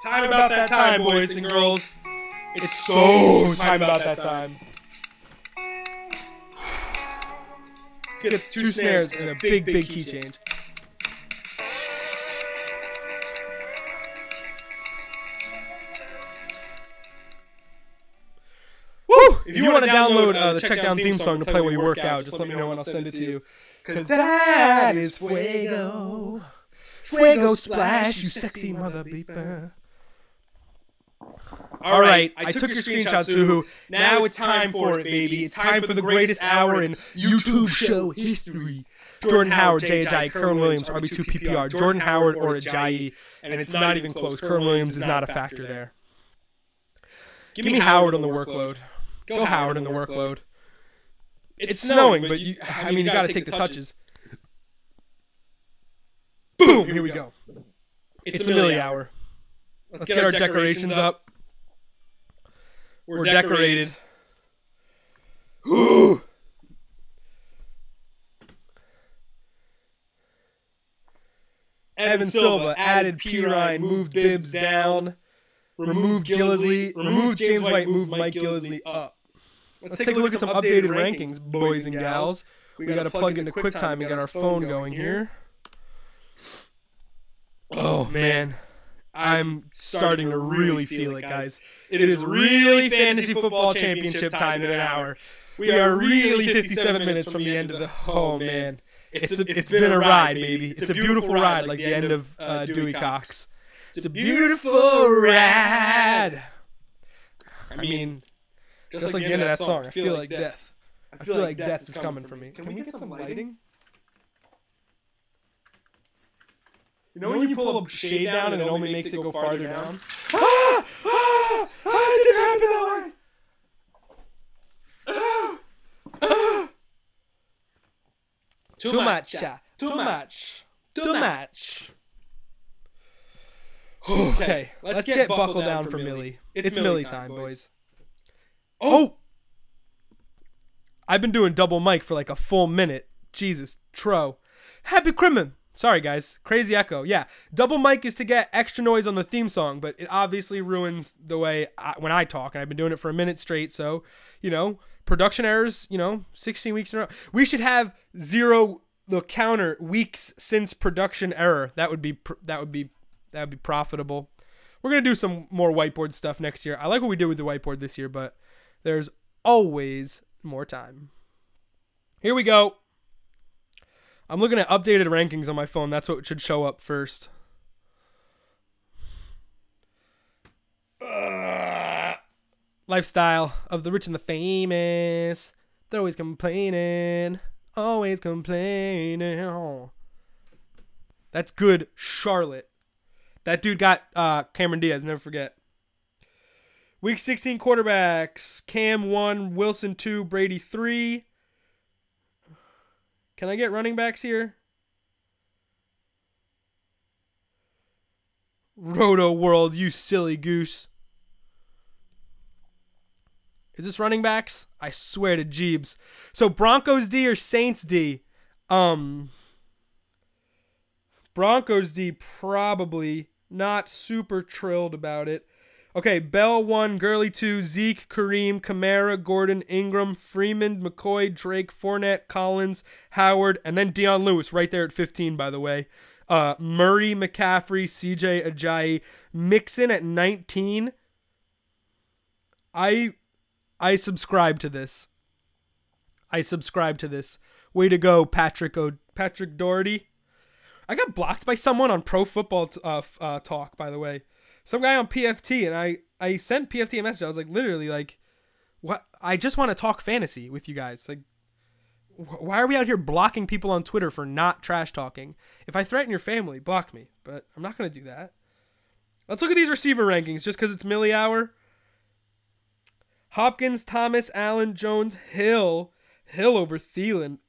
Time about that time, boys and girls. It's so time about that time. Let's get 2 snares and a big key change. Woo! If you want to download the Checkdown theme song to play while you work out, just let me know and I'll send it to you. Cause that is Fuego. Fuego splash, you sexy mother beeper. All right, I took your screenshot, Suhu. Now it's time for it, baby. It's time for the greatest hour in YouTube show history. Jordan Howard, Jay Ajayi, Kerwin Williams, RB2 PPR. Jordan Howard or Ajayi, and it's not even close. Kerwin Williams is not a factor there. Give me Howard on the workload. Go Howard on the workload. It's snowing, but you got to take the touches. Boom! Here we go. It's a Millie hour. Let's get our decorations up. We're decorated. Evan Silva added P. Ryan, moved Bibbs down, removed Gillisley, removed James White, moved Mike Gillisley up. Let's take a look at some updated rankings, boys and gals. We got to plug into QuickTime and get our phone going here. Oh, man. I'm starting to really feel it, guys. It is really fantasy football championship time in an hour. We are really 57 minutes from the end of the... Oh, man. It's been a ride, baby. It's a beautiful ride like the end of Dewey Cox. It's a beautiful ride. I mean, just like the end of that song, I feel like death. I feel like death is coming for me. Can we get some lighting? You know when you pull a shade down and it only makes it go farther down? It didn't happen that way! Too much. Okay, let's get buckled down for Millie. It's Millie time, boys. Oh! I've been doing double mic for like a full minute. Jesus, Tro. Happy crimin'. Sorry, guys. Crazy echo. Yeah, double mic is to get extra noise on the theme song, but it obviously ruins the way when I talk, and I've been doing it for a minute straight, so, production errors, 16 weeks in a row. We should have zero the counter weeks since production error. That would be profitable. We're going to do some more whiteboard stuff next year. I like what we did with the whiteboard this year, but there's always more time. Here we go. I'm looking at updated rankings on my phone. That's what should show up first. Lifestyle of the rich and the famous. They're always complaining. Always complaining. That's good, Charlotte. That dude got Cameron Diaz. Never forget. Week 16 quarterbacks. Cam 1, Wilson 2, Brady 3. Can I get running backs here? Roto World, you silly goose. Is this running backs? I swear to Jeebs. So Broncos D or Saints D? Broncos D probably. Not super thrilled about it. Okay, Bell 1, Gurley 2, Zeke, Kareem, Kamara, Gordon, Ingram, Freeman, McCoy, Drake, Fournette, Collins, Howard, and then Deion Lewis right there at 15, by the way. Murray, McCaffrey, CJ, Ajayi, Mixon at 19. I subscribe to this. Way to go, Patrick Doherty. I got blocked by someone on Pro Football Talk, by the way. Some guy on PFT, and I sent PFT a message. I was like, literally, like, what? I just want to talk fantasy with you guys. Like, why are we out here blocking people on Twitter for not trash talking? If I threaten your family, block me. But I'm not going to do that. Let's look at these receiver rankings just because it's Millie Hour. Hopkins, Thomas, Allen, Jones, Hill over Thielen.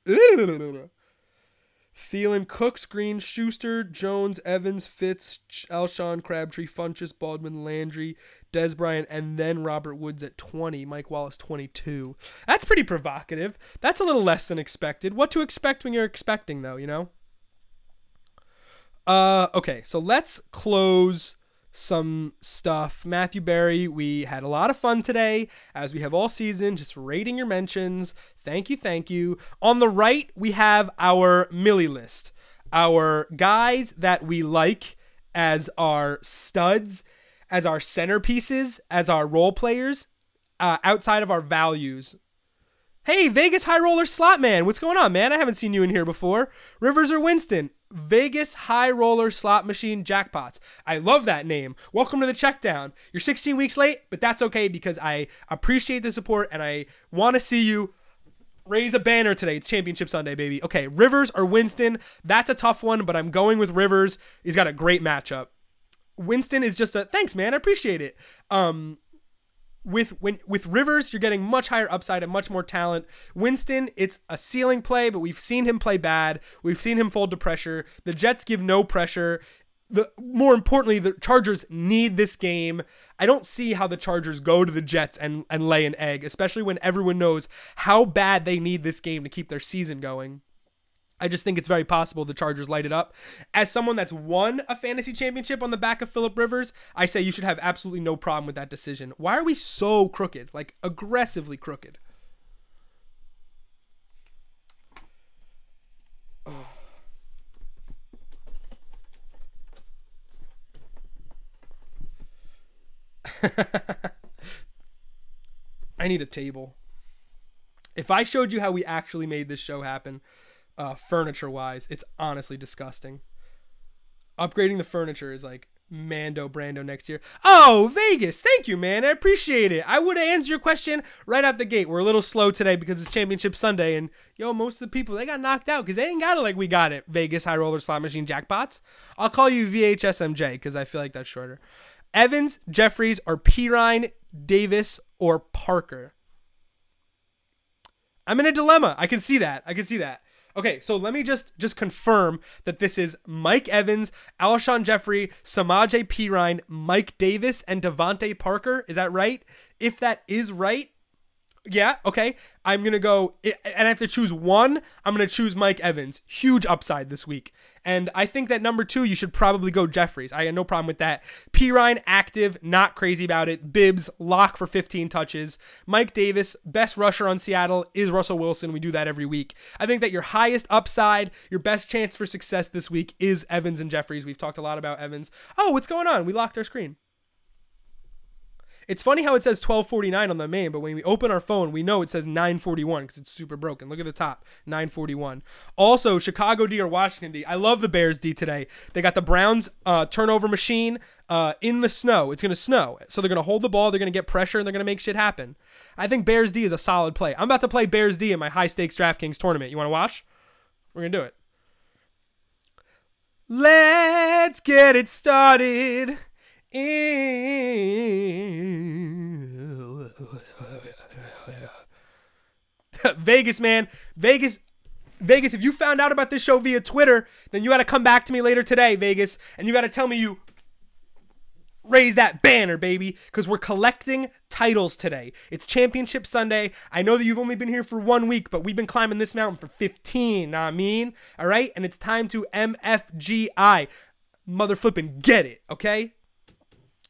Thielen, Cooks, Green, Schuster, Jones, Evans, Fitz, Alshon, Crabtree, Funchess, Baldwin, Landry, Des Bryant, and then Robert Woods at 20. Mike Wallace, 22. That's pretty provocative. That's a little less than expected. What to expect when you're expecting, though, Okay, so let's close some stuff. Matthew Berry, we had a lot of fun today, as we have all season, just rating your mentions. Thank you. On the right, we have our Millie list. Our guys that we like as our studs, as our centerpieces, as our role players, outside of our values. Hey, Vegas High Roller Slot Man, what's going on, man? I haven't seen you in here before. Rivers or Winston? Vegas High Roller Slot Machine Jackpots. I love that name. Welcome to the Checkdown. You're 16 weeks late, but that's okay because I appreciate the support and I want to see you raise a banner today. It's Championship Sunday, baby. Okay, Rivers or Winston. That's a tough one, but I'm going with Rivers. He's got a great matchup. Winston is just a thanks, man. I appreciate it. With Rivers, you're getting much higher upside and much more talent. Winston, it's a ceiling play, but we've seen him play bad. We've seen him fold to pressure. The Jets give no pressure. More importantly, the Chargers need this game. I don't see how the Chargers go to the Jets and lay an egg, especially when everyone knows how bad they need this game to keep their season going. I just think it's very possible the Chargers light it up. As someone that's won a fantasy championship on the back of Phillip Rivers, I say you should have absolutely no problem with that decision. Why are we so crooked? Like, aggressively crooked. Oh. I need a table. If I showed you how we actually made this show happen, furniture-wise, it's honestly disgusting. Upgrading the furniture is like Mando Brando next year. Oh, Vegas, thank you, man. I appreciate it. I would have answered your question right out the gate. We're a little slow today because it's Championship Sunday, and yo, most of the people, they got knocked out because they ain't got it like we got it. Vegas High Roller Slot Machine Jackpots. I'll call you VHSMJ because I feel like that's shorter. Evans, Jeffries, or Pirine, Davis, or Parker. I'm in a dilemma. I can see that. Okay, so let me just confirm that this is Mike Evans, Alshon Jeffrey, Samaje Perine, Mike Davis, and Devontae Parker. Is that right? If that is right, yeah, okay. I'm going to go, and I have to choose one. I'm going to choose Mike Evans. Huge upside this week. And I think that number 2, you should probably go Jeffries. I had no problem with that. Perine, active, not crazy about it. Bibbs, lock for 15 touches. Mike Davis, best rusher on Seattle, is Russell Wilson. We do that every week. I think that your highest upside, your best chance for success this week is Evans and Jeffries. We've talked a lot about Evans. Oh, what's going on? We locked our screen. It's funny how it says 12:49 on the main, but when we open our phone, we know it says 9:41 because it's super broken. Look at the top, 9:41. Also, Chicago D or Washington D. I love the Bears D today. They got the Browns turnover machine in the snow. It's going to snow, so they're going to hold the ball, they're going to get pressure, and they're going to make shit happen. I think Bears D is a solid play. I'm about to play Bears D in my high-stakes DraftKings tournament. You want to watch? We're going to do it. Let's get it started. Vegas, man. Vegas, if you found out about this show via Twitter, then you got to come back to me later today, Vegas, and you got to tell me you raise that banner, baby, because we're collecting titles today. It's Championship Sunday. I know that you've only been here for 1 week, but we've been climbing this mountain for 15, know what I mean? All right? And it's time to MFGI. Mother flipping get it, okay?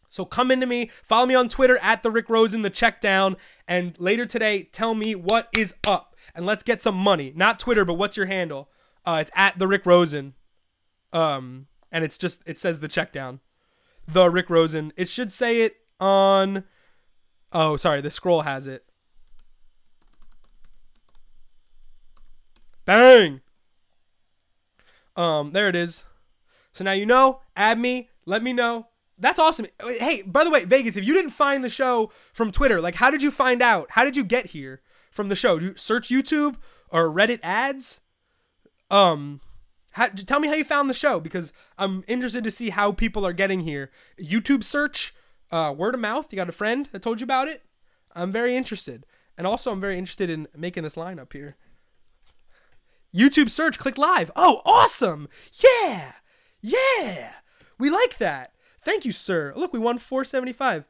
So come into me, follow me on Twitter at the Rick Rosen, the Checkdown, and later today, tell me what is up, and let's get some money. Not Twitter, but what's your handle? It's at the Rick Rosen, and it says the Checkdown, the Rick Rosen. It should say it on. Oh, sorry, the scroll has it. Bang. There it is. So now you know. Add me. Let me know. That's awesome. Hey, by the way, Vegas, if you didn't find the show from Twitter, like, how did you find out? How did you get here from the show? Do you search YouTube or Reddit ads? Tell me how you found the show, because I'm interested to see how people are getting here. YouTube search, word of mouth. You got a friend that told you about it? I'm very interested. And also, I'm very interested in making this lineup here. YouTube search, click live. Oh, awesome. Yeah. Yeah. We like that. Thank you, sir. Look, we won $475.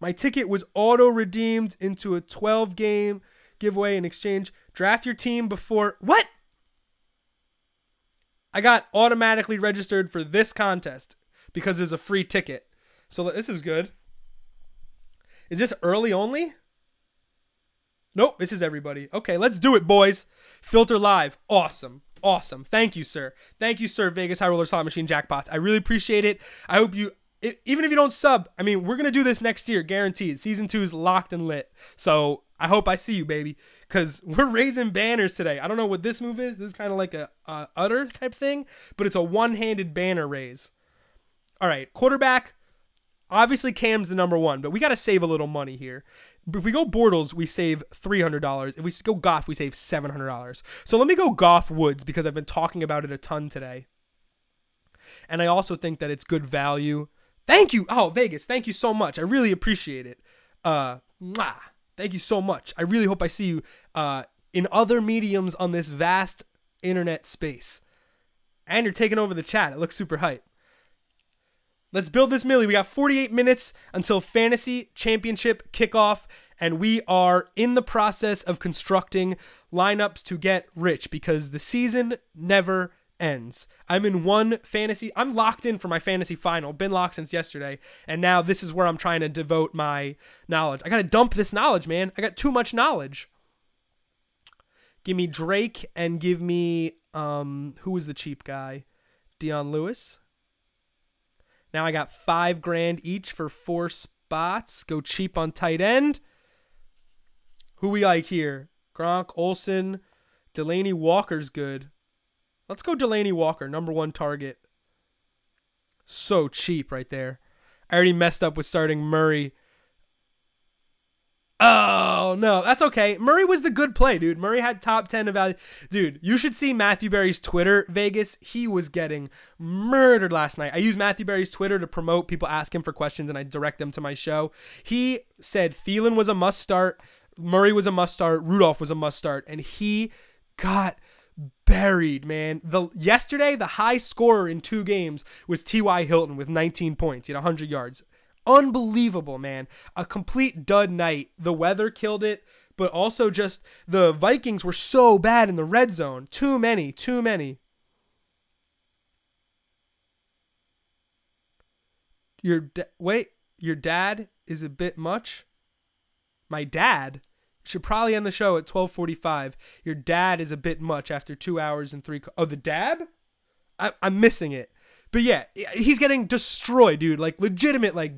My ticket was auto-redeemed into a 12-game giveaway in exchange. Draft your team before... What? I got automatically registered for this contest because it's a free ticket. So this is good. Is this early only? Nope, this is everybody. Okay, let's do it, boys. Filter live. Awesome. Awesome. Thank you, sir. Thank you, sir, Vegas High Roller Slot Machine Jackpots. I really appreciate it. I hope you even if you don't sub, I mean, we're going to do this next year, guaranteed. Season 2 is locked and lit. So I hope I see you, baby, because we're raising banners today. I don't know what this move is. This is kind of like a udder type thing, but it's a one-handed banner raise. All right, quarterback. Obviously, Cam's the number one, but we got to save a little money here. If we go Bortles, we save $300. If we go Goff, we save $700. So let me go Goff Woods because I've been talking about it a ton today. And I also think that it's good value. Thank you. Oh, Vegas, thank you so much. I really appreciate it. Thank you so much. I really hope I see you in other mediums on this vast internet space. And you're taking over the chat. It looks super hype. Let's build this millie. We got 48 minutes until fantasy championship kickoff, and we are in the process of constructing lineups to get rich because the season never ends. I'm in one fantasy. I'm locked in for my fantasy final. Been locked since yesterday, and now this is where I'm trying to devote my knowledge. I got to dump this knowledge, man. I got too much knowledge. Give me Drake and give me, who was the cheap guy? Dion Lewis. Now I got $5,000 each for 4 spots. Go cheap on tight end. Who we like here? Gronk, Olsen, Delaney Walker's good. Let's go Delaney Walker, number 1 target. So cheap right there. I already messed up with starting Murray. Oh, no, that's okay. Murray was the good play, dude. Murray had top 10 of value. Dude, you should see Matthew Berry's Twitter, Vegas. He was getting murdered last night. I use Matthew Berry's Twitter to promote. People ask him for questions, and I direct them to my show. He said Thielen was a must start. Murray was a must start. Rudolph was a must start. And he got buried, man. Yesterday, the high scorer in 2 games was T.Y. Hilton with 19 points. He had 100 yards. Unbelievable, man. A complete dud night. The weather killed it, but also just the Vikings were so bad in the red zone. Too many. Your dad is a bit much? My dad should probably end the show at 12:45. Your dad is a bit much after 2 hours and 3... Oh, the dab? I'm missing it. But yeah, he's getting destroyed, dude. Like, legitimate, like,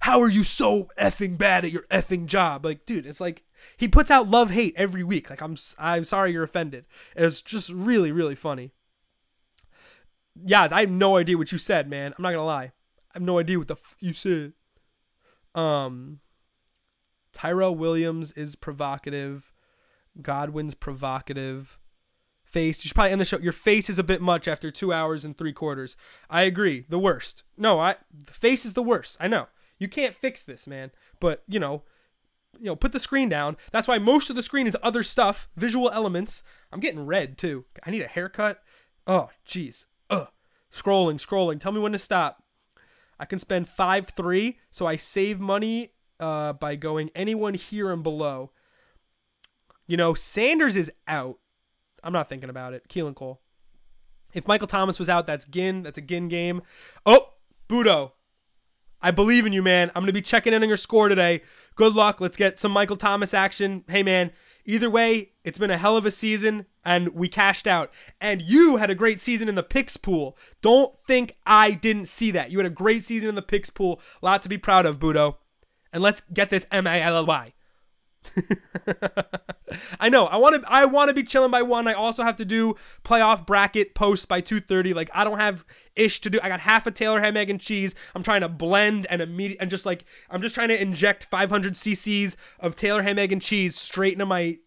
how are you so effing bad at your effing job? Like, dude, it's like, he puts out love-hate every week. Like, I'm sorry you're offended. It's just really, really funny. Yeah, I have no idea what you said, man. I'm not gonna lie. I have no idea what the you said. Tyrell Williams is provocative. Godwin's provocative. Face. You should probably end the show. Your face is a bit much after 2 hours and 3/4. I agree. The worst. No, the face is the worst. I know. You can't fix this, man. But, you know, put the screen down. That's why most of the screen is other stuff, visual elements. I'm getting red, too. I need a haircut. Oh, jeez. Scrolling. Tell me when to stop. I can spend 5-3, so I save money by going anyone here and below. You know, Sanders is out. I'm not thinking about it. Keelan Cole. If Michael Thomas was out, that's Ginn. That's a Ginn game. Oh, Budo. I believe in you, man. I'm going to be checking in on your score today. Good luck. Let's get some Michael Thomas action. Hey, man. Either way, it's been a hell of a season, and we cashed out. And you had a great season in the picks pool. Don't think I didn't see that. You had a great season in the picks pool. A lot to be proud of, Budo. And let's get this MALLY. I know. I want to be chilling by 1. I also have to do playoff bracket post by 2:30. Like, I don't have ish to do. I got half a Taylor ham, egg, and cheese. I'm trying to blend and I'm just trying to inject 500 cc's of Taylor ham, egg, and cheese straight into my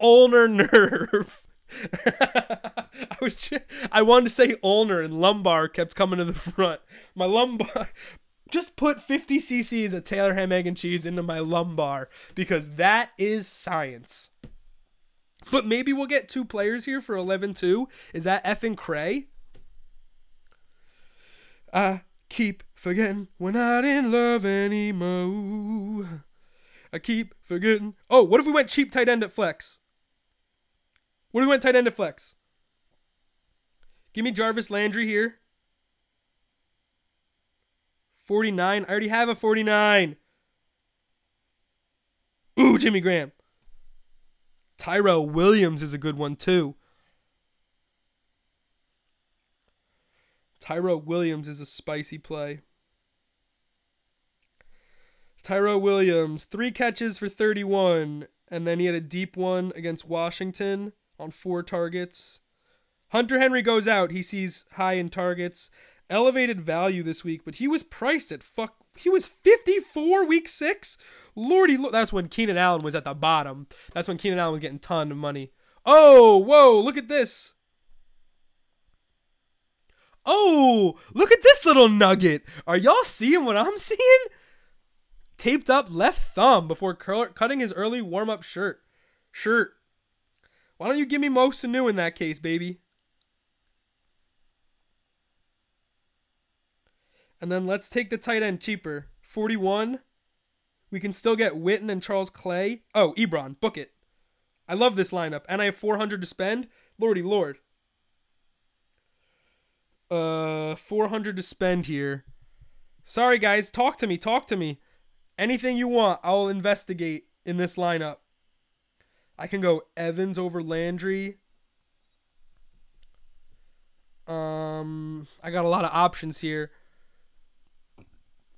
ulnar nerve. I wanted to say ulnar, and lumbar kept coming to the front. My lumbar. Just put 50 cc's of Taylor ham, egg, and cheese into my lumbar because that is science. But maybe we'll get 2 players here for 11-2. Is that effing cray? I keep forgetting we're not in love anymore. I keep forgetting. Oh, what if we went cheap tight end at flex? What if we went tight end at flex? Give me Jarvis Landry here. 49. I already have a 49. Ooh, Jimmy Graham. Tyrell Williams is a good one, too. Tyrell Williams is a spicy play. Tyrell Williams, 3 catches for 31, and then he had a deep one against Washington on 4 targets. Hunter Henry goes out. He sees high in targets. Elevated value this week, but he was priced at he was 54 week 6. Lordy, that's when Keenan Allen was at the bottom. That's when Keenan Allen was getting a ton of money. Oh, whoa, look at this. Oh, look at this little nugget. Are y'all seeing what I'm seeing? Taped up left thumb before cutting his early warm-up shirt. Why don't you give me Mo Sanu in that case, baby? And then let's take the tight end cheaper. 41. We can still get Witten and Charles Clay. Oh, Ebron. Book it. I love this lineup. And I have 400 to spend. Lordy Lord. 400 to spend here. Sorry, guys. Talk to me. Anything you want, I'll investigate in this lineup. I can go Evans over Landry. I got a lot of options here.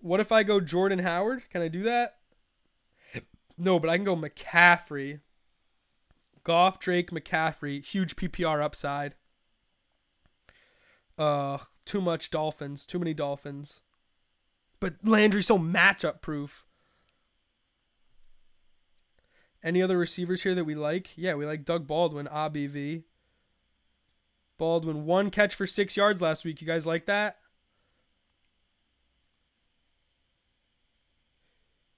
What if I go Jordan Howard? Can I do that? No, but I can go McCaffrey. Goff, Drake, McCaffrey. Huge PPR upside. Too much Dolphins. Too many Dolphins. But Landry's so matchup proof. Any other receivers here that we like? Yeah, we like Doug Baldwin, ABV. Baldwin, 1 catch for 6 yards last week. You guys like that?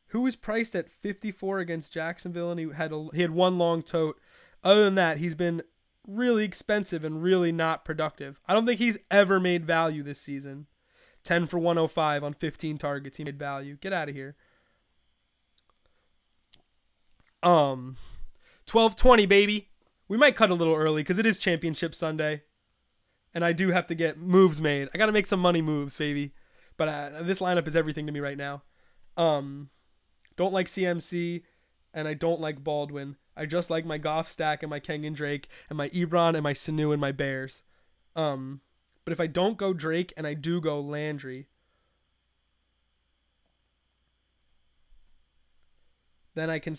Who was priced at 54 against Jacksonville, and he had 1 long tote. Other than that, he's been really expensive and really not productive. I don't think he's ever made value this season. 10 for 105 on 15 targets. He made value. Get out of here. 12:20, baby. We might cut a little early because it is Championship Sunday. And I do have to get moves made. I got to make some money moves, baby. But this lineup is everything to me right now. Don't like CMC, and I don't like Baldwin. I just like my Goff stack and my Kenyon Drake and my Ebron and my Sanu and my Bears. But if I don't go Drake and I do go Landry, then I can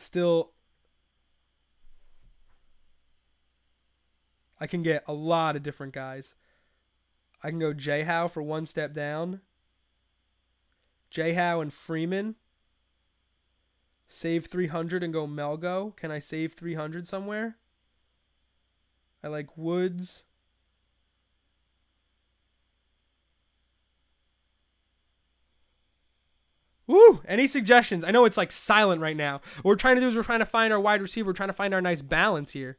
get a lot of different guys. I can go J-Howe for 1 step down. J-Howe and Freeman. Save 300 and go Melgo. Can I save 300 somewhere? I like Woods. Woo! Any suggestions? I know it's like silent right now. What we're trying to do is we're trying to find our wide receiver. We're trying to find our nice balance here.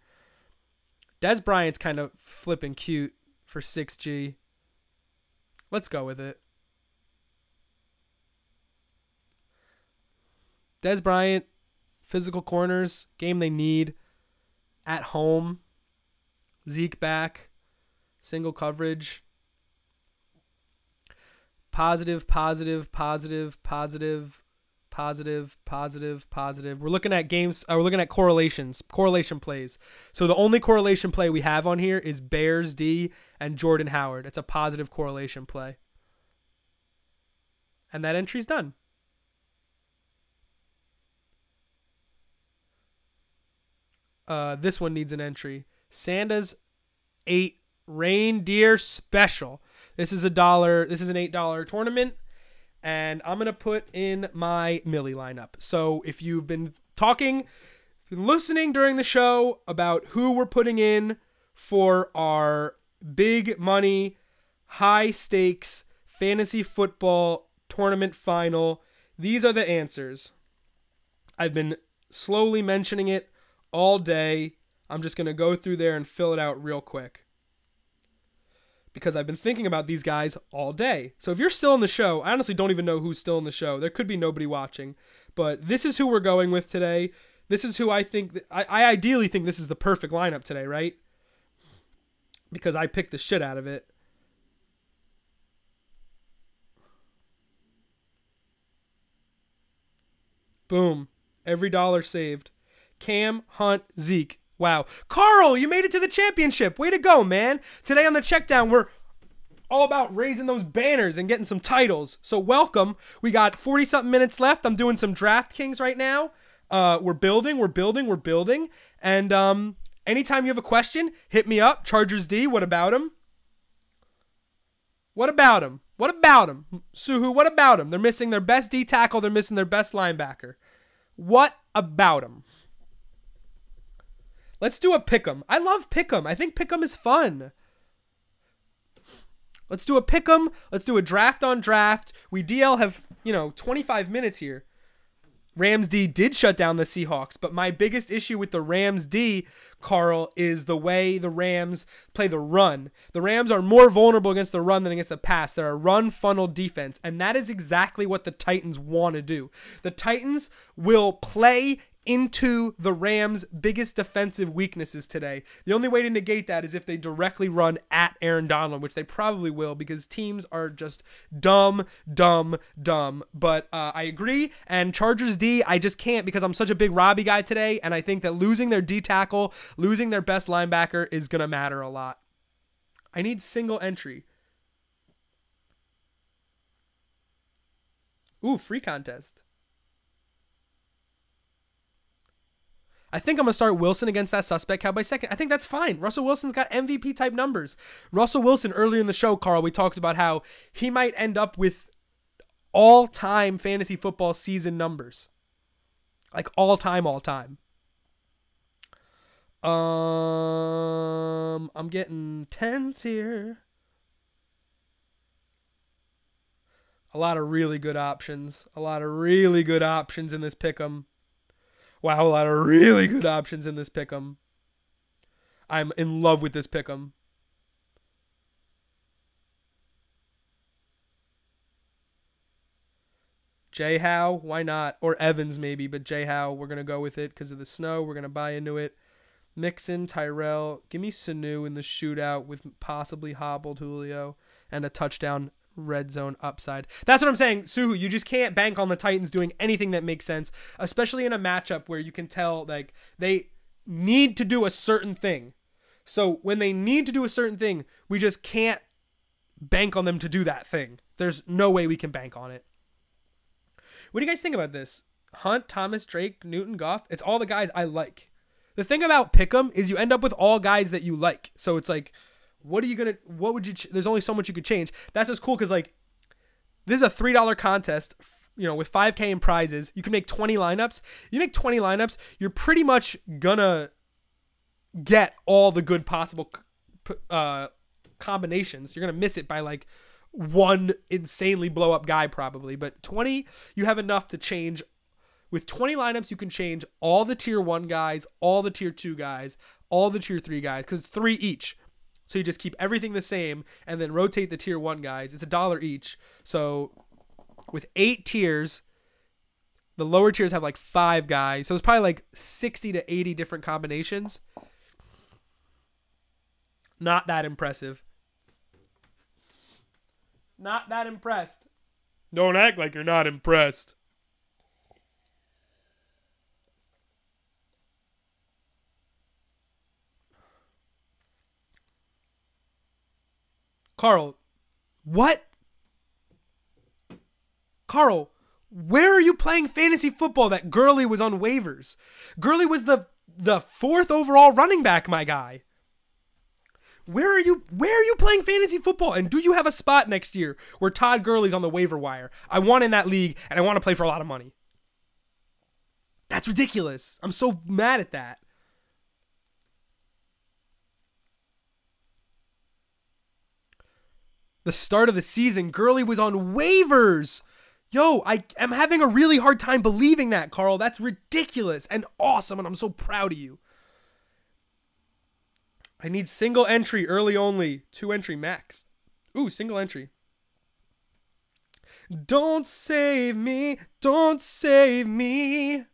Des Bryant's kind of flipping cute for 6G. Let's go with it. Des Bryant, physical corners, game they need. At home. Zeke back. Single coverage. Positive. We're looking at games. We're looking at correlation plays. So the only correlation play we have on here is Bears D and Jordan Howard. It's a positive correlation play. And that entry's done. This one needs an entry. Santa's 8 Reindeer Special. This is $1. This is an $8 tournament, and I'm gonna put in my Millie lineup. So if you've been listening during the show about who we're putting in for our big money, high stakes fantasy football tournament final, these are the answers. I've been slowly mentioning it all day. I'm just going to go through there and fill it out real quick, because I've been thinking about these guys all day. So if you're still in the show, I honestly don't even know who's still in the show. There could be nobody watching, but this is who we're going with today. This is who I think, I ideally think this is the perfect lineup today, right? Because I picked the shit out of it. Boom. Every dollar saved. Cam, Hunt, Zeke. Wow. Carl, you made it to the championship. Way to go, man. Today on the Checkdown, we're All about raising those banners and getting some titles. So welcome. We got 40-something minutes left. I'm doing some DraftKings right now. We're building. And anytime you have a question, hit me up. Chargers D, what about him? What about him? Suhu, what about him? They're missing their best D tackle. They're missing their best linebacker. What about him? Let's do a pick'em. I love pick'em. I think pick'em is fun. Let's do a pick'em. Let's do a draft on draft. We DL have, 25 minutes here. Rams D did shut down the Seahawks, but my biggest issue with the Rams D, Carl, is the way the Rams play the run. The Rams are more vulnerable against the run than against the pass. They're a run-funnel defense, and that is exactly what the Titans want to do. The Titans will play into the Rams' biggest defensive weaknesses today. The only way to negate that is if they directly run at Aaron Donald, which they probably will because teams are just dumb. But I agree. And Chargers D, I just can't because I'm such a big Robbie guy today, and I think that losing their D tackle, losing their best linebacker is going to matter a lot. I need single entry. Ooh, free contest. I think I'm going to start Wilson against that suspect Cowboy second. I think that's fine. Russell Wilson's got MVP type numbers. Russell Wilson, earlier in the show, Carl, we talked about how he might end up with all-time fantasy football season numbers. Like all-time. I'm getting tens here. A lot of really good options. In this pick'em. Wow, a lot of really good options in this pick'em. I'm in love with this pick'em. J. Howe, why not? Or Evans maybe, but J. Howe, we're going to go with it because of the snow. We're going to buy into it. Mixon, Tyrell. Give me Sanu in the shootout with possibly hobbled Julio and a touchdown red zone upside. That's what I'm saying, Suhu. You just can't bank on the Titans doing anything that makes sense, especially in a matchup where you can tell like they need to do a certain thing. So when they need to do a certain thing, we just can't bank on them to do that thing. There's no way we can bank on it. What do you guys think about this? Hunt, Thomas, Drake, Newton, Goff. It's all the guys I like. The thing about Pick'em is you end up with all guys that you like. So it's like, what would you, there's only so much you could change. That's just cool because, like, this is a $3 contest, with 5K in prizes. You can make 20 lineups. You make 20 lineups, you're pretty much gonna get all the good possible combinations. You're gonna miss it by, like, one insanely blow up guy probably. But 20, you have enough to change. With 20 lineups, you can change all the tier 1 guys, all the tier 2 guys, all the tier 3 guys, because it's 3 each. So you just keep everything the same and then rotate the tier 1 guys. It's $1 each. So with 8 tiers, the lower tiers have like 5 guys. So it's probably like 60 to 80 different combinations. Not that impressive. Not that impressed. Don't act like you're not impressed. Carl, what? Carl, where are you playing fantasy football that Gurley was on waivers? Gurley was the 4th overall running back, my guy. Where are you playing fantasy football? And do you have a spot next year where Todd Gurley's on the waiver wire? I want in that league, and I want to play for a lot of money. That's ridiculous. I'm so mad at that. The start of the season, Gurley was on waivers. Yo, I am having a really hard time believing that, Carl. That's ridiculous and awesome, and I'm so proud of you. I need single entry, early only. 2 entry max. Ooh, single entry. Don't save me. Don't save me.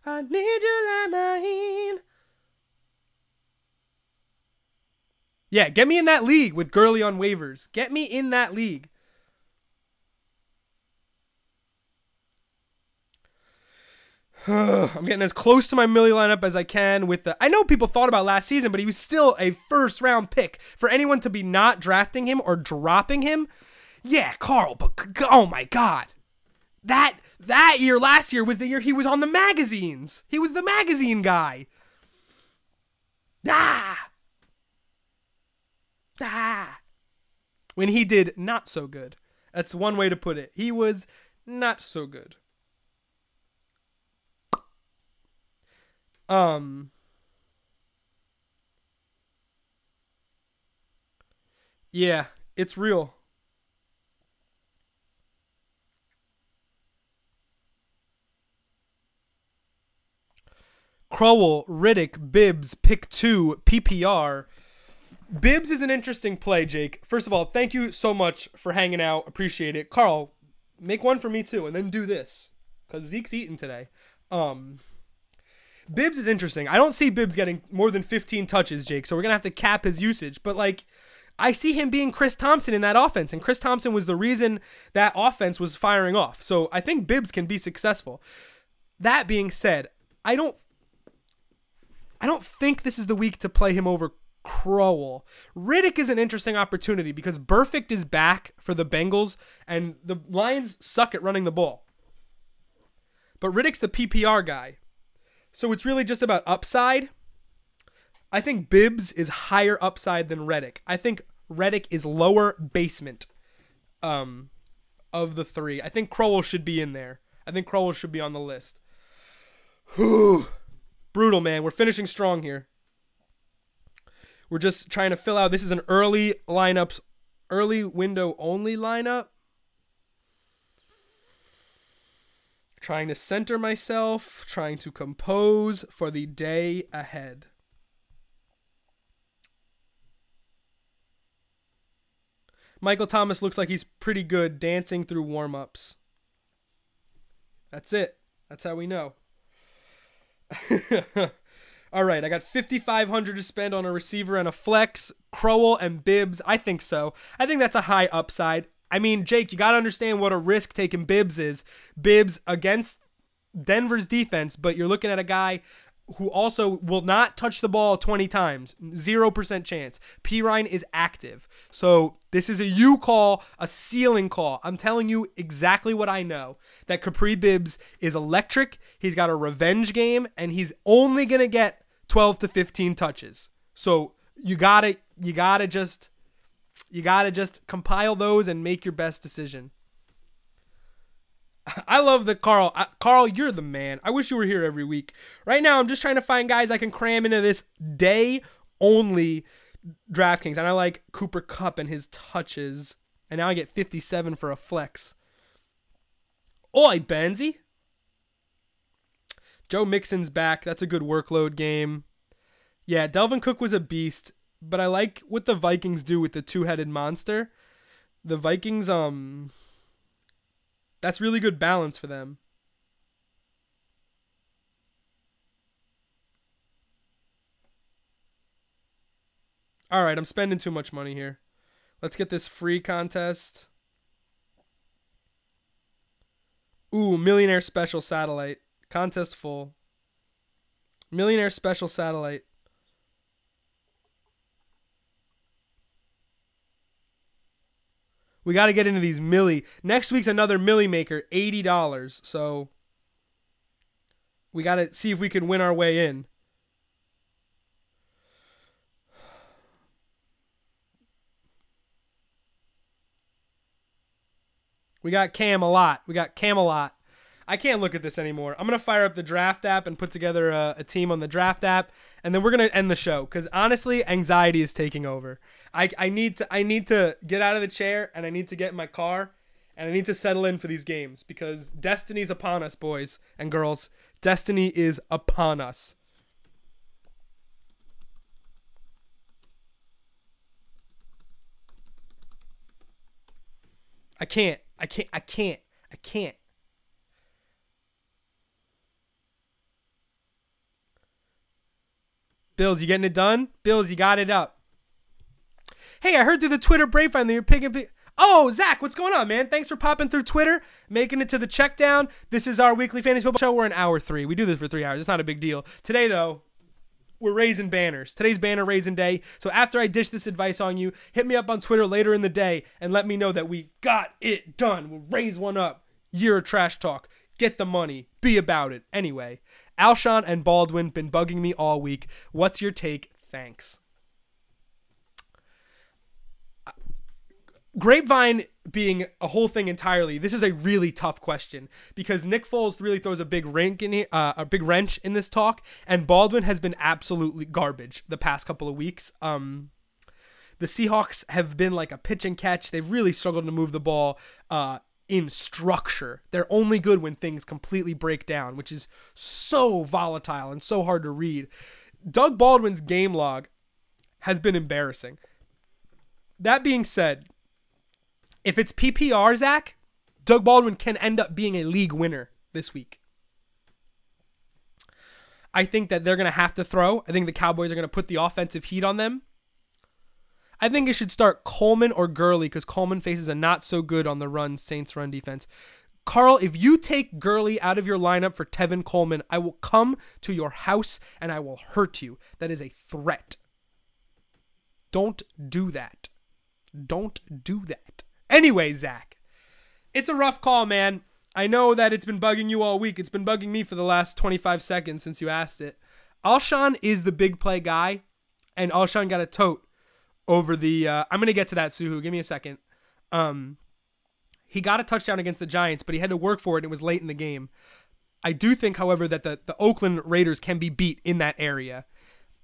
I need you like mine. Yeah, get me in that league with Gurley on waivers. Get me in that league. I'm getting as close to my Millie lineup as I can with the... I know people thought about last season, but he was still a first-round pick. For anyone to be not drafting him or dropping him, yeah, Carl, but oh my God. That year, last year, was the year he was on the magazines. He was the magazine guy. When he did not so good. That's one way to put it. He was not so good. Yeah, it's real. Crowell, Riddick, Bibbs, pick 2, PPR. Bibbs is an interesting play, Jake. First of all, thank you so much for hanging out. Appreciate it. Carl, make one for me too, and then do this, because Zeke's eating today. Bibbs is interesting. I don't see Bibbs getting more than 15 touches, Jake, so we're going to have to cap his usage. But, like, I see him being Chris Thompson in that offense, and Chris Thompson was the reason that offense was firing off. So I think Bibbs can be successful. That being said, I don't think this is the week to play him over Crowell. Riddick is an interesting opportunity because Burfict is back for the Bengals, and the Lions suck at running the ball. But Riddick's the PPR guy. So it's really just about upside. I think Bibbs is higher upside than Reddick. I think Reddick is lower basement of the three. I think Crowell should be in there. I think Crowell should be on the list. Whew. Brutal, man. We're finishing strong here. We're just trying to fill out. This is an early lineups, early window only lineup. Trying to center myself, trying to compose for the day ahead. Michael Thomas looks like he's pretty good dancing through warm-ups. That's it. That's how we know. All right, I got $5,500 to spend on a receiver and a flex. Crowell and Bibbs, I think so. I think that's a high upside. I mean, Jake, you got to understand what a risk taking Bibbs is. Bibbs against Denver's defense, but you're looking at a guy who also will not touch the ball 20 times. 0% chance. Pirine is active. So this is a you call, a ceiling call. I'm telling you exactly what I know. That Capri Bibbs is electric. He's got a revenge game, and he's only going to get 12 to 15 touches. So you gotta just compile those and make your best decision. I love the Carl. Carl, you're the man. I wish you were here every week. Right now, I'm just trying to find guys I can cram into this day-only DraftKings. And I like Cooper Kupp and his touches. And now I get 57 for a flex. Oi, Benzie. Joe Mixon's back. That's a good workload game. Yeah, Delvin Cook was a beast. But I like what the Vikings do with the two-headed monster. The Vikings, that's really good balance for them. All right, I'm spending too much money here. Let's get this free contest. Ooh, Millionaire Special Satellite. Contest full. Millionaire Special Satellite. We got to get into these Millie. Next week's another Millie Maker, $80. So we got to see if we can win our way in. We got Camelot. We got Camelot. I can't look at this anymore. I'm going to fire up the draft app and put together a team on the draft app, and then we're going to end the show because honestly, anxiety is taking over. I need to get out of the chair, and I need to get in my car, and I need to settle in for these games because destiny's upon us, boys and girls. Destiny is upon us. I can't. Bills, you getting it done? Bills, you got it up. Hey, I heard through the Twitter grapevine that you're picking. Oh, Zach, what's going on, man? Thanks for popping through Twitter, making it to the Checkdown. This is our weekly fantasy football show. We're in hour 3. We do this for 3 hours. It's not a big deal. Today, though, we're raising banners. Today's banner raising day. So after I dish this advice on you, hit me up on Twitter later in the day and let me know that we got it done. We'll raise one up. Year of trash talk. Get the money. Be about it. Anyway, Alshon and Baldwin been bugging me all week. What's your take? Thanks. Grapevine being a whole thing entirely, this is a really tough question because Nick Foles really throws a big wrench in this talk, and Baldwin has been absolutely garbage the past couple of weeks. The Seahawks have been like a pitch and catch. They've really struggled to move the ball in structure. They're only good when things completely break down, which is so volatile and so hard to read. Doug Baldwin's game log has been embarrassing. That being said, if it's PPR, Zach, Doug Baldwin can end up being a league winner this week. I think that they're going to have to throw. I think the Cowboys are going to put the offensive heat on them. I think it should start Coleman or Gurley because Coleman faces a not so good on the run Saints run defense. Carl, if you take Gurley out of your lineup for Tevin Coleman, I will come to your house and I will hurt you. That is a threat. Don't do that. Don't do that. Anyway, Zach, it's a rough call, man. I know that it's been bugging you all week. It's been bugging me for the last 25 seconds since you asked it. Alshon is the big play guy, and Alshon got a tote over the... I'm going to get to that, Suhu. Give me a second. He got a touchdown against the Giants, but he had to work for it, and it was late in the game. I do think, however, that the Oakland Raiders can be beat in that area.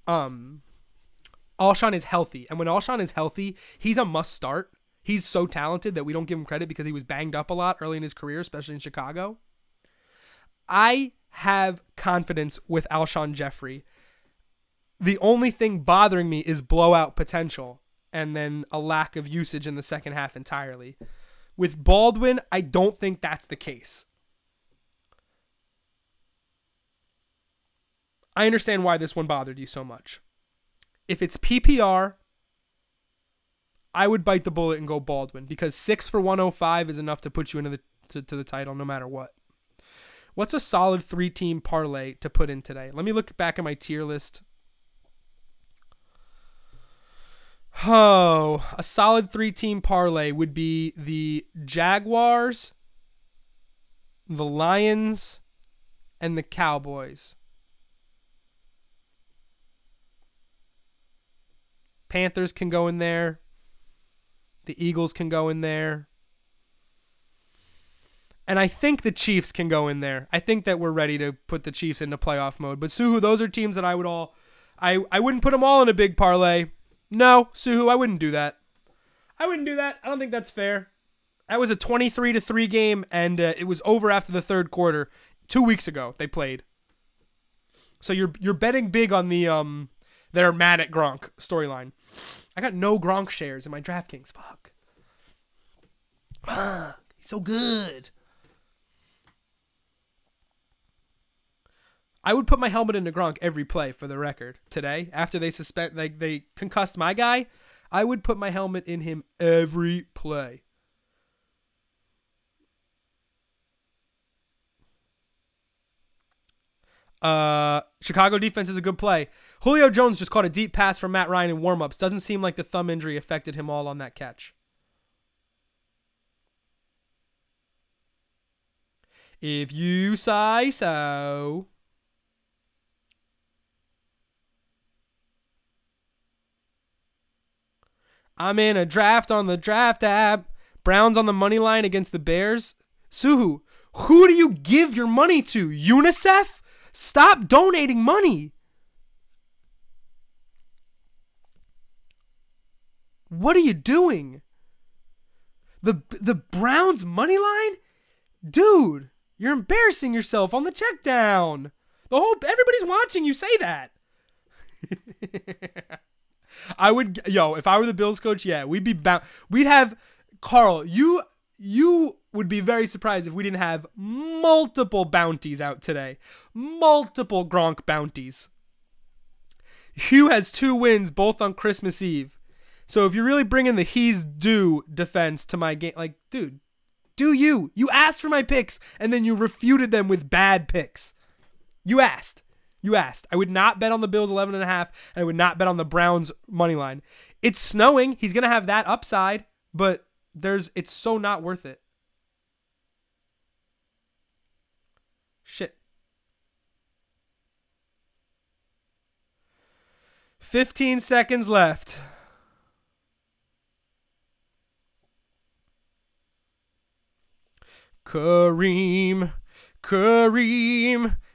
Alshon is healthy, and when Alshon is healthy, he's a must-start. He's so talented that we don't give him credit because he was banged up a lot early in his career, especially in Chicago. I have confidence with Alshon Jeffrey. The only thing bothering me is blowout potential and then a lack of usage in the second half entirely. With Baldwin, I don't think that's the case. I understand why this one bothered you so much. If it's PPR, I would bite the bullet and go Baldwin because 6 for 105 is enough to put you into the title no matter what. What's a solid 3-team parlay to put in today? Let me look back at my tier list. Oh, a solid 3-team parlay would be the Jaguars, the Lions, and the Cowboys. Panthers can go in there. The Eagles can go in there. And I think the Chiefs can go in there. I think that we're ready to put the Chiefs into playoff mode. But Suhu, those are teams that I wouldn't put them all in a big parlay. No, Suhu, I wouldn't do that. I don't think that's fair. That was a 23-3 game, and it was over after the third quarter. 2 weeks ago, they played. So you're betting big on the they're mad at Gronk storyline. I got no Gronk shares in my DraftKings. Fuck. He's so good. I would put my helmet into Gronk every play for the record. Today, after they concussed my guy, I would put my helmet in him every play. Chicago defense is a good play. Julio Jones just caught a deep pass from Matt Ryan in warmups. Doesn't seem like the thumb injury affected him all on that catch. If you say so. I'm in a draft on the draft app. Browns on the money line against the Bears. Suhu, who do you give your money to? UNICEF? Stop donating money. What are you doing? The Browns money line? Dude, you're embarrassing yourself on the check down. Everybody's watching you say that. If I were the Bills coach, yeah, we'd be bound. We'd have Carl, you would be very surprised if we didn't have multiple bounties out today. Multiple Gronk bounties. Hugh has 2 wins, both on Christmas Eve. So if you're really bringing the he's due defense to my game, like, dude, do you? You asked for my picks, and then you refuted them with bad picks. You asked. I would not bet on the Bills 11.5, and I would not bet on the Browns money line. It's snowing. He's going to have that upside, but it's so not worth it. Shit. 15 seconds left. Kareem.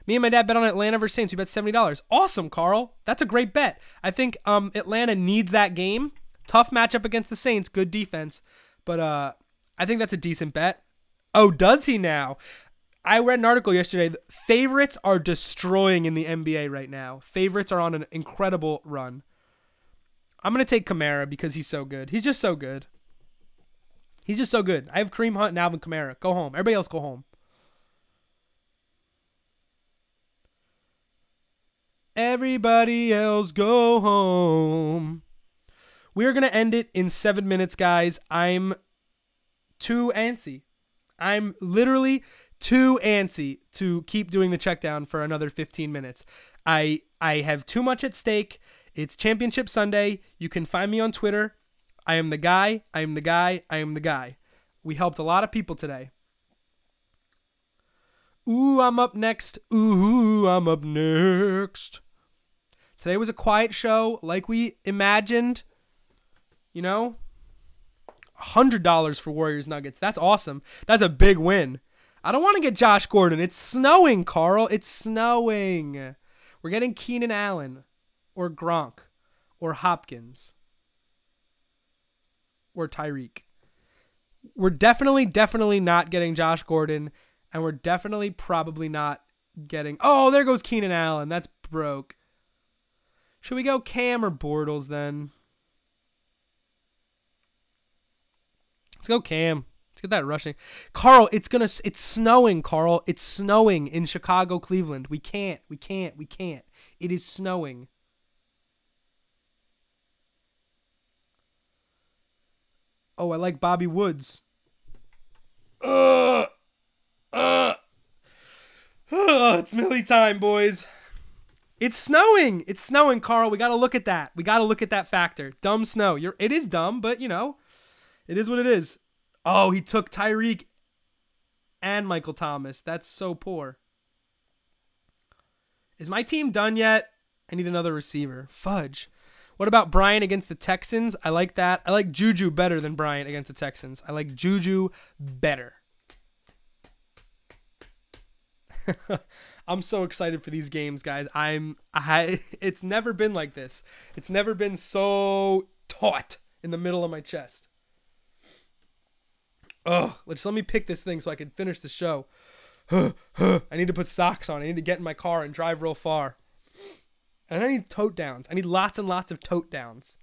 Me and my dad bet on Atlanta versus Saints. We bet $70. Awesome, Carl. That's a great bet. I think Atlanta needs that game. Tough matchup against the Saints. Good defense. But I think that's a decent bet. Oh, does he now? I read an article yesterday. Favorites are destroying in the NBA right now. Favorites are on an incredible run. I'm going to take Kamara because he's so good. He's just so good. I have Kareem Hunt and Alvin Kamara. Go home. Everybody else go home. Everybody else go home. We're going to end it in 7 minutes, guys. I'm too antsy. I'm literally too antsy to keep doing the check down for another 15 minutes. I have too much at stake. It's Championship Sunday. You can find me on Twitter. I am the guy. I am the guy. I am the guy. We helped a lot of people today. Ooh, I'm up next. Ooh, I'm up next. Today was a quiet show like we imagined. You know, $100 for Warriors Nuggets. That's awesome. That's a big win. I don't want to get Josh Gordon. It's snowing, Carl. It's snowing. We're getting Keenan Allen or Gronk or Hopkins or Tyreek. We're definitely not getting Josh Gordon, and we're definitely probably not getting... Oh, there goes Keenan Allen. That's broke. Should we go Cam or Bortles then? Let's go Cam. Let's get that rushing. Carl, it's snowing, Carl. It's snowing in Chicago, Cleveland. We can't. It is snowing. Oh, I like Bobby Woods. It's Millie time, boys. It's snowing. It's snowing, Carl. We got to look at that. We got to look at that factor. Dumb snow. It is dumb, but, you know, it is what it is. Oh, he took Tyreek and Michael Thomas. That's so poor. Is my team done yet? I need another receiver. Fudge. What about Bryant against the Texans? I like that. I like Juju better than Bryant against the Texans. I like Juju better. I'm so excited for these games, guys. It's never been like this. It's never been so taut in the middle of my chest. Oh, let me pick this thing so I can finish the show. I need to put socks on. I need to get in my car and drive real far. And I need tote downs. I need lots and lots of tote downs.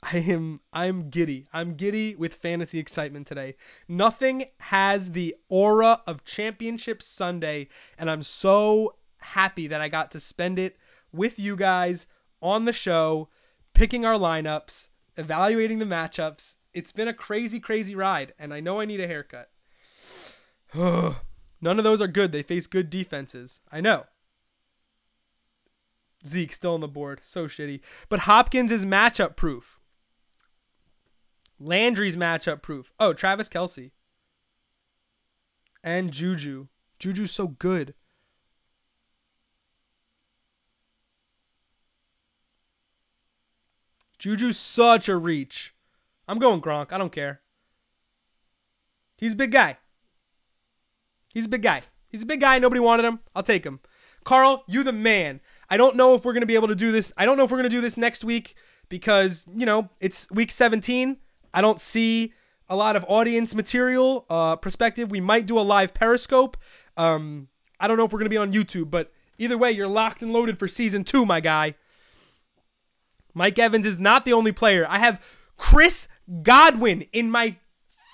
I'm giddy. I'm giddy with fantasy excitement today. Nothing has the aura of Championship Sunday, and I'm so happy that I got to spend it with you guys on the show, picking our lineups, evaluating the matchups. It's been a crazy, crazy ride, and I know I need a haircut. None of those are good. They face good defenses. I know. Zeke still on the board. So shitty. But Hopkins is matchup proof. Landry's matchup proof. Oh, Travis Kelce. And Juju. Juju's so good. Juju's such a reach. I'm going Gronk. I don't care. He's a big guy. He's a big guy. Nobody wanted him. I'll take him. Carl, you the man. I don't know if we're going to be able to do this. I don't know if we're going to do this next week because, you know, it's week 17. I don't see a lot of audience material perspective. We might do a live Periscope. I don't know if we're going to be on YouTube, but either way, you're locked and loaded for season 2, my guy. Mike Evans is not the only player. I have Chris Godwin in my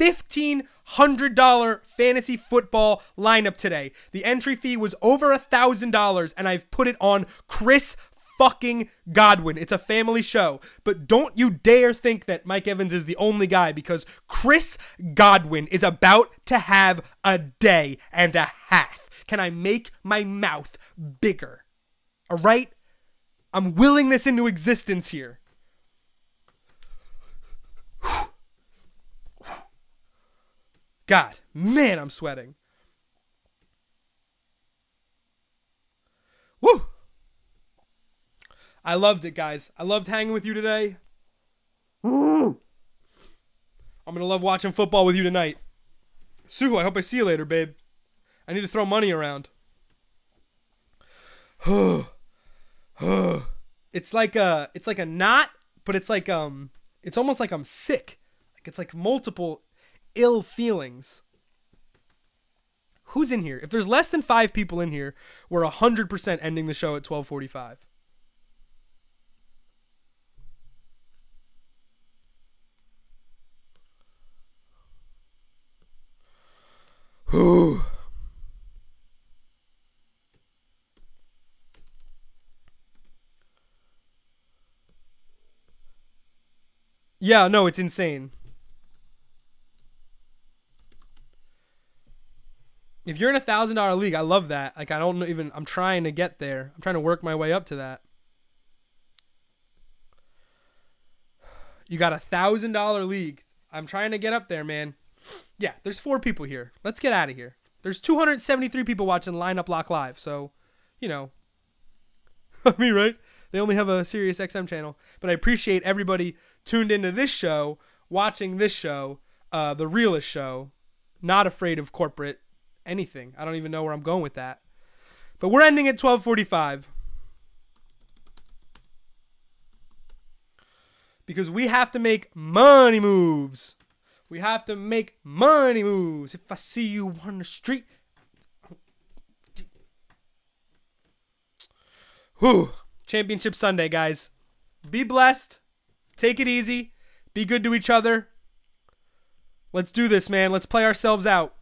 $1,500 fantasy football lineup today. The entry fee was over $1,000, and I've put it on Chris fucking Godwin. It's a family show, but don't you dare think that Mike Evans is the only guy, because Chris Godwin is about to have a day and a half. Can I make my mouth bigger? All right? I'm willing this into existence here. God, man, I'm sweating. Woo! I loved it, guys. I loved hanging with you today. I'm going to love watching football with you tonight. Sue, I hope I see you later, babe. I need to throw money around. It's like a knot, but it's like it's almost like I'm sick. Like it's like multiple ill feelings. Who's in here? If there's less than 5 people in here, we're 100% ending the show at 12:45. Whew. Yeah, no, it's insane. If you're in a $1,000 league, I love that. Like, I don't even, I'm trying to get there. I'm trying to work my way up to that. You got a $1,000 league. I'm trying to get up there, man. Yeah, there's 4 people here. Let's get out of here. There's 273 people watching Lineup Lock Live. So, you know, I mean, right? They only have a Sirius XM channel. But I appreciate everybody tuned into this show, watching this show, the realest show, not afraid of corporate anything. I don't even know where I'm going with that. But we're ending at 12:45. Because we have to make money moves. We have to make money moves. If I see you on the street. Whew. Championship Sunday, guys. Be blessed. Take it easy. Be good to each other. Let's do this, man. Let's play ourselves out.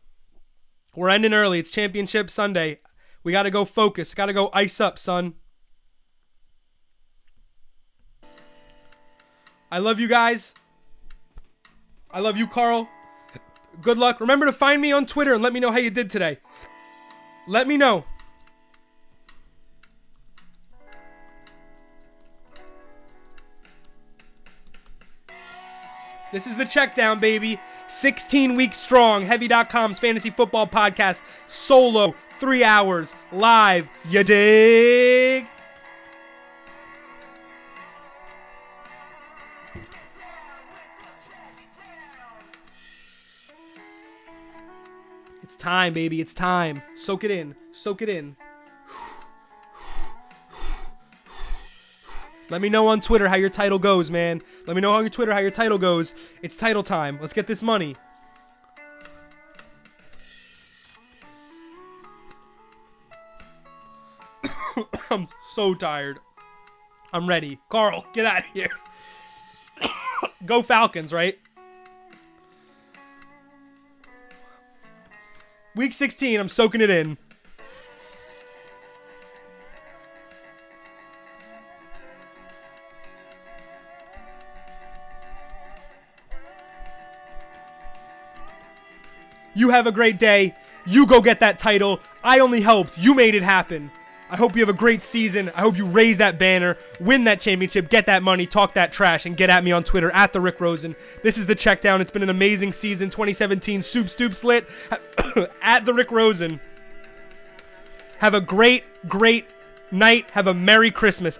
We're ending early. It's Championship Sunday. We got to go focus. Got to go ice up, son. I love you guys. I love you, Carl. Good luck. Remember to find me on Twitter and let me know how you did today. Let me know. This is the Checkdown, baby. 16 weeks strong. Heavy.com's fantasy football podcast. Solo. 3 hours. Live. You dig? It's time, baby. It's time. Soak it in. Soak it in. Let me know on Twitter how your title goes, man. Let me know on your Twitter how your title goes. It's title time. Let's get this money. I'm so tired. I'm ready. Carl, get out of here. Go Falcons, right? Week 16, I'm soaking it in. You have a great day. You go get that title. I only helped. You made it happen. I hope you have a great season. I hope you raise that banner, win that championship, get that money, talk that trash, and get at me on Twitter at the Rick Rosen. This is the Checkdown. It's been an amazing season. 2017 Soup Stoop Slit at the Rick Rosen. Have a great, great night. Have a Merry Christmas.